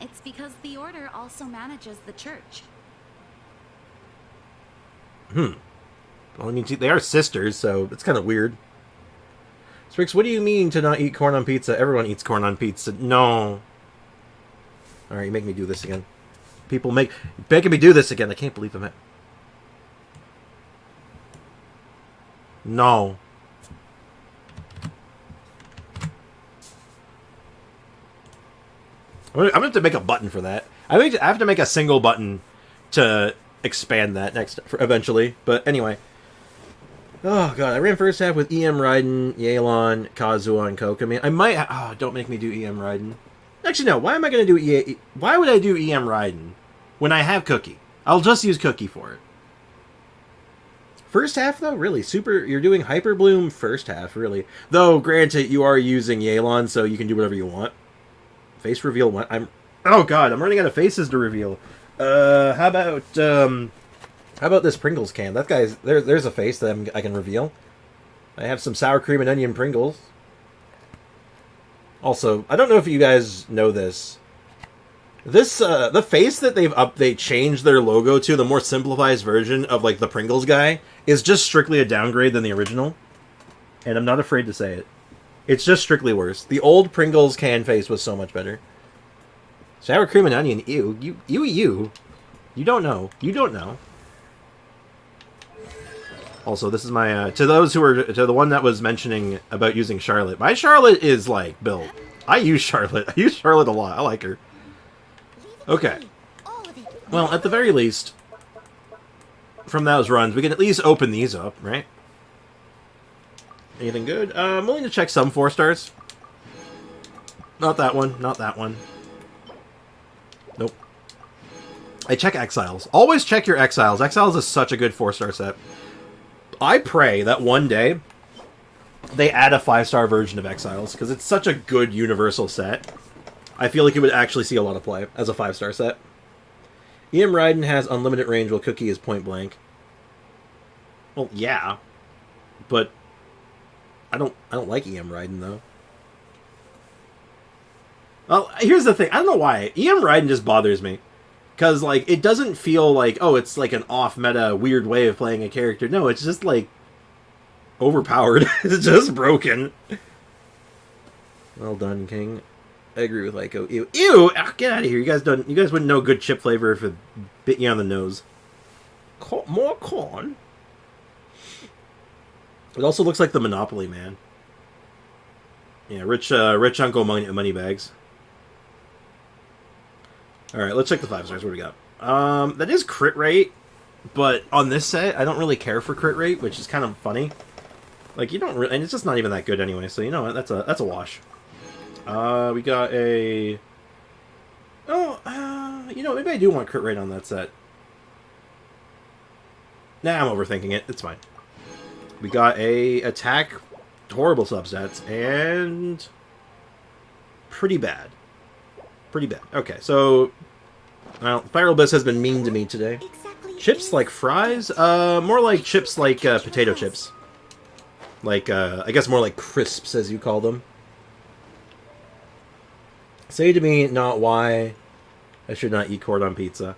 It's because the Order also manages the church. Well, I mean, they are sisters, so it's kind of weird. Sprix, what do you mean to not eat corn on pizza? Everyone eats corn on pizza. No. Alright, you make me do this again. People making me do this again. I can't believe I'm at... No. I'm going to have to make a button for that. I have to make a single button to expand that eventually. But anyway. Oh, God. I ran first half with EM Raiden, Yelan, Kazuha, and Kokomi. I might... Oh, don't make me do EM Raiden. Actually, no. Why am I going to do Why would I do EM Raiden when I have Cookie? I'll just use Cookie for it. First half, though? Really? You're doing Hyper Bloom first half, really. Though, granted, you are using Yelan, so you can do whatever you want. Face reveal one. Oh, God. I'm running out of faces to reveal. How about this Pringles can? That guy's... There's a face that I can reveal. I have some sour cream and onion Pringles. Also, I don't know if you guys know this. The face that they changed their logo to, the more simplified version of, like, the Pringles guy, is just strictly a downgrade than the original. And I'm not afraid to say it. It's just strictly worse. The old Pringles can face was so much better. Sour cream and onion, ew. You don't know. You don't know. Also, this is my, to the one that was mentioning about using Charlotte. My Charlotte is, like, built. I use Charlotte. I use Charlotte a lot. I like her. Okay. Well, at the very least, from those runs, we can at least open these up, right? Anything good? I'm willing to check some 4 stars. Not that one. Not that one. Nope. I check Exiles. Always check your Exiles. Exiles is such a good 4-star set. I pray that one day they add a 5-star version of Exiles, because it's such a good universal set. I feel like it would actually see a lot of play as a 5-star set. EM Raiden has unlimited range while Cookie is point blank. Well, yeah. But I don't like EM Raiden though. Well, here's the thing. I don't know why. EM Raiden just bothers me. Because, like, it doesn't feel like, oh, it's like an off-meta, weird way of playing a character. No, it's just, like, overpowered. It's just broken. Well done, King. I agree with Lyco. Ew. Ew! Ah, get out of here. You guys wouldn't know good chip flavor if it bit you on the nose. More corn? It also looks like the Monopoly Man. Yeah, rich Uncle Moneybags. Alright, let's check the 5-stars. What do we got? That is crit rate, but on this set, I don't really care for crit rate, which is kind of funny. Like, you don't really... And it's just not even that good anyway, so you know what? That's a wash. We got a... Oh, you know, maybe I do want crit rate on that set. Nah, I'm overthinking it. It's fine. We got a attack, horrible subsets, and... pretty bad. Pretty bad. Okay, so... Well, Spiral Bliss has been mean to me today. Chips like fries? More like chips like potato chips. Like, I guess more like crisps, as you call them. Say to me not why I should not eat corn on pizza.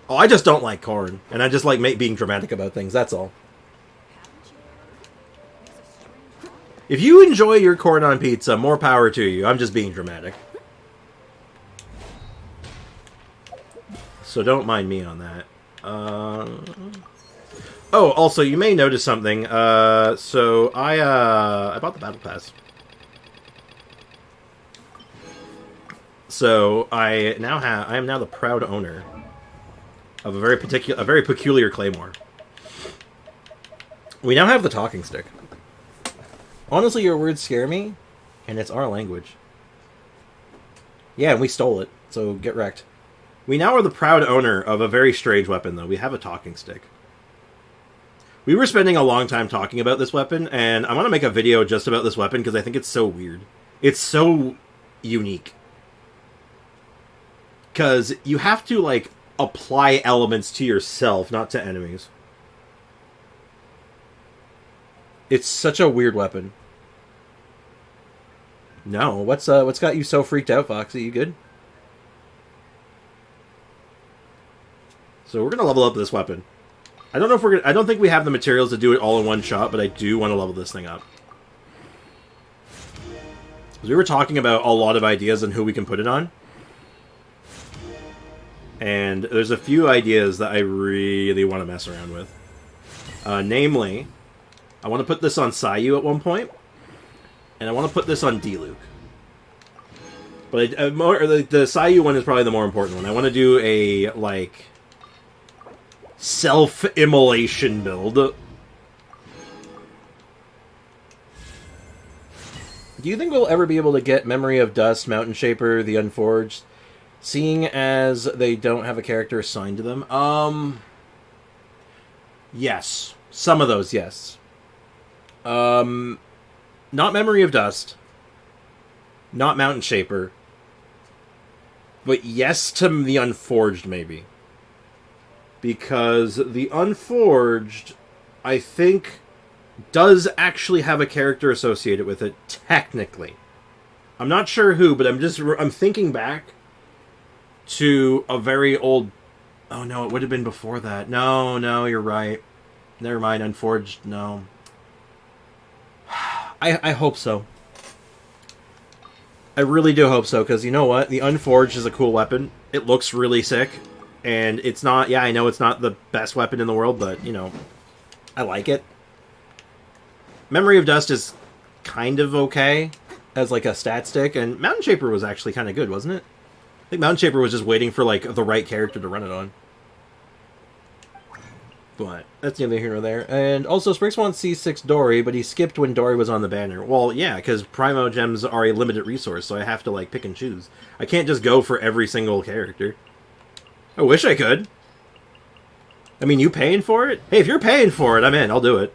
Oh, I just don't like corn. And I just like being dramatic about things, that's all. If you enjoy your corn on pizza, more power to you. I'm just being dramatic. So don't mind me on that. Oh, also, you may notice something. So I bought the Battle Pass. So I am now the proud owner of a very peculiar claymore. We now have the talking stick. Honestly, your words scare me, and it's our language. Yeah, and we stole it, so get wrecked. We now are the proud owner of a very strange weapon, though. We have a talking stick. We were spending a long time talking about this weapon, and I want to make a video just about this weapon because I think it's so weird. It's so unique. Because you have to, like, apply elements to yourself, not to enemies. It's such a weird weapon. No, what's got you so freaked out, Foxy? You good? So we're gonna level up this weapon. I don't know if I don't think we have the materials to do it all in one shot, but I do want to level this thing up. Because we were talking about a lot of ideas on who we can put it on. And there's a few ideas that I really want to mess around with. Namely, I want to put this on Sayu at one point, and I want to put this on Diluc. But the Sayu one is probably the more important one. I want to do a, like, self-immolation build. Do you think we'll ever be able to get Memory of Dust, Mountain Shaper, the Unforged, seeing as they don't have a character assigned to them? Yes. Some of those, yes. Not Memory of Dust. Not Mountain Shaper. But yes to the Unforged, maybe. Because the Unforged, I think, does actually have a character associated with it, technically. I'm not sure who, but I'm thinking back to a very old... Oh no, it would have been before that. No, you're right. Never mind, Unforged, no. I hope so. I really do hope so, because you know what? The Unforged is a cool weapon. It looks really sick. And it's not... Yeah, I know it's not the best weapon in the world, but, you know, I like it. Memory of Dust is kind of okay as, like, a stat stick. And Mountain Shaper was actually kind of good, wasn't it? I think Mountain Shaper was just waiting for, like, the right character to run it on. But that's neither here nor there. And also, Sprix wants C6 Dory, but he skipped when Dory was on the banner. Well, yeah, because Primo Gems are a limited resource, so I have to, like, pick and choose. I can't just go for every single character. I wish I could. I mean, you paying for it? Hey, if you're paying for it, I'm in. I'll do it.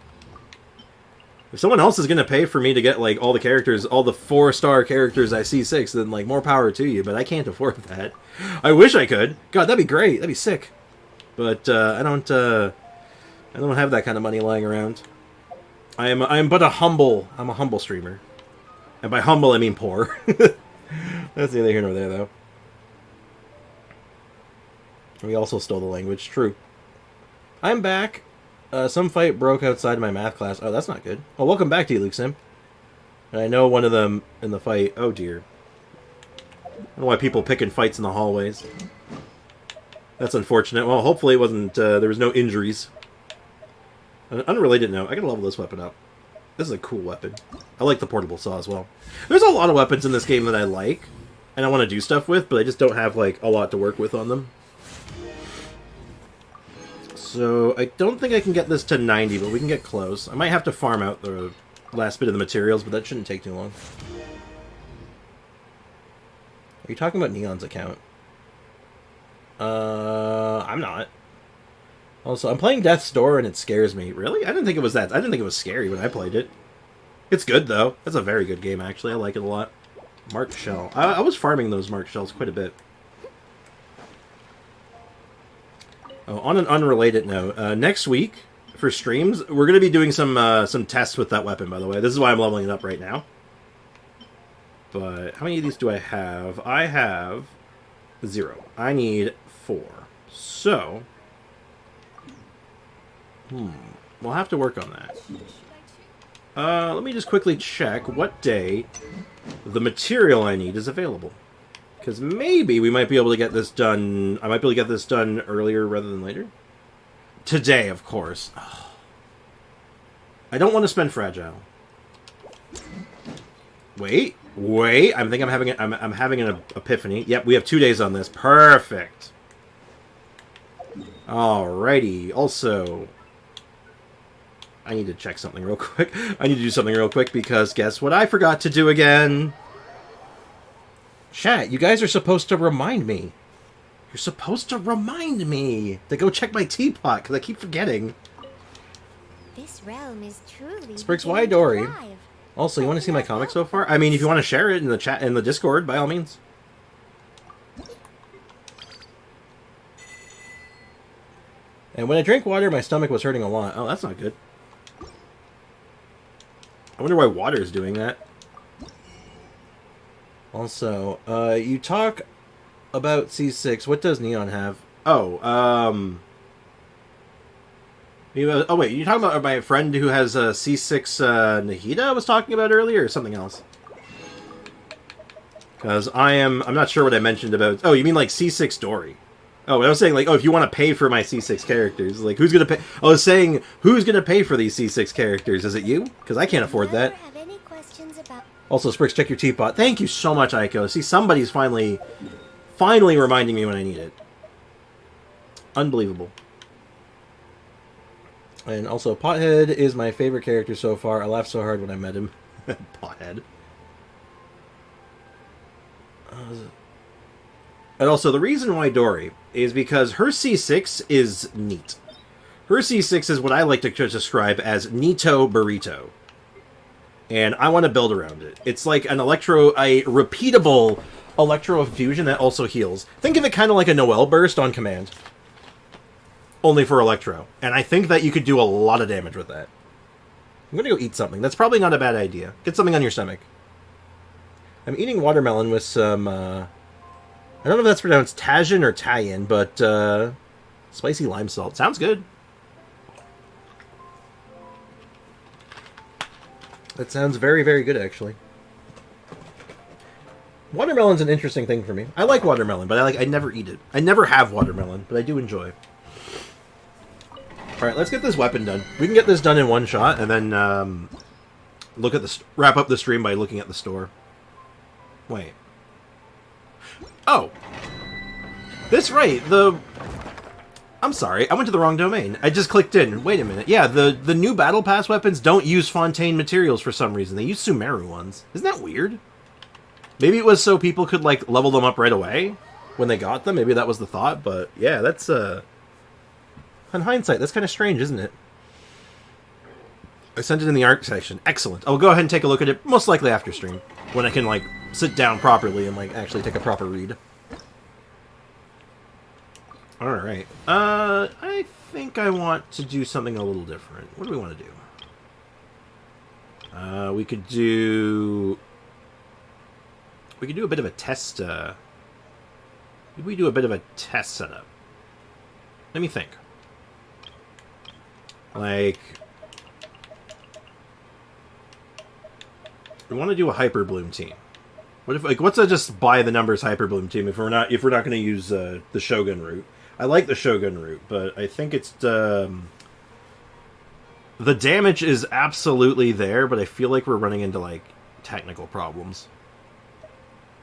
If someone else is going to pay for me to get, like, all the characters, all the 4-star characters I see 6, then, like, more power to you, but I can't afford that. I wish I could. God, that'd be great. That'd be sick. But, I don't have that kind of money lying around. I'm but a humble streamer. And by humble, I mean poor. That's neither here nor there, though. We also stole the language. True. I'm back. Some fight broke outside my math class. Oh, that's not good. Well, welcome back to you, Luke Sim. And I know one of them in the fight... Oh, dear. I don't know why people picking fights in the hallways. That's unfortunate. Well, hopefully it wasn't... there was no injuries. On an unrelated note, I gotta level this weapon up. This is a cool weapon. I like the portable saw as well. There's a lot of weapons in this game that I like, and I want to do stuff with, but I just don't have, like, a lot to work with on them. So, I don't think I can get this to 90, but we can get close. I might have to farm out the last bit of the materials, but that shouldn't take too long. Are you talking about Neon's account? I'm not. Also, I'm playing Death's Door and it scares me. Really? I didn't think it was that. I didn't think it was scary when I played it. It's good, though. That's a very good game, actually. I like it a lot. Marked Shell. I was farming those marked shells quite a bit. Oh, on an unrelated note, next week, for streams, we're going to be doing some tests with that weapon, by the way. This is why I'm leveling it up right now. But how many of these do I have? I have 0. I need 4. So... we'll have to work on that. Let me just quickly check what day the material I need is available. Because maybe we might be able to get this done... I might be able to get this done earlier rather than later. Today, of course. I don't want to spend Fragile. Wait. I think I'm having an epiphany. Yep, we have 2 days on this. Perfect. Alrighty. Also... I need to check something real quick. I need to do something real quick because guess what I forgot to do again? Chat, you guys are supposed to remind me. You're supposed to remind me to go check my teapot because I keep forgetting. This realm is truly Spriggs, why Dory? Also, you want to see my comic so far? I mean, if you want to share it in the chat, in the Discord, by all means. And when I drank water, my stomach was hurting a lot. Oh, that's not good. I wonder why water is doing that. Also, you talk about C6. What does Neon have? Oh, oh wait, you talking about my friend who has a C6 Nahida I was talking about earlier, or something else? Because I'm not sure what I mentioned about... Oh, you mean like C6 Dory. Oh, I was saying, like, oh, if you want to pay for my C6 characters, like, who's going to pay... I was saying, who's going to pay for these C6 characters? Is it you? Because I can't afford that. Also, Spriggs, check your teapot. Thank you so much, Aiko. See, somebody's finally reminding me when I need it. Unbelievable. And also, Pothead is my favorite character so far. I laughed so hard when I met him. Pothead. And also, the reason why Dory is because her C6 is neat. Her C6 is what I like to describe as Neato Burrito. And I want to build around it. It's like a repeatable Electro Fusion that also heals. Think of it kind of like a Noel Burst on command. Only for Electro. And I think that you could do a lot of damage with that. I'm going to go eat something. That's probably not a bad idea. Get something on your stomach. I'm eating watermelon with some... I don't know if that's pronounced Tajin or Tayin, but spicy lime salt. Sounds good. That sounds very, very good, actually. Watermelon's an interesting thing for me. I like watermelon, but I never eat it. I never have watermelon, but I do enjoy. All right, let's get this weapon done. We can get this done in one shot, and then wrap up the stream by looking at the store. Wait. Oh. That's right. I'm sorry, I went to the wrong domain. I just clicked in. Wait a minute. Yeah, the new Battle Pass weapons don't use Fontaine materials for some reason. They use Sumeru ones. Isn't that weird? Maybe it was so people could, like, level them up right away when they got them. Maybe that was the thought, but yeah, that's, in hindsight, that's kind of strange, isn't it? I sent it in the art section. Excellent. I'll go ahead and take a look at it, most likely after stream, when I can, like, sit down properly and, like, actually take a proper read. Alright. I think I want to do something a little different. What do we want to do? We could do a bit of a test, maybe we do a bit of a test setup. Let me think. Like, we want to do a Hyper Bloom team. What if, like, what's a just by the numbers Hyper Bloom team if we're not going to use the Shogun route? I like the Shogun route, but I think it's the damage is absolutely there, but I feel like we're running into, like, technical problems.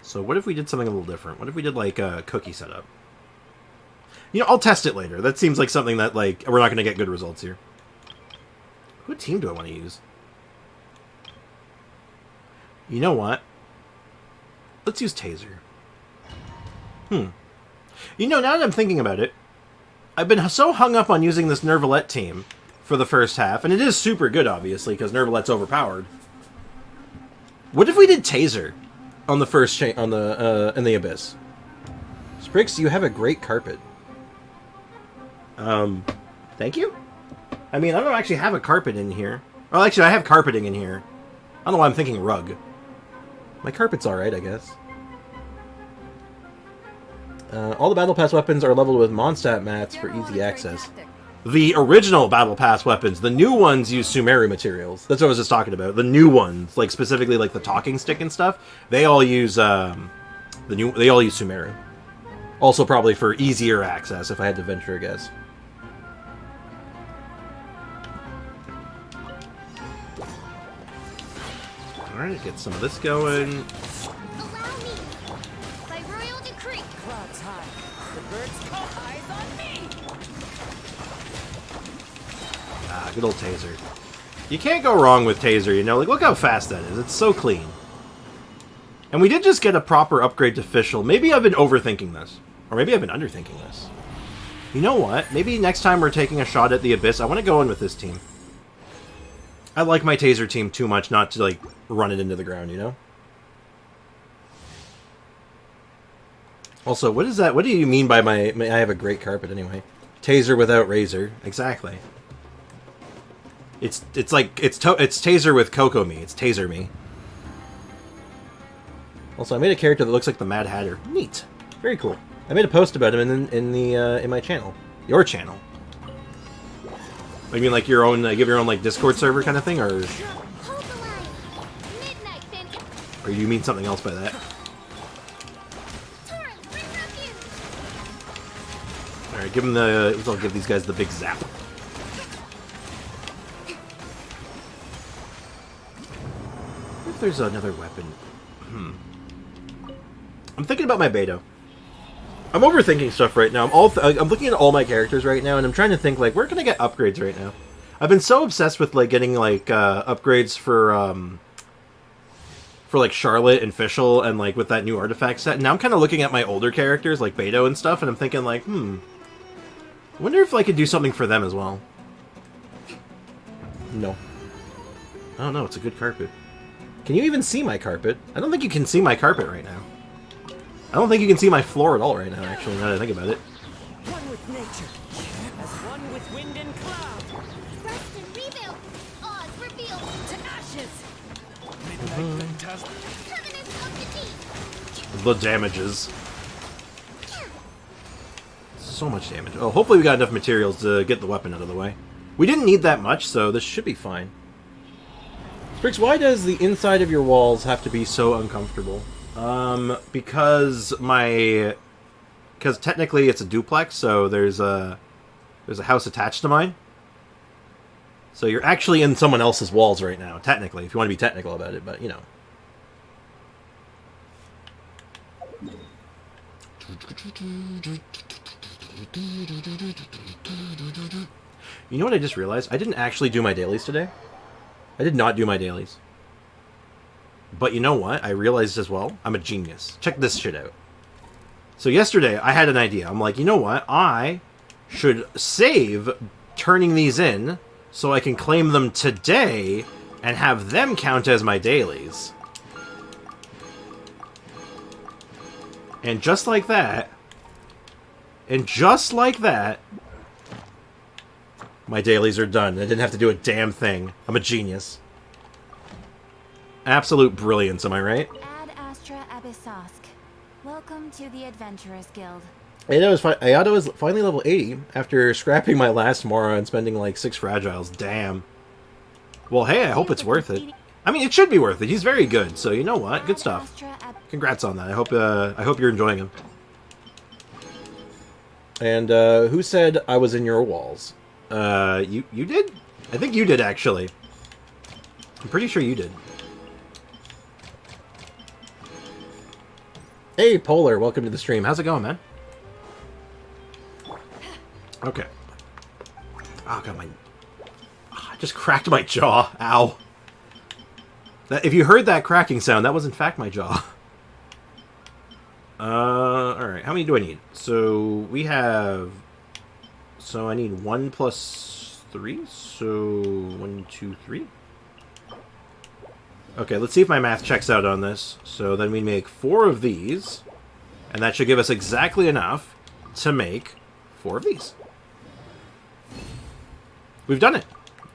So what if we did something a little different? What if we did, like, a cookie setup? You know, I'll test it later. That seems like something that, like, we're not going to get good results here. What team do I want to use? You know what? Let's use Taser. You know, now that I'm thinking about it, I've been so hung up on using this Nervalette team for the first half, and it is super good, obviously, because Nervalette's overpowered. What if we did Taser on the first in the Abyss? Sprix, you have a great carpet. Thank you? I mean, I don't actually have a carpet in here. Well, actually, I have carpeting in here. I don't know why I'm thinking rug. My carpet's alright, I guess. All the Battle Pass weapons are leveled with Mondstadt mats for easy access. The original Battle Pass weapons, the new ones use Sumeru materials. That's what I was just talking about. The new ones, like specifically like the talking stick and stuff, they all use they all use Sumeru. Also probably for easier access, if I had to venture a guess. Alright, get some of this going. Allow me. By royal decree. Clouds high. The birds call eyes on me. Ah, good old Taser. You can't go wrong with Taser, you know? Like, look how fast that is. It's so clean. And we did just get a proper upgrade to Fischl. Maybe I've been overthinking this. Or maybe I've been underthinking this. You know what? Maybe next time we're taking a shot at the Abyss, I want to go in with this team. I like my Taser team too much not to, like, run it into the ground, you know? Also, what is that? What do you mean by my I have a great carpet, anyway? Taser without razor. Exactly. It's Taser with Coco Me. It's Taser Me. Also, I made a character that looks like the Mad Hatter. Neat. Very cool. I made a post about him in my channel. Your channel. I mean, like your own, give your own like Discord server kind of thing, or Hold the line. Midnight, Fantasy. or you mean something else by that? Turn, bring refuge. All right, give them the. I'll give these guys the big zap. What if there's another weapon? I'm thinking about my Beto. I'm overthinking stuff right now. I'm looking at all my characters right now, and I'm trying to think, like, where can I get upgrades right now? I've been so obsessed with, like, getting, like, upgrades for like, Charlotte and Fischl, and, like, with that new artifact set. And now I'm kind of looking at my older characters, like Beto and stuff, and I'm thinking, like, I wonder if I could do something for them as well. No. I don't know, it's a good carpet. Can you even see my carpet? I don't think you can see my carpet right now. I don't think you can see my floor at all right now, actually, now that I think about it. One with nature. As one with wind and cloud. Rest and rebuild. Oz revealed. To ashes. Midnight Fantastic. Covenant of the deep. The damages. So much damage. Oh, hopefully we got enough materials to get the weapon out of the way. We didn't need that much, so this should be fine. Sprix, why does the inside of your walls have to be so uncomfortable? Because technically it's a duplex, so there's a house attached to mine. So you're actually in someone else's walls right now, technically, if you want to be technical about it, but, you know. You know what I just realized? I didn't actually do my dailies today. I did not do my dailies. But you know what? I realized as well, I'm a genius. Check this shit out. So yesterday, I had an idea. I'm like, you know what? I should save turning these in so I can claim them today and have them count as my dailies. And just like that, my dailies are done. I didn't have to do a damn thing. I'm a genius. Absolute brilliance, am I right? Ad Astra Abyssosque. Welcome to the Adventurers Guild. Ayato is finally level 80 after scrapping my last Mora and spending like 6 fragiles. Damn. Well, hey, I hope it's worth it. I mean, it should be worth it. He's very good, so you know what? Good stuff. Congrats on that. I hope you're enjoying him. And who said I was in your walls? You did? I think you did, actually. I'm pretty sure you did. Hey, Polar, welcome to the stream. How's it going, man? Okay. Oh, God, I just cracked my jaw. Ow. If you heard that cracking sound, that was in fact my jaw. Alright, how many do I need? So, we have... So, I need 1 plus 3. So, 1, 2, 3. Okay, let's see if my math checks out on this. So, then we make 4 of these. And that should give us exactly enough to make 4 of these. We've done it.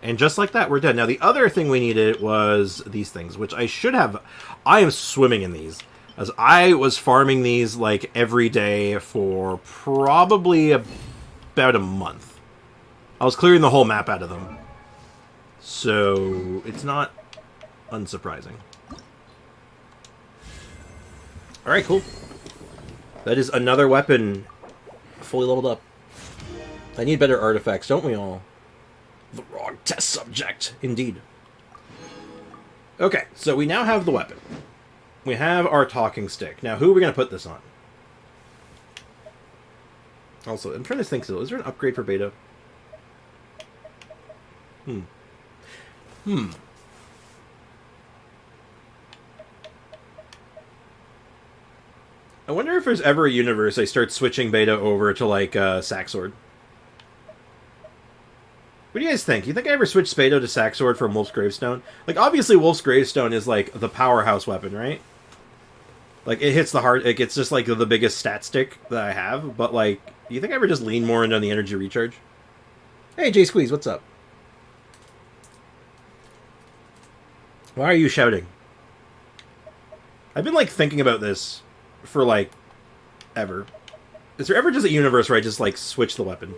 And just like that, we're done. Now, the other thing we needed was these things, which I should have... I am swimming in these. As I was farming these, like, every day for probably about a month. I was clearing the whole map out of them. So, it's not unsurprising. Alright, cool. That is another weapon fully leveled up. I need better artifacts, don't we all? The wrong test subject, indeed. Okay, so we now have the weapon. We have our talking stick. Now, who are we going to put this on? Also, I'm trying to think, is there an upgrade for Beta? I wonder if there's ever a universe I start switching Beta over to, like, Saxord. What do you guys think? You think I ever switch Spado to Saxord from Wolf's Gravestone? Like, obviously Wolf's Gravestone is, like, the powerhouse weapon, right? Like, it hits the hard... It gets just, like, the biggest stat stick that I have. But, like, do you think I ever just lean more into the energy recharge? Hey, Jay Squeeze, what's up? Why are you shouting? I've been, like, thinking about this for, like, ever. Is there ever just a universe where I just, like, switch the weapon?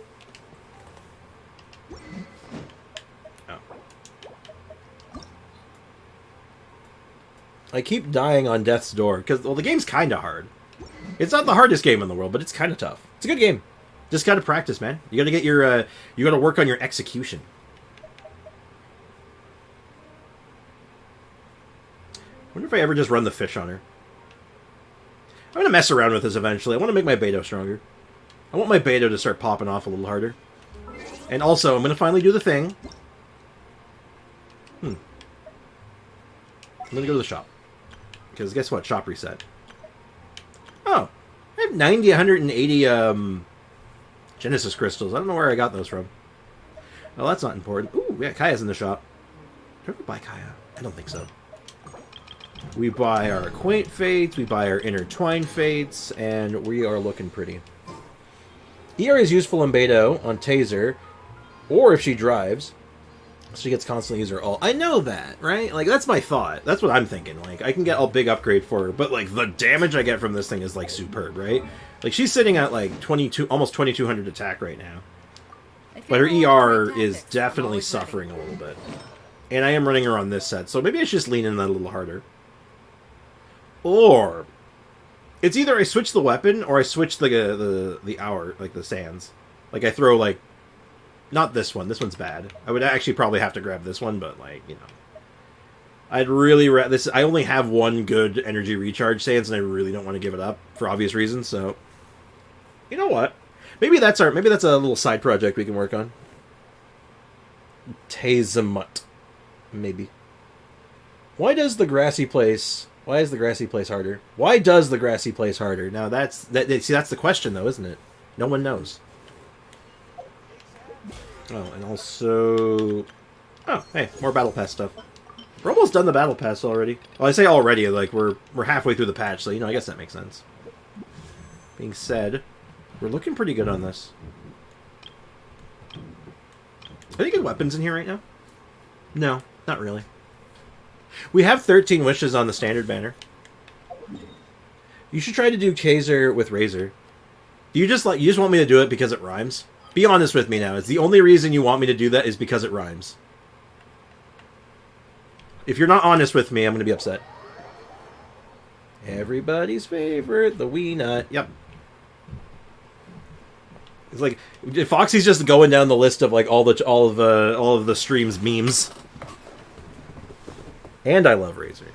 I keep dying on Death's Door, because, well, the game's kind of hard. It's not the hardest game in the world, but it's kind of tough. It's a good game. Just gotta practice, man. You gotta get your, you gotta work on your execution. I wonder if I ever just run the fish on her. I'm gonna mess around with this eventually. I want to make my Beto stronger. I want my Beto to start popping off a little harder. And also, I'm gonna finally do the thing. I'm gonna go to the shop. Because guess what? Shop reset. Oh. I have 90, 180, Genesis crystals. I don't know where I got those from. Well, that's not important. Ooh, yeah, Kaya's in the shop. Do I ever buy Kaya? I don't think so. We buy our Quaint Fates, we buy our Intertwined Fates, and we are looking pretty. ER is useful in Beto on Taser, or if she drives. She gets constantly use her ult. I know that, right? Like, that's my thought. That's what I'm thinking. Like, I can get a big upgrade for her, but, like, the damage I get from this thing is, like, superb, right? Like, she's sitting at, like, 22, almost 2200 attack right now. But her ER is definitely suffering a little bit. And I am running her on this set, so maybe I should just lean in that a little harder. Or, it's either I switch the weapon, or I switch the hour, like, the sands. Like, I throw, like, not this one. This one's bad. I would actually probably have to grab this one, but, like, you know. I'd really... I only have one good energy recharge sands, and I really don't want to give it up, for obvious reasons, so... You know what? Maybe that's a little side project we can work on. Tazamut. Maybe. Why is the grassy place harder? Why does the grassy place harder? Now, that's the question, though, isn't it? No one knows. Oh, and also... Oh, hey, more Battle Pass stuff. We're almost done the Battle Pass already. Well, I say already, like, we're halfway through the patch, so, you know, I guess that makes sense. Being said, we're looking pretty good on this. Are there good weapons in here right now? No, not really. We have 13 wishes on the standard banner. You should try to do Taser with Razor. You just want me to do it because it rhymes? Be honest with me now. It's the only reason you want me to do that is because it rhymes. If you're not honest with me, I'm going to be upset. Everybody's favorite, the Wii Nut. Yep. It's like Foxy's just going down the list of like all of the stream's memes. And I love Razor.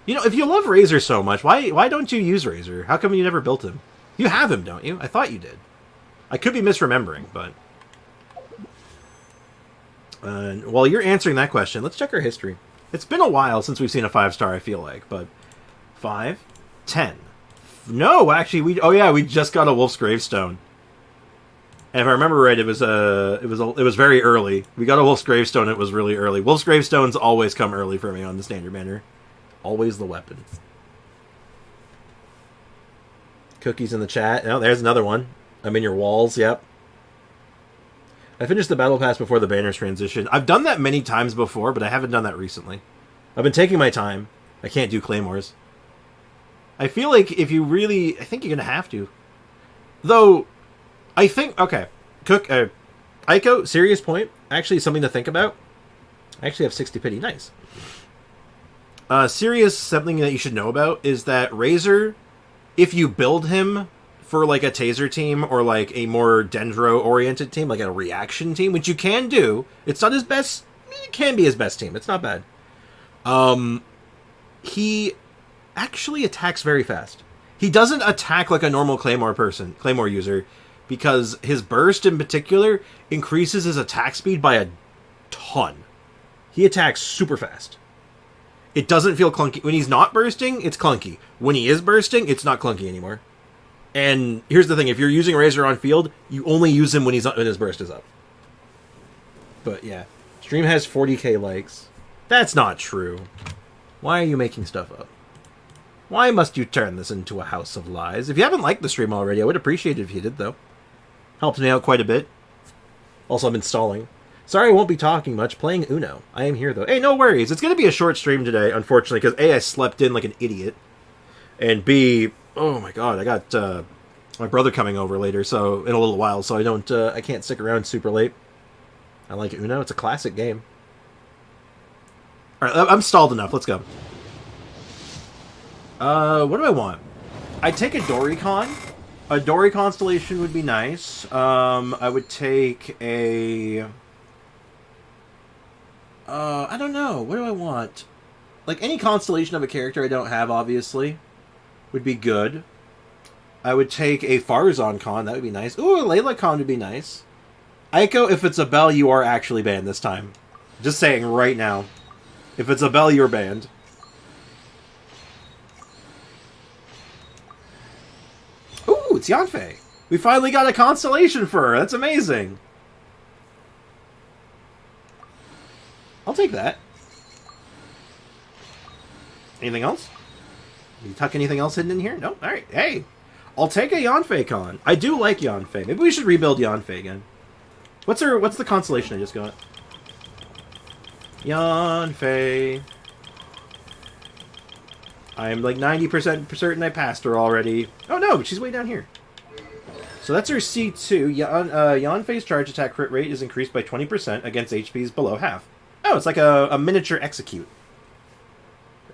You know, if you love Razor so much, why don't you use Razor? How come you never built him? You have him, don't you? I thought you did. I could be misremembering, but... while you're answering that question, let's check our history. It's been a while since we've seen a 5-star, I feel like, but... 5, 10. No, actually, we just got a Wolf's Gravestone. And if I remember right, it was very early. We got a Wolf's Gravestone, it was really early. Wolf's Gravestones always come early for me on the standard banner. Always the weapon. Cookies in the chat. Oh, there's another one. I'm in your walls, yep. I finished the Battle Pass before the banners transition. I've done that many times before, but I haven't done that recently. I've been taking my time. I can't do Claymores. I feel like if you really... I think you're going to have to. Though, I think... Okay. Aiko, serious point. Actually, something to think about. I actually have 60 pity. Nice. Serious something that you should know about is that Razor, if you build him for like a Taser team or like a more Dendro-oriented team, like a reaction team, which you can do, it's not his best... It can be his best team. It's not bad. He actually attacks very fast. He doesn't attack like a normal Claymore user, because his burst in particular increases his attack speed by a ton. He attacks super fast. It doesn't feel clunky. When he's not bursting, it's clunky. When he is bursting, it's not clunky anymore. And here's the thing, if you're using Razor on field, you only use him when his burst is up. But yeah. Stream has 40k likes. That's not true. Why are you making stuff up? Why must you turn this into a house of lies? If you haven't liked the stream already, I would appreciate it if you did, though. Helps me out quite a bit. Also, I'm installing. Sorry I won't be talking much, playing Uno. I am here, though. Hey, no worries. It's going to be a short stream today, unfortunately, because A, I slept in like an idiot. And B, oh my god, I got my brother coming over later, so in a little while, so I can't stick around super late. I like Uno. It's a classic game. Alright, I'm stalled enough. Let's go. What do I want? I'd take a Doricon. A Dori constellation would be nice. I would take a... I don't know. What do I want? Like, any constellation of a character I don't have, obviously, would be good. I would take a Farazan Con. That would be nice. Ooh, a Layla Con would be nice. Aiko, if it's a Bell, you are actually banned this time. Just saying right now. If it's a Bell, you're banned. Ooh, it's Yanfei. We finally got a constellation for her. That's amazing. I'll take that. Anything else? You tuck anything else hidden in here? No? Alright. Hey! I'll take a Yanfei Con. I do like Yanfei. Maybe we should rebuild Yanfei again. What's the constellation I just got? Yanfei. I'm like 90% certain I passed her already. Oh no, she's way down here. So that's her C2. Yanfei's charge attack crit rate is increased by 20% against HPs below half. Oh, it's like a miniature execute.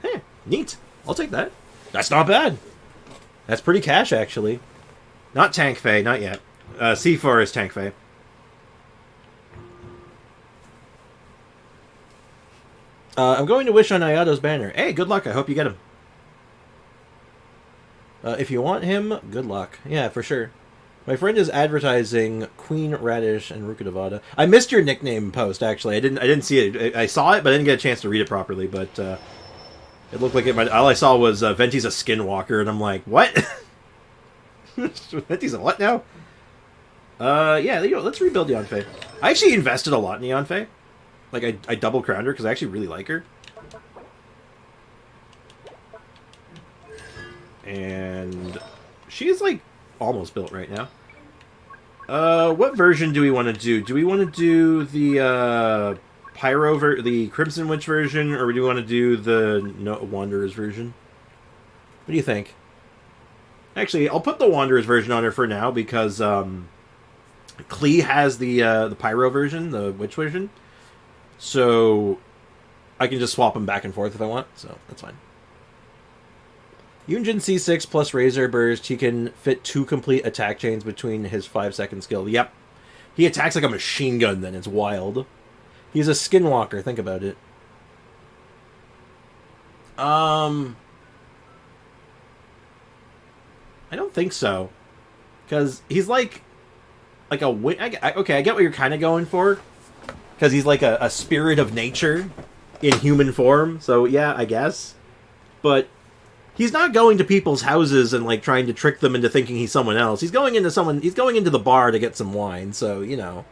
Eh, neat. I'll take that. That's not bad. That's pretty cash, actually. Not Tank Fei, not yet. C4 is Tank Fei. I'm going to wish on Ayato's banner. Hey, good luck. I hope you get him. If you want him, good luck. Yeah, for sure. My friend is advertising Queen Radish and Rukadavada. I missed your nickname post, actually. I didn't see it. I saw it, but I didn't get a chance to read it properly. But it looked like it might... All I saw was Venti's a skinwalker, and I'm like, what? Venti's a what now? Yeah, you know, let's rebuild Yanfei. I actually invested a lot in Yanfei. Like, I double crowned her because I actually really like her. And she's, like, almost built right now. What version do we want to do? Do we want to do the, the Crimson Witch version, or do we want to do the Wanderers version? What do you think? Actually, I'll put the Wanderers version on her for now, because, Klee has the Pyro version, the Witch version. So, I can just swap them back and forth if I want, so that's fine. Yunjin C6 plus Razor Burst. He can fit 2 complete attack chains between his 5-second skill. Yep. He attacks like a machine gun then. It's wild. He's a skinwalker. Think about it. I don't think so. Because he's like a... Okay, I get what you're kind of going for. Because he's like a spirit of nature in human form. So, yeah, I guess. But... he's not going to people's houses and, like, trying to trick them into thinking he's someone else. He's going into the bar to get some wine, so, you know.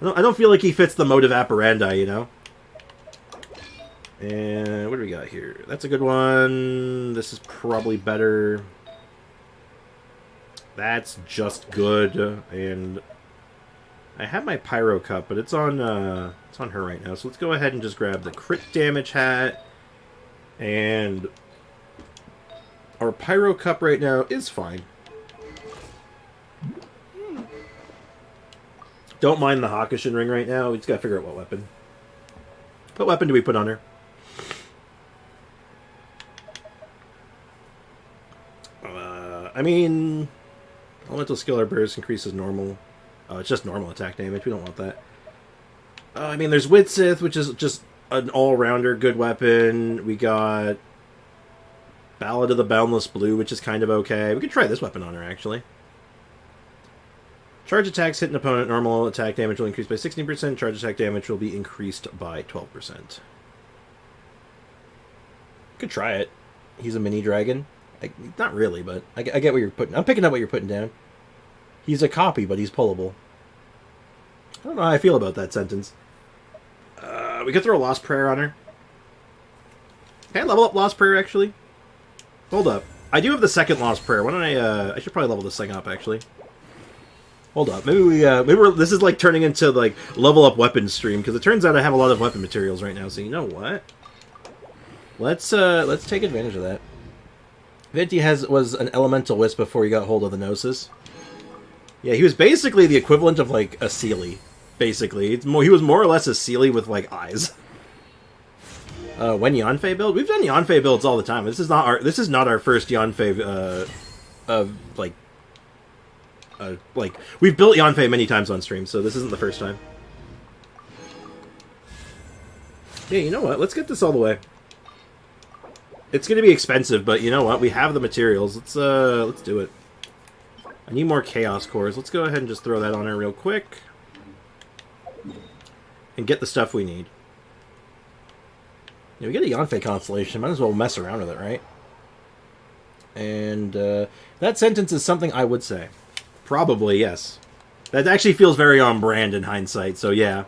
I don't feel like he fits the modus operandi, you know? And what do we got here? That's a good one. This is probably better. That's just good. And I have my Pyro Cup, but it's on her right now. So let's go ahead and just grab the crit damage hat. And... our Pyro Cup right now is fine. Don't mind the Hakushin ring right now. We just gotta figure out what weapon. What weapon do we put on her? I mean... elemental skill or burst increases normal. Oh, it's just normal attack damage. We don't want that. I mean, there's Widsith, which is just an all-rounder good weapon. We got... Ballad of the Boundless Blue, which is kind of okay. We could try this weapon on her, actually. Charge attacks hit an opponent. Normal attack damage will increase by 16%. Charge attack damage will be increased by 12%. Could try it. He's a mini dragon. Not really, but I get what you're putting... I'm picking up what you're putting down. He's a copy, but he's pullable. I don't know how I feel about that sentence. We could throw a Lost Prayer on her. Can I level up Lost Prayer, actually? Hold up. I do have the second Lost Prayer. Why don't I should probably level this thing up, actually. Hold up. Maybe this is like turning into like level up weapons stream, because it turns out I have a lot of weapon materials right now, so you know what? Let's take advantage of that. Venti was an elemental wisp before he got hold of the Gnosis. Yeah, he was basically the equivalent of like a Seelie. Basically. He was more or less a Seelie with like eyes. When Yanfei build? We've done Yanfei builds all the time. This is not our first Yanfei like we've built Yanfei many times on stream, so this isn't the first time. Yeah, you know what? Let's get this all the way. It's gonna be expensive, but you know what? We have the materials. Let's do it. I need more Chaos Cores. Let's go ahead and just throw that on her real quick. And get the stuff we need. Yeah, we get a Yanfei constellation. Might as well mess around with it, right? And that sentence is something I would say. Probably, yes. That actually feels very on brand in hindsight, so yeah.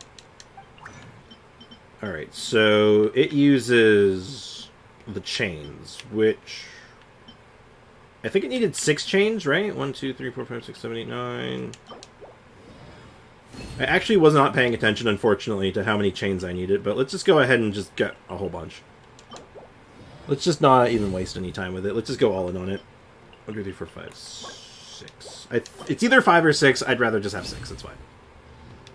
Alright, so it uses the chains, which... I think it needed 6 chains, right? 1, 2, 3, 4, 5, 6, 7, 8, 9... I actually was not paying attention, unfortunately, to how many chains I needed, but let's just go ahead and just get a whole bunch. Let's just not even waste any time with it. Let's just go all in on it. 1, 2, 3, 4, 5, 6. It's either 5 or 6. I'd rather just have 6. That's fine.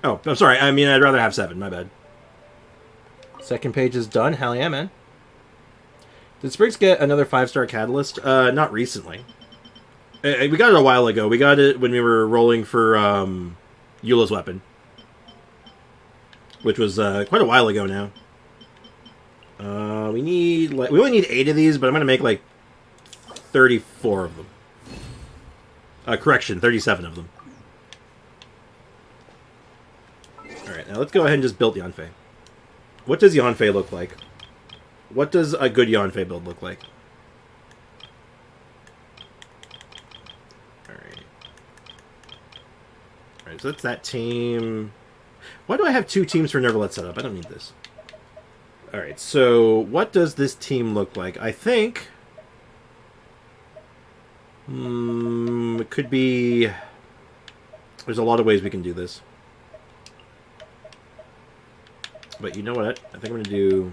Oh, I'm sorry. I mean, I'd rather have 7. My bad. Second page is done. Hell yeah, man. Did Spriggs get another 5-star catalyst? Not recently. We got it a while ago. We got it when we were rolling for Eula's weapon, which was quite a while ago now. We only need 8 of these, but I'm gonna make like 34 of them. Correction, 37 of them. All right, now let's go ahead and just build Yanfei. What does Yanfei look like? What does a good Yanfei build look like? Alright, so that's that team. Why do I have 2 teams for Never Let set up? I don't need this. Alright, so what does this team look like? I think... it could be... There's a lot of ways we can do this. But you know what? I think I'm going to do...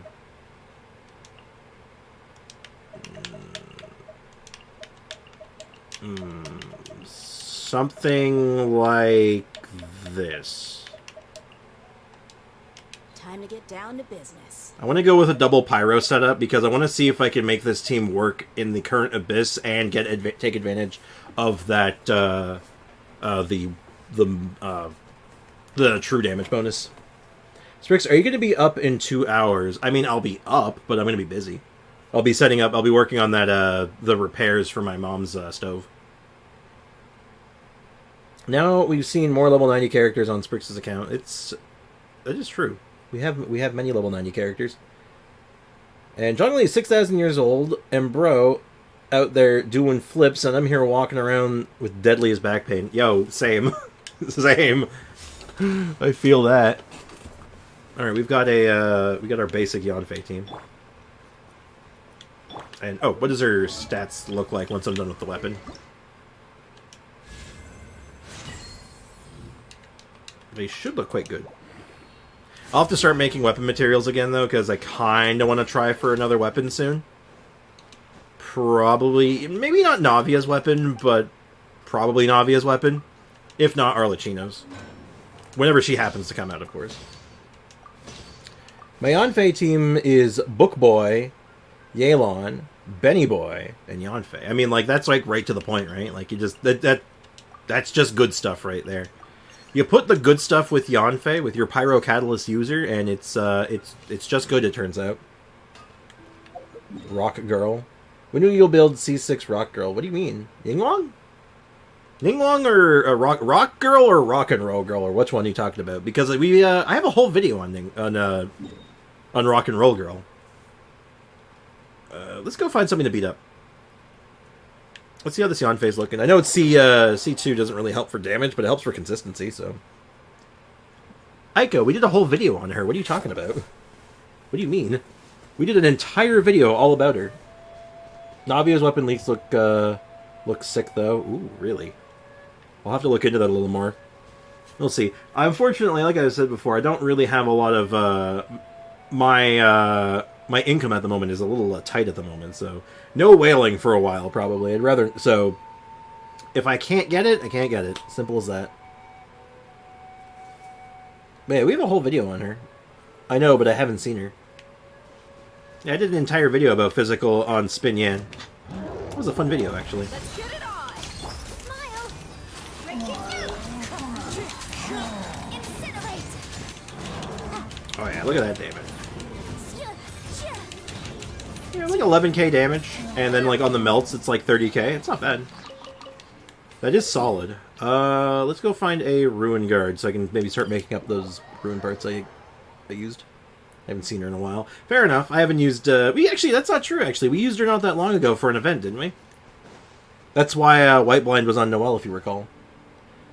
something like this. Time to get down to business. I want to go with a double pyro setup because I want to see if I can make this team work in the current abyss and get take advantage of that the true damage bonus. Sprix, are you going to be up in 2 hours? I mean, I'll be up, but I'm going to be busy. I'll be setting up. I'll be working on that the repairs for my mom's stove. Now we've seen more level 90 characters on Sprix's account. That is true. We have many level 90 characters. And John Lee is 6,000 years old, and bro out there doing flips, and I'm here walking around with deadliest back pain. Yo, same. Same. I feel that. Alright, we got our basic Yanfei team. And oh, what does her stats look like once I'm done with the weapon? They should look quite good. I'll have to start making weapon materials again, though, because I kind of want to try for another weapon soon. Probably, maybe not Navia's weapon, but probably Navia's weapon. If not, Arlecchino's. Whenever she happens to come out, of course. My Yanfei team is Book Boy, Yelan, Benny Boy, and Yanfei. I mean, like, that's, like, right to the point, right? Like, you just... That's just good stuff right there. You put the good stuff with Yanfei, with your Pyro Catalyst user, and it's just good, it turns out. Rock Girl. When do you build C6 Rock Girl? What do you mean? Yinglong? Yinglong or Rock Girl or Rock and Roll Girl, or which one are you talking about? Because I have a whole video on Rock and Roll Girl. Let's go find something to beat up. Let's see how this Yanfei's looking. I know it's C2 doesn't really help for damage, but it helps for consistency, so... Aiko, we did a whole video on her. What are you talking about? What do you mean? We did an entire video all about her. Navia's weapon leaks look sick, though. Ooh, really? I'll have to look into that a little more. We'll see. Unfortunately, like I said before, I don't really have a lot of... My income at the moment is a little tight at the moment, so... No whaling for a while, probably. I'd rather... So, if I can't get it, I can't get it. Simple as that. Man, we have a whole video on her. I know, but I haven't seen her. Yeah, I did an entire video about physical on Spin Yan. It was a fun video, actually. Let's get it on! Smile! Break it Incinerate! Oh yeah, look at that damage. Yeah, like 11k damage, and then like on the melts it's like 30k. It's not bad. That is solid. Let's go find a Ruin Guard so I can maybe start making up those Ruin parts I used. I haven't seen her in a while. Fair enough. I haven't used... that's not true, actually. We used her not that long ago for an event, didn't we? That's why White Blind was on Noelle, if you recall.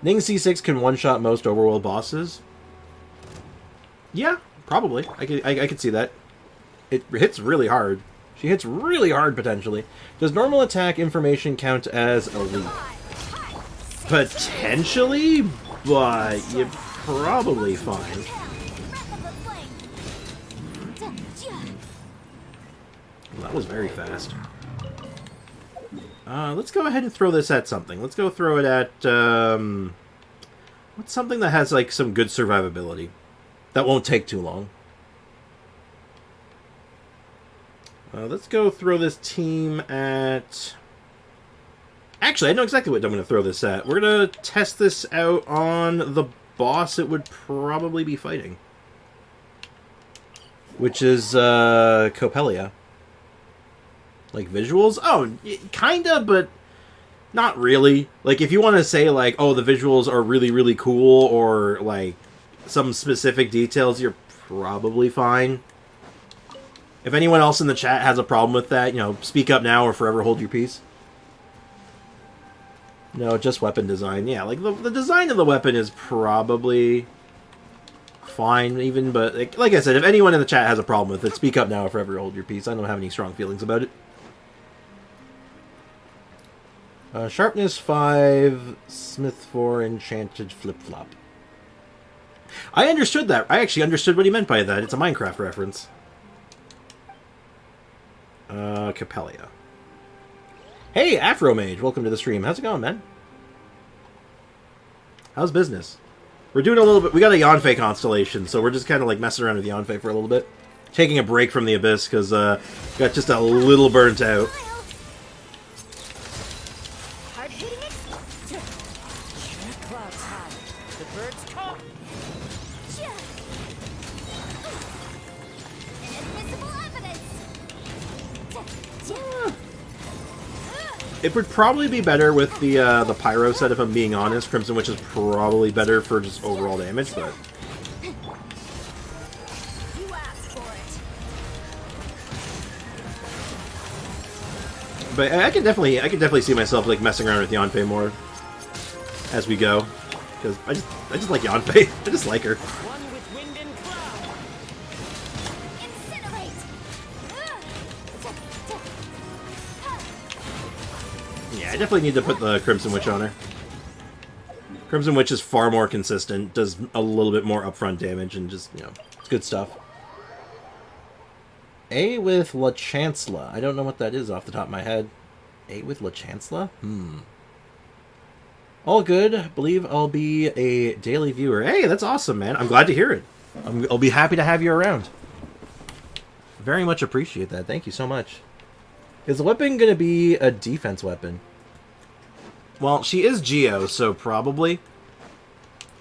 Ning C6 can one-shot most overworld bosses. Yeah, probably. I could see that. It hits really hard. She hits really hard, potentially. Does normal attack information count as elite? Potentially, but you're probably fine. Well, that was very fast. Let's go ahead and throw this at something. Let's go throw it at, what's something that has, like, some good survivability? That won't take too long. Let's go throw this team at... Actually, I know exactly what I'm going to throw this at. We're going to test this out on the boss it would probably be fighting. Which is, Coppelia. Like, visuals? Oh, kinda, but not really. Like, if you want to say, like, oh, the visuals are really, really cool, or, like, some specific details, you're probably fine. If anyone else in the chat has a problem with that, you know, speak up now or forever hold your peace. No, just weapon design. Yeah, like the design of the weapon is probably fine, even. But like I said, if anyone in the chat has a problem with it, speak up now or forever hold your peace. I don't have any strong feelings about it. Sharpness 5, Smith 4, Enchanted Flip-Flop. I understood that. I actually understood what he meant by that. It's a Minecraft reference. Capelia. Hey, Afro Mage, welcome to the stream. How's it going, man? How's business? We're doing a little bit... We got a Yanfei constellation, so we're just kind of like messing around with Yanfei for a little bit. Taking a break from the Abyss, because got just a little burnt out. Hard-hitting Clouds high. The birds come. Inadmissible evidence. It would probably be better with the Pyro set, if I'm being honest. Crimson Witch is probably better for just overall damage, but... You asked for it. But I can definitely see myself like messing around with Yanfei more as we go, because I just like Yanfei. I just like her. One with wind and cloud. Incinerate. Yeah, I definitely need to put the Crimson Witch on her. Crimson Witch is far more consistent, does a little bit more upfront damage, and just, you know, it's good stuff. A with La Chancellor. I don't know what that is off the top of my head. A with La Chancellor? All good. I believe I'll be a daily viewer. Hey, that's awesome, man. I'm glad to hear it. I'll be happy to have you around. Very much appreciate that. Thank you so much. Is the weapon going to be a defense weapon? Well, she is Geo, so probably.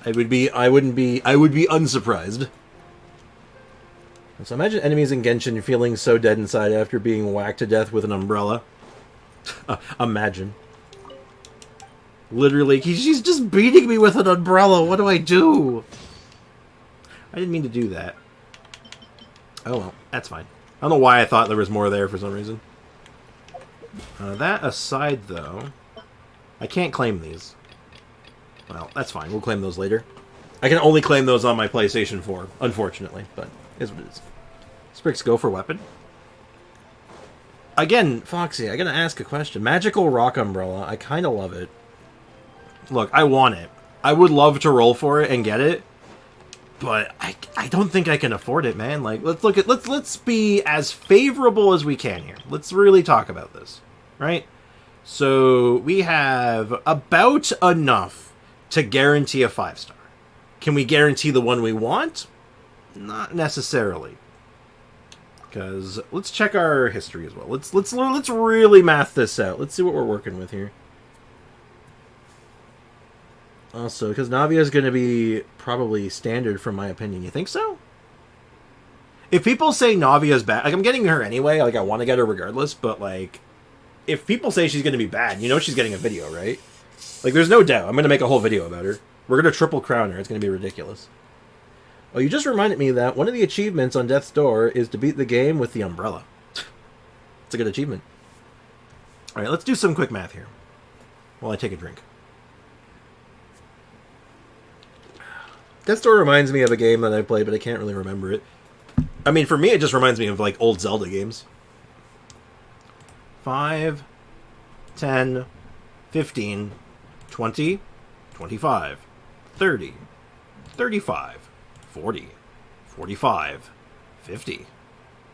I would be unsurprised. So imagine enemies in Genshin feeling so dead inside after being whacked to death with an umbrella. Imagine. Literally, she's just beating me with an umbrella. What do I do? I didn't mean to do that. Oh well, that's fine. I don't know why I thought there was more there for some reason. That aside, though, I can't claim these. Well, that's fine. We'll claim those later. I can only claim those on my PlayStation 4, unfortunately, but it's what it is. Sprix, go for weapon. Again, Foxy, I gotta ask a question. Magical Rock Umbrella, I kind of love it. Look, I want it. I would love to roll for it and get it, but I don't think I can afford it, man. Like, let's be as favorable as we can here. Let's really talk about this, right? So we have about enough to guarantee a 5-star. Can we guarantee the one we want? Not necessarily. Because let's check our history as well. Let's really math this out. Let's see what we're working with here. Also, because Navia is going to be probably standard from my opinion. You think so? If people say Navia's bad, like I'm getting her anyway. Like I want to get her regardless. But like, if people say she's going to be bad, you know she's getting a video, right? Like there's no doubt. I'm going to make a whole video about her. We're going to triple crown her. It's going to be ridiculous. Oh, you just reminded me that one of the achievements on Death's Door is to beat the game with the umbrella. It's a good achievement. Alright, let's do some quick math here while I take a drink. Death's Door reminds me of a game that I played, but I can't really remember it. I mean, for me, it just reminds me of, like, old Zelda games. 5, 10, 15, 20, 25, 30, 35, 40, 45, 50,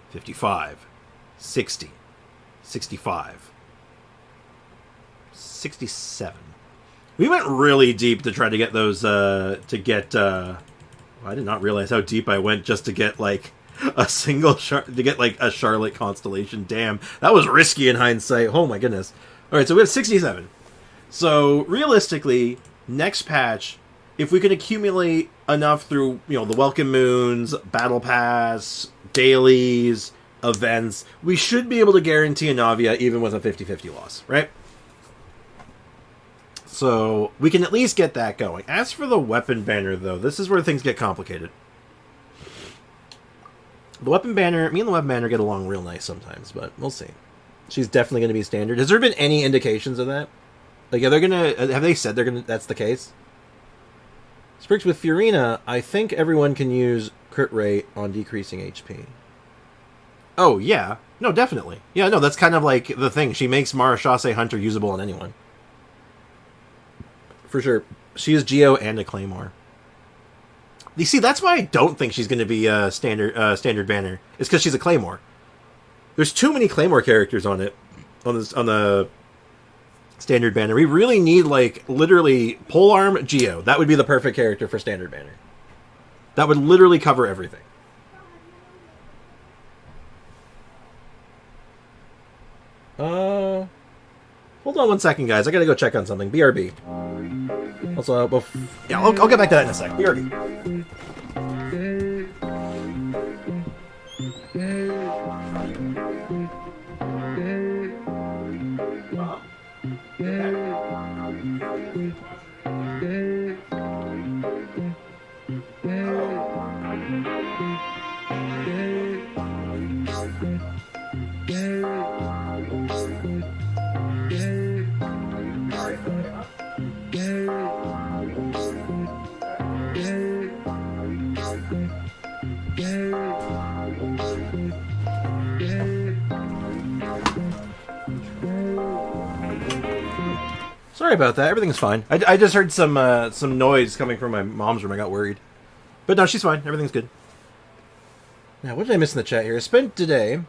55, 60, 65, 67. We went really deep to try to get those, I did not realize how deep I went just to get, like, a Charlotte constellation. Damn, that was risky in hindsight. Oh my goodness. Alright, so we have 67. So, realistically, next patch, if we can accumulate enough through, you know, the Welcome Moons, Battle Pass, dailies, events, we should be able to guarantee a Navia even with a 50-50 loss, right? So, we can at least get that going. As for the weapon banner, though, this is where things get complicated. The weapon banner, me and the weapon banner get along real nice sometimes, but we'll see. She's definitely going to be standard. Has there been any indications of that? Like, are they gonna... Have they said they're gonna... That's the case? Spriggs, with Fiorina, I think everyone can use crit rate on decreasing HP. Oh, yeah. No, definitely. Yeah, no, that's kind of like the thing. She makes Marechaussee Hunter usable on anyone. For sure. She is Geo and a Claymore. You see, that's why I don't think she's going to be a standard banner. It's because she's a Claymore. There's too many Claymore characters on it. On the standard banner. We really need, like, literally Polearm Geo. That would be the perfect character for standard banner. That would literally cover everything. Hold on one second, guys. I gotta go check on something. BRB. Also, yeah, I'll get back to that in a sec. BRB. Sorry about that. Everything's fine. I just heard some noise coming from my mom's room. I got worried. But no, she's fine. Everything's good. Now, what did I miss in the chat here? I spent today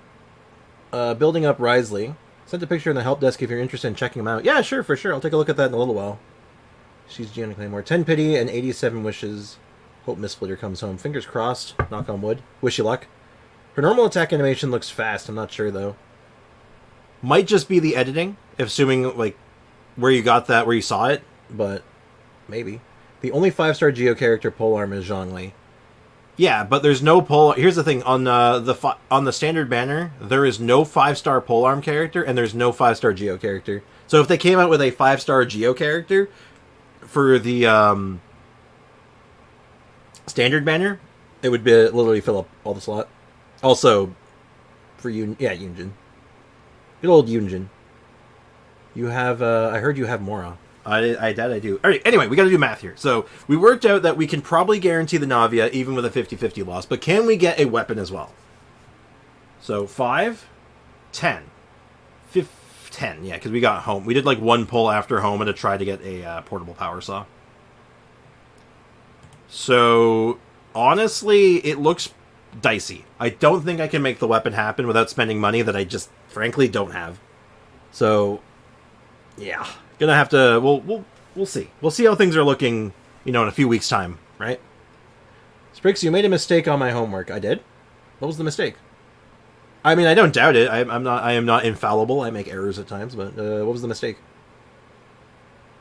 building up Risley. Sent a picture in the help desk if you're interested in checking them out. Yeah, sure, for sure. I'll take a look at that in a little while. She's Gianna Claymore. 10 pity and 87 wishes. Hope Mistsplitter comes home. Fingers crossed. Knock on wood. Wish you luck. Her normal attack animation looks fast. I'm not sure, though. Might just be the editing, assuming, like, where you got that, where you saw it, but maybe. The only 5-star Geo character polearm is Zhongli. Yeah, but there's no pole. Here's the thing: on the standard banner, there is no 5-star polearm character, and there's no 5-star Geo character. So if they came out with a 5-star Geo character for the standard banner, it would be literally fill up all the slot. Also, for Yunjin, good old Yunjin. You have, I heard you have Mora. I do. All right, anyway, we got to do math here. So we worked out that we can probably guarantee the Navia even with a 50-50 loss, but can we get a weapon as well? So 5, 10, 10, yeah, because we got home. We did like one pull after home to try to get a portable power saw. So honestly, it looks dicey. I don't think I can make the weapon happen without spending money that I just frankly don't have. So yeah, gonna have to. We'll see. We'll see how things are looking. In a few weeks' time, right? Spriggs, you made a mistake on my homework. I did. What was the mistake? I mean, I don't doubt it. I am not infallible. I make errors at times. But what was the mistake?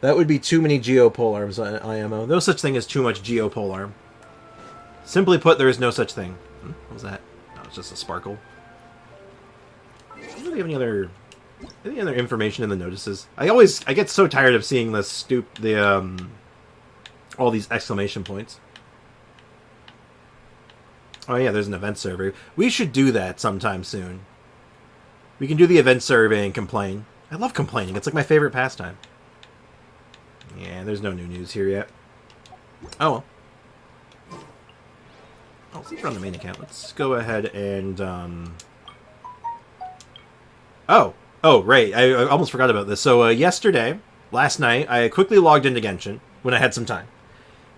That would be too many Geo polearms. IMO. No such thing as too much Geo polearm. Simply put, there is no such thing. What was that? No, it's just a sparkle. Do we have any other information in the notices? I get so tired of seeing all these exclamation points. Oh yeah, there's an event survey. We should do that sometime soon. We can do the event survey and complain. I love complaining. It's like my favorite pastime. Yeah, there's no new news here yet. Oh well. Oh, since we're on the main account, let's go ahead and Oh, right. I almost forgot about this. So last night, I quickly logged into Genshin when I had some time.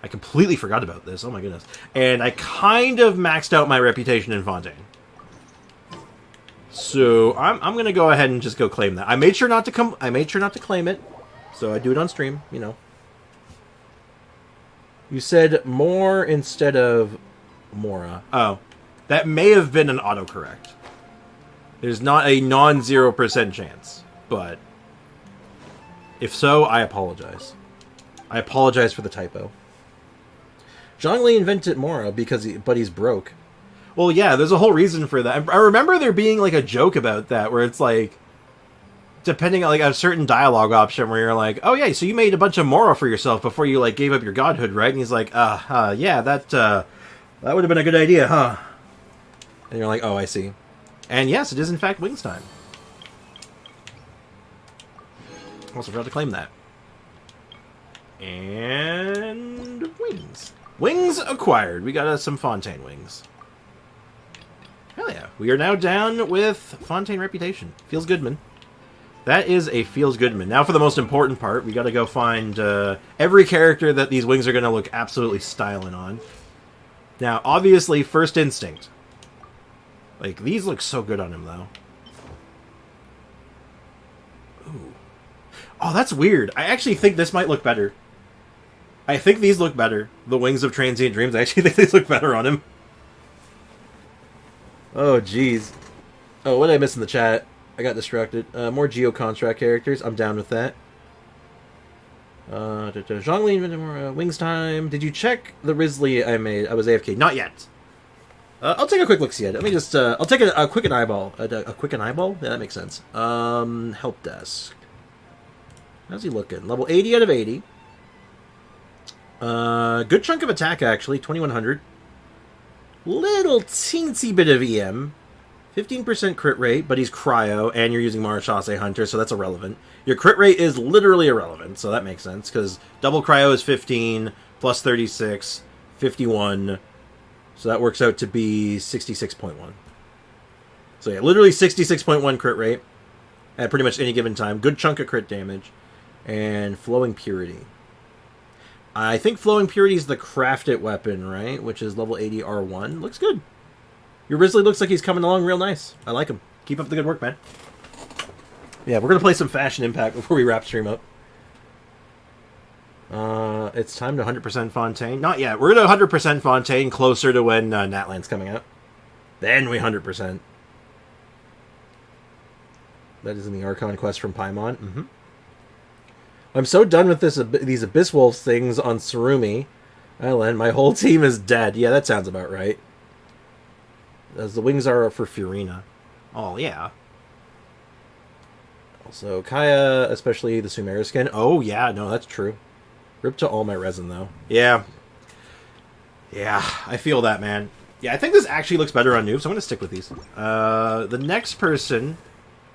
I completely forgot about this. Oh my goodness. And I kind of maxed out my reputation in Fontaine. So I'm going to go ahead and just go claim that. I made sure not to claim it. So I do it on stream, You said more instead of Mora. Oh, that may have been an autocorrect. There's not a non-0% chance, but if so, I apologize. I apologize for the typo. Zhongli invented Mora but he's broke. Well, yeah, there's a whole reason for that. I remember there being like a joke about that, where it's like, depending on like a certain dialogue option, where you're like, oh yeah, so you made a bunch of Mora for yourself before you like gave up your godhood, right? And he's like, yeah, that would have been a good idea, huh? And you're like, oh, I see. And yes, it is in fact Wings time. Also forgot to claim that. And wings. Wings acquired. We got some Fontaine wings. Hell yeah. We are now down with Fontaine reputation. Feels good, man. That is a feels good, man. Now for the most important part, we got to go find every character that these wings are going to look absolutely styling on. Now, obviously, First Instinct. Like, these look so good on him, though. Ooh. Oh, that's weird. I actually think this might look better. I think these look better. The Wings of Transient Dreams. I actually think these look better on him. Oh, jeez. Oh, what did I miss in the chat? I got distracted. More Geo-Construct characters. I'm down with that. Zhongli, Wings time. Did you check the Risley I made? I was AFK. Not yet. I'll take a quick look see it. Let me just. I'll take a quick an eyeball. A quick an eyeball? Yeah, that makes sense. Help desk. How's he looking? Level 80 out of 80. Good chunk of attack actually. 2100. Little teensy bit of EM. 15% crit rate, but he's cryo, and you're using Marechaussee Hunter, so that's irrelevant. Your crit rate is literally irrelevant, so that makes sense, because double cryo is 15, plus 36, 51, so that works out to be 66.1. So yeah, literally 66.1 crit rate at pretty much any given time. Good chunk of crit damage, and Flowing Purity. I think Flowing Purity is the crafted weapon, right? Which is level 80 R1. Looks good. Your Risley looks like he's coming along real nice. I like him. Keep up the good work, man. Yeah, we're going to play some Fashion Impact before we wrap stream up. It's time to 100% Fontaine. Not yet. We're going to 100% Fontaine closer to when Natlan's coming out. Then we 100%. That is in the Archon quest from Paimon. Mm-hmm. I'm so done with these Abyss Wolves things on Tsurumi Island. My whole team is dead. Yeah, that sounds about right. As the wings are for Furina. Oh, yeah. Also, Kaya, especially the Sumeru skin. Oh, yeah, no, that's true. Rip to all my resin, though. Yeah. Yeah, I feel that, man. Yeah, I think this actually looks better on Noob, so I'm going to stick with these. The next person,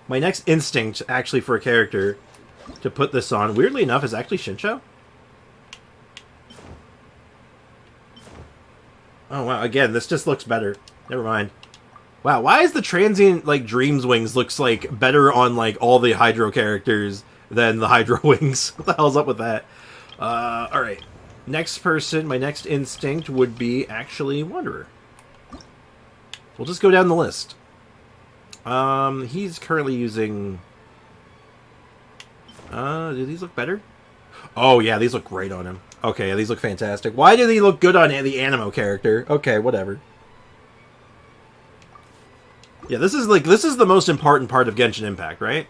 my next instinct, actually, for a character to put this on, weirdly enough, is actually Shinsho. Oh, wow, again, this just looks better. Never mind. Wow, why is the Transient, like, Dreams Wings looks, like, better on, like, all the Hydro characters than the Hydro Wings? What the hell's up with that? Alright. Next person, my next instinct would be actually Wanderer. We'll just go down the list. He's currently using... do these look better? Oh, yeah, these look great on him. Okay, these look fantastic. Why do they look good on the Anemo character? Okay, whatever. Yeah, this is the most important part of Genshin Impact, right?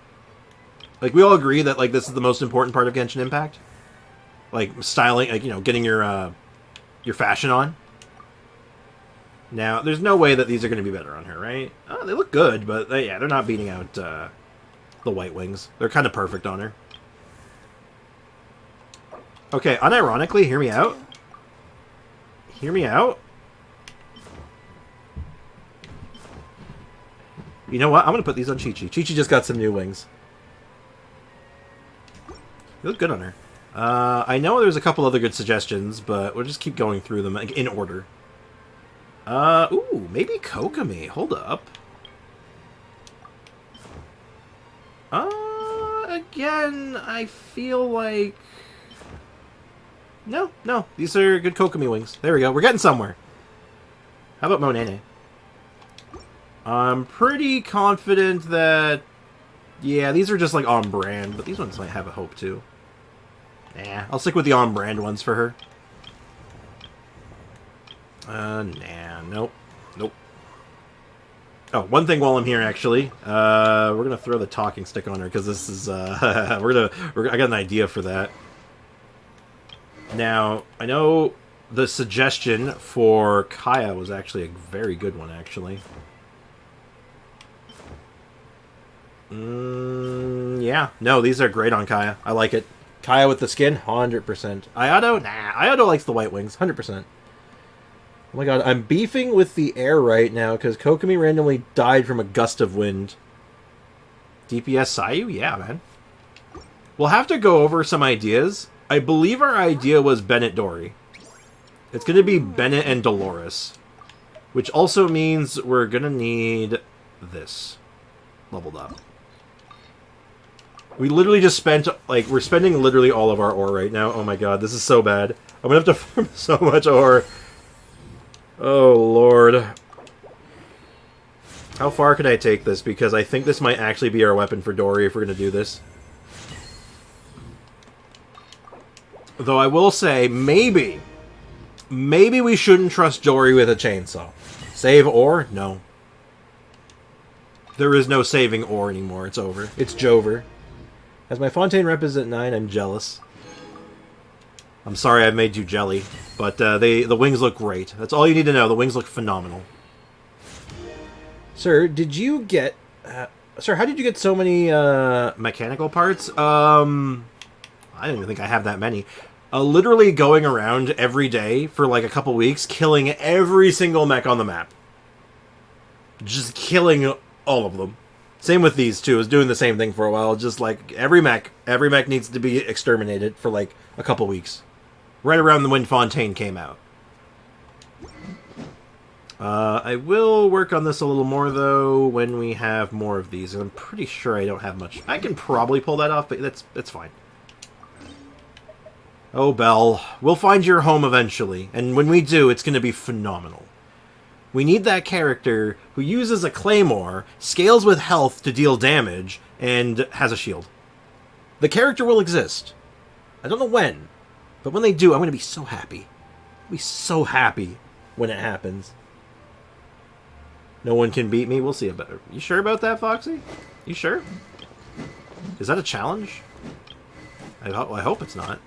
Like, we all agree that, like, this is the most important part of Genshin Impact? Like, styling, like, you know, getting your fashion on? Now, there's no way that these are going to be better on her, right? Oh, they look good, but, yeah, they're not beating out, the White Wings. They're kind of perfect on her. Okay, unironically, hear me out. Hear me out. You know what? I'm going to put these on Chi-Chi. Chi-Chi just got some new wings. They look good on her. I know there's a couple other good suggestions, but we'll just keep going through them in order. Ooh, maybe Kokomi. Hold up. Again, I feel like... No. These are good Kokomi wings. There we go. We're getting somewhere. How about Monene? I'm pretty confident that... Yeah, these are just, like, on-brand, but these ones might have a hope, too. Nah, I'll stick with the on-brand ones for her. Nah, nope. Oh, one thing while I'm here, actually. We're gonna throw the talking stick on her, because this is, I got an idea for that. Now, I know the suggestion for Kaya was actually a very good one, actually. Yeah. No, these are great on Kaya. I like it. Kaya with the skin, 100%. Ayato? Nah. Ayato likes the White Wings, 100%. Oh my god, I'm beefing with the air right now because Kokomi randomly died from a gust of wind. DPS Sayu? Yeah, man. We'll have to go over some ideas I believe our idea was Bennett Dory. It's going to be Bennett and Dolores. Which also means we're going to need this leveled up. We literally just spent, like, we're spending literally all of our ore right now. Oh my god, this is so bad. I'm going to have to farm so much ore. Oh, Lord. How far can I take this? Because I think this might actually be our weapon for Dory if we're going to do this. Though I will say, maybe we shouldn't trust Dory with a chainsaw. Save ore? No. There is no saving ore anymore. It's over. It's Jover. As my Fontaine rep is at 9, I'm jealous. I'm sorry I've made you jelly. But the wings look great. That's all you need to know. The wings look phenomenal. Sir, did you get... sir, how did you get so many mechanical parts? I don't even think I have that many. Literally going around every day for like a couple weeks, killing every single mech on the map. Just killing all of them. Same with these two. I was doing the same thing for a while. Just like every mech needs to be exterminated for like a couple weeks. Right around when Fontaine came out. I will work on this a little more, though, when we have more of these. And I'm pretty sure I don't have much. I can probably pull that off, but that's fine. Oh, Belle. We'll find your home eventually. And when we do, it's going to be phenomenal. We need that character who uses a claymore, scales with health to deal damage, and has a shield. The character will exist. I don't know when, but when they do, I'm going to be so happy. I'll be so happy when it happens. No one can beat me. We'll see about it. You sure about that, Foxy? You sure? Is that a challenge? I hope it's not.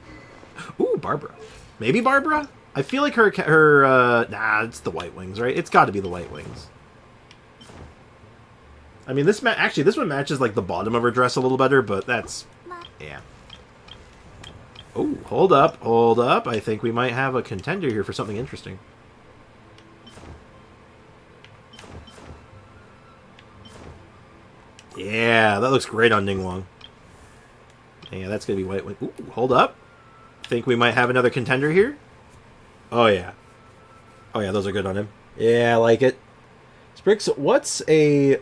Ooh, Barbara. Maybe Barbara? I feel like nah, it's the White Wings, right? It's got to be the White Wings. I mean, this one matches like the bottom of her dress a little better, but that's... yeah. Oh, hold up. I think we might have a contender here for something interesting. Yeah, that looks great on Ningguang. Yeah, that's going to be White Wing. Ooh, hold up. Think we might have another contender here? Oh, yeah. Oh, yeah, those are good on him. Yeah, I like it. Sprix, what's a...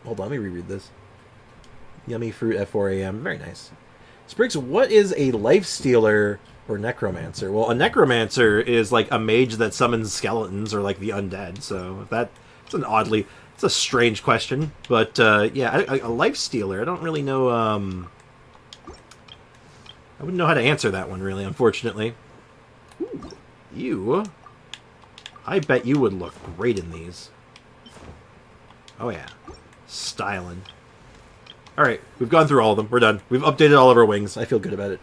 hold on, let me reread this. Yummy fruit at 4 a.m. Very nice. Sprix, what is a life stealer or necromancer? Well, a necromancer is like a mage that summons skeletons or like the undead. So it's an oddly... it's a strange question. But, yeah, a life stealer, I don't really know... I wouldn't know how to answer that one, really, unfortunately. Ooh, you... I bet you would look great in these. Oh, yeah. Styling. Alright, we've gone through all of them. We're done. We've updated all of our wings. I feel good about it.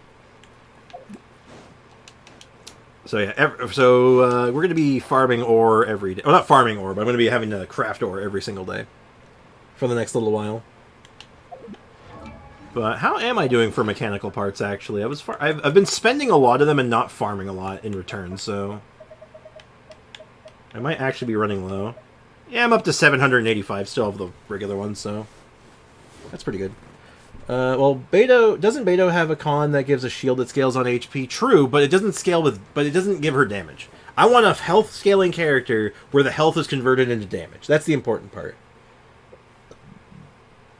So, yeah. We're going to be farming ore every day. Well, not farming ore, but I'm going to be having to craft ore every single day. For the next little while. But how am I doing for mechanical parts, actually? I've been spending a lot of them and not farming a lot in return, so... I might actually be running low. Yeah, I'm up to 785, still have the regular ones, so... that's pretty good. Well, Beidou... doesn't Beidou have a con that gives a shield that scales on HP? True, but it doesn't scale with... but it doesn't give her damage. I want a health scaling character where the health is converted into damage. That's the important part.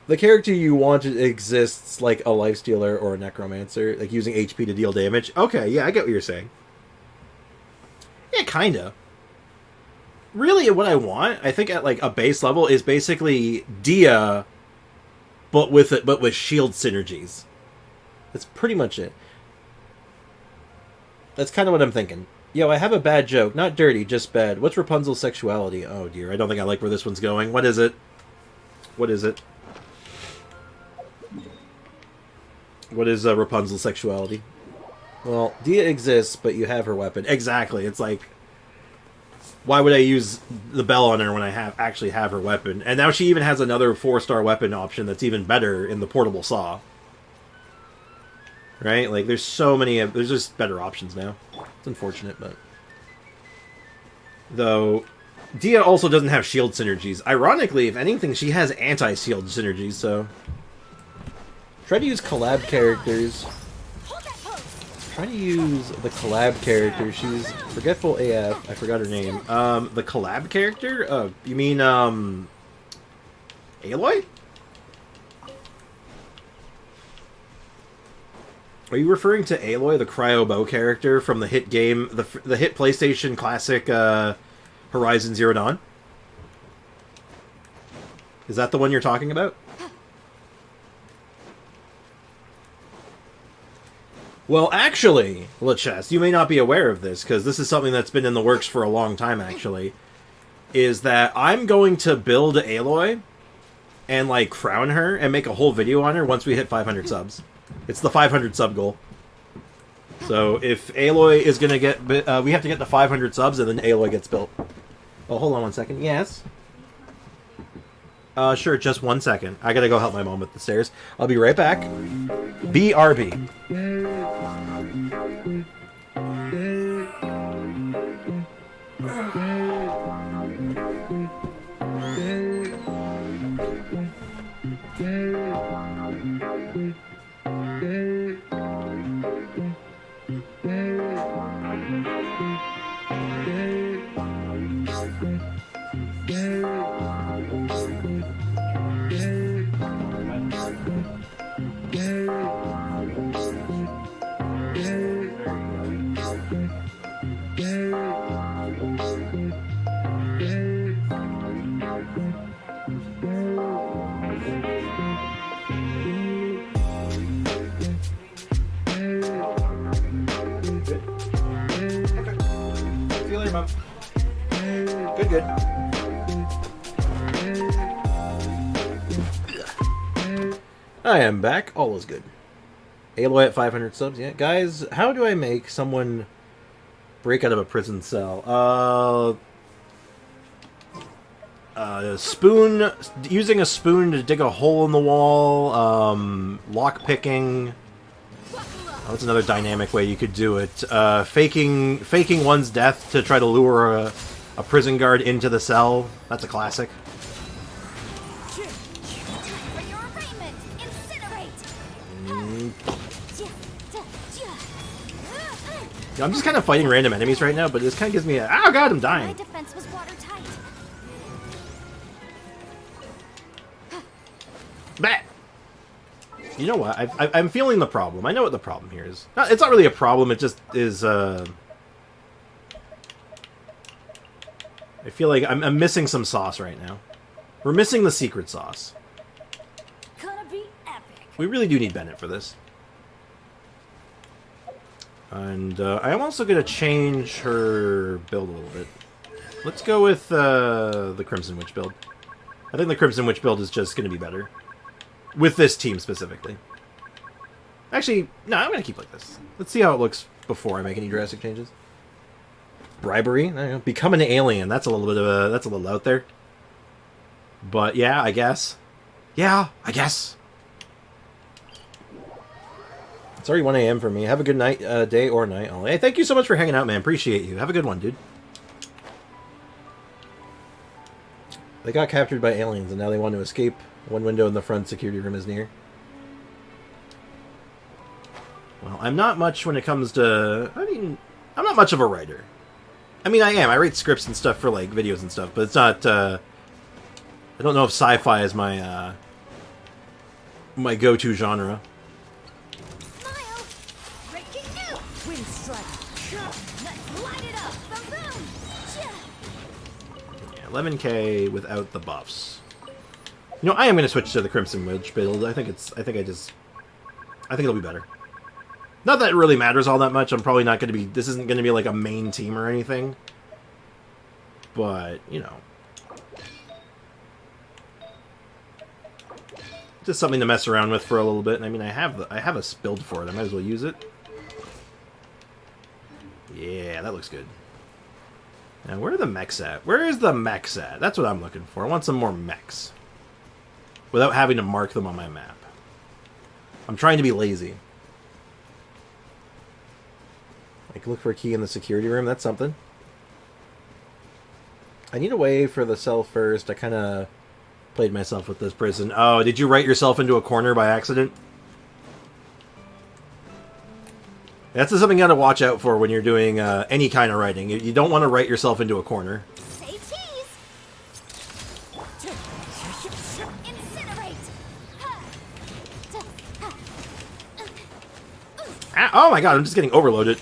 The character you want exists like a lifestealer or a necromancer, like using HP to deal damage. Okay, yeah, I get what you're saying. Yeah, kinda. Really, what I want, I think at like a base level, is basically Dia, but with shield synergies. That's pretty much it. That's kind of what I'm thinking. Yo, I have a bad joke. Not dirty, just bad. What's Rapunzel's sexuality? Oh dear, I don't think I like where this one's going. What is it? What is it? What is Rapunzel's sexuality? Well, Dia exists, but you have her weapon. Exactly. It's like, why would I use the bell on her when I actually have her weapon? And now she even has another 4-star weapon option that's even better in the portable saw. Right? Like, there's so many... there's just better options now. It's unfortunate, but... though, Dia also doesn't have shield synergies. Ironically, if anything, she has anti-shield synergies, so... try to use collab characters. Hold that pose. trying to use the collab character. She's forgetful AF. I forgot her name. The collab character? You mean, Aloy? Are you referring to Aloy, the Cryo Bow character from the hit game, the hit PlayStation classic, Horizon Zero Dawn? Is that the one you're talking about? Well, actually, Lichess, you may not be aware of this, because this is something that's been in the works for a long time, actually, is that I'm going to build Aloy and, like, crown her and make a whole video on her once we hit 500 subs. It's the 500 sub goal. So, if Aloy is going to get... we have to get to 500 subs, and then Aloy gets built. Oh, hold on one second. Yes? Sure, just 1 second. I gotta go help my mom with the stairs. I'll be right back. BRB. Good. I am back. All is good. Aloy at 500 subs. Yeah, guys, how do I make someone break out of a prison cell? Spoon. Using a spoon to dig a hole in the wall. Lock picking. Oh, that's another dynamic way you could do it. Faking one's death to try to lure a prison guard into the cell. That's a classic. For your arraignment, incinerate! I'm just kind of fighting random enemies right now, but this kind of gives me a... Oh god, I'm My dying! defense was watertight. Bah! You know what? I'm feeling the problem. I know what the problem here is. It's not really a problem, it just is, I feel like I'm missing some sauce right now. We're missing the secret sauce. Gonna be epic. We really do need Bennett for this. And I am also going to change her build a little bit. Let's go with the Crimson Witch build. I think the Crimson Witch build is just going to be better. With this team specifically. Actually, no, I'm going to keep like this. Let's see how it looks before I make any drastic changes. Bribery? I don't know. Become an alien. That's a little bit of a... That's a little out there. But yeah, I guess. Yeah, I guess. It's already 1 a.m. for me. Have a good night, day or night. Hey, thank you so much for hanging out, man. Appreciate you. Have a good one, dude. They got captured by aliens, and now they want to escape. One window in the front security room is near. Well, I'm not much when it comes to... I mean, I'm not much of a writer. I mean, I am. I write scripts and stuff for, like, videos and stuff, but it's not, I don't know if sci-fi is my, my go-to genre. Smile! Breaking new! Wind strike! Let's light it up! Boom! Yeah, 11k without the buffs. You know, I am going to switch to the Crimson Witch build. I think it'll be better. Not that it really matters all that much. I'm probably not going to be... This isn't going to be like a main team or anything. But, you know. Just something to mess around with for a little bit. And I mean, I have a build for it. I might as well use it. Yeah, that looks good. Now, where are the mechs at? Where is the mechs at? That's what I'm looking for. I want some more mechs. Without having to mark them on my map. I'm trying to be lazy. Like, look for a key in the security room. That's something. I need a way for the cell first. I kind of played myself with this prison. Oh, did you write yourself into a corner by accident? That's something you got to watch out for when you're doing any kind of writing. You don't want to write yourself into a corner. Say cheese! Incinerate! Ah, oh my god, I'm just getting overloaded.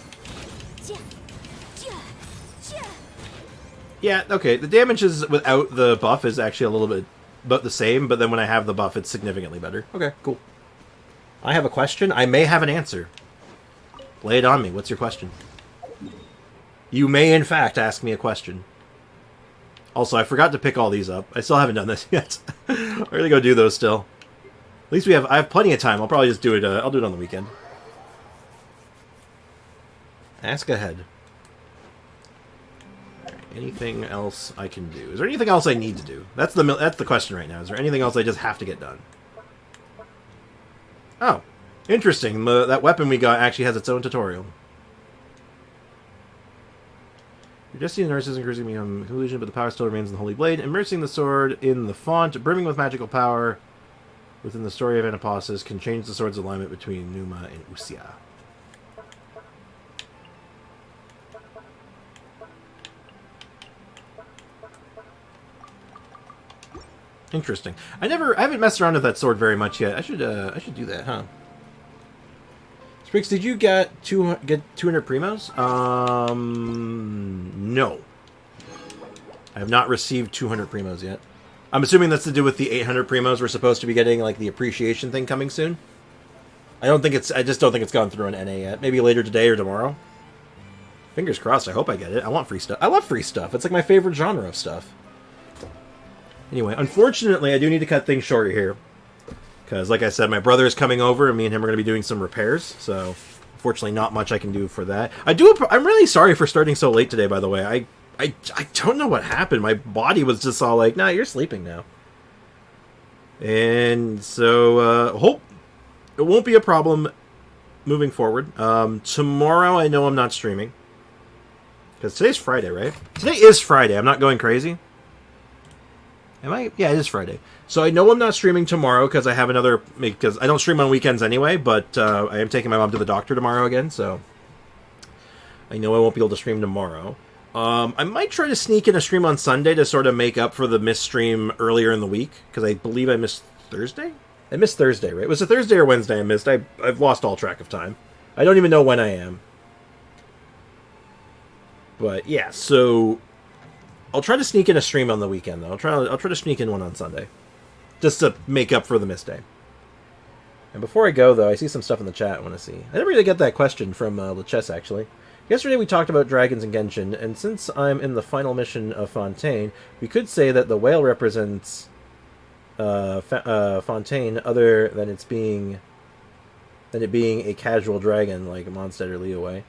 Yeah, okay, the damage is without the buff is actually a little bit about the same, but then when I have the buff, it's significantly better. Okay, cool. I have a question. I may have an answer. Lay it on me. What's your question? You may, in fact, ask me a question. Also, I forgot to pick all these up. I still haven't done this yet. I'm gonna go do those still. At least I have plenty of time. I'll probably just do it. I'll do it on the weekend. Ask ahead. Anything else I can do? Is there anything else I need to do? That's the question right now. Is there anything else I just have to get done? Oh, interesting. That weapon we got actually has its own tutorial. Your destiny nurse isn't cruising me on collusion, but the power still remains in the Holy Blade, immersing the sword in the font, brimming with magical power within the story of Anaposis, can change the sword's alignment between Numa and Usia. Interesting. I haven't messed around with that sword very much yet. I should do that, huh? Spriggs, did you get 200 primos? No. I have not received 200 primos yet. I'm assuming that's to do with the 800 primos we're supposed to be getting, like the appreciation thing coming soon. I just don't think it's gone through on NA yet. Maybe later today or tomorrow. Fingers crossed. I hope I get it. I want free stuff. I love free stuff. It's like my favorite genre of stuff. Anyway, unfortunately, I do need to cut things short here. Because, like I said, my brother is coming over, and me and him are going to be doing some repairs. So, unfortunately, not much I can do for that. I'm really sorry for starting so late today, by the way. I don't know what happened. My body was just all like, nah, you're sleeping now. And so, hope it won't be a problem moving forward. Tomorrow, I know I'm not streaming. Because today's Friday, right? Today is Friday. I'm not going crazy. Am I? Yeah, it is Friday. So I know I'm not streaming tomorrow because I have because I don't stream on weekends anyway, but I am taking my mom to the doctor tomorrow again, so I know I won't be able to stream tomorrow. I might try to sneak in a stream on Sunday to sort of make up for the missed stream earlier in the week, because I believe I missed Thursday? I missed Thursday, right? Was it Thursday or Wednesday I missed? I've lost all track of time. I don't even know when I am. But yeah, so I'll try to sneak in a stream on the weekend, though. I'll try to sneak in one on Sunday, just to make up for the missed day. And before I go, though, I see some stuff in the chat I want to see. I didn't really get that question from Lechess, actually. Yesterday we talked about dragons in Genshin, and since I'm in the final mission of Fontaine, we could say that the whale represents Fontaine, other than it being a casual dragon like Mondstadt or Liyue.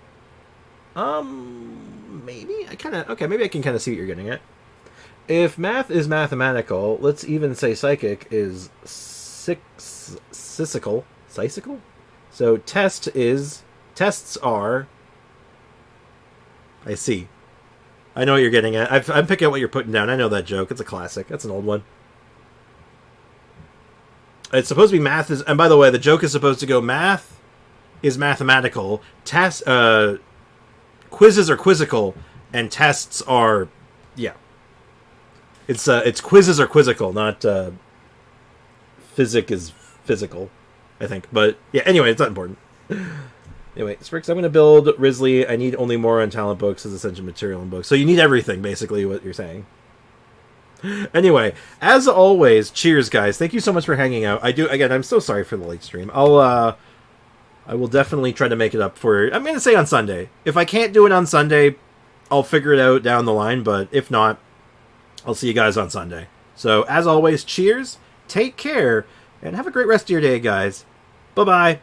Maybe? Maybe I can kind of see what you're getting at. If math is mathematical, let's even say psychic is psychical. So tests are... I see. I know what you're getting at. I'm picking up what you're putting down. I know that joke. It's a classic. That's an old one. It's supposed to be math is... And by the way, the joke is supposed to go math is mathematical. Quizzes are quizzical, and tests are, yeah. It's quizzes are quizzical, not physic is physical, I think. But yeah, anyway, it's not important. Anyway, Sprix, I'm going to build Risley. I need only more on talent books as essential material in books. So you need everything, basically, what you're saying. Anyway, as always, cheers, guys. Thank you so much for hanging out. I'm so sorry for the late stream. I will definitely try to make it up for... I'm going to say on Sunday. If I can't do it on Sunday, I'll figure it out down the line. But if not, I'll see you guys on Sunday. So, as always, cheers, take care, and have a great rest of your day, guys. Bye-bye.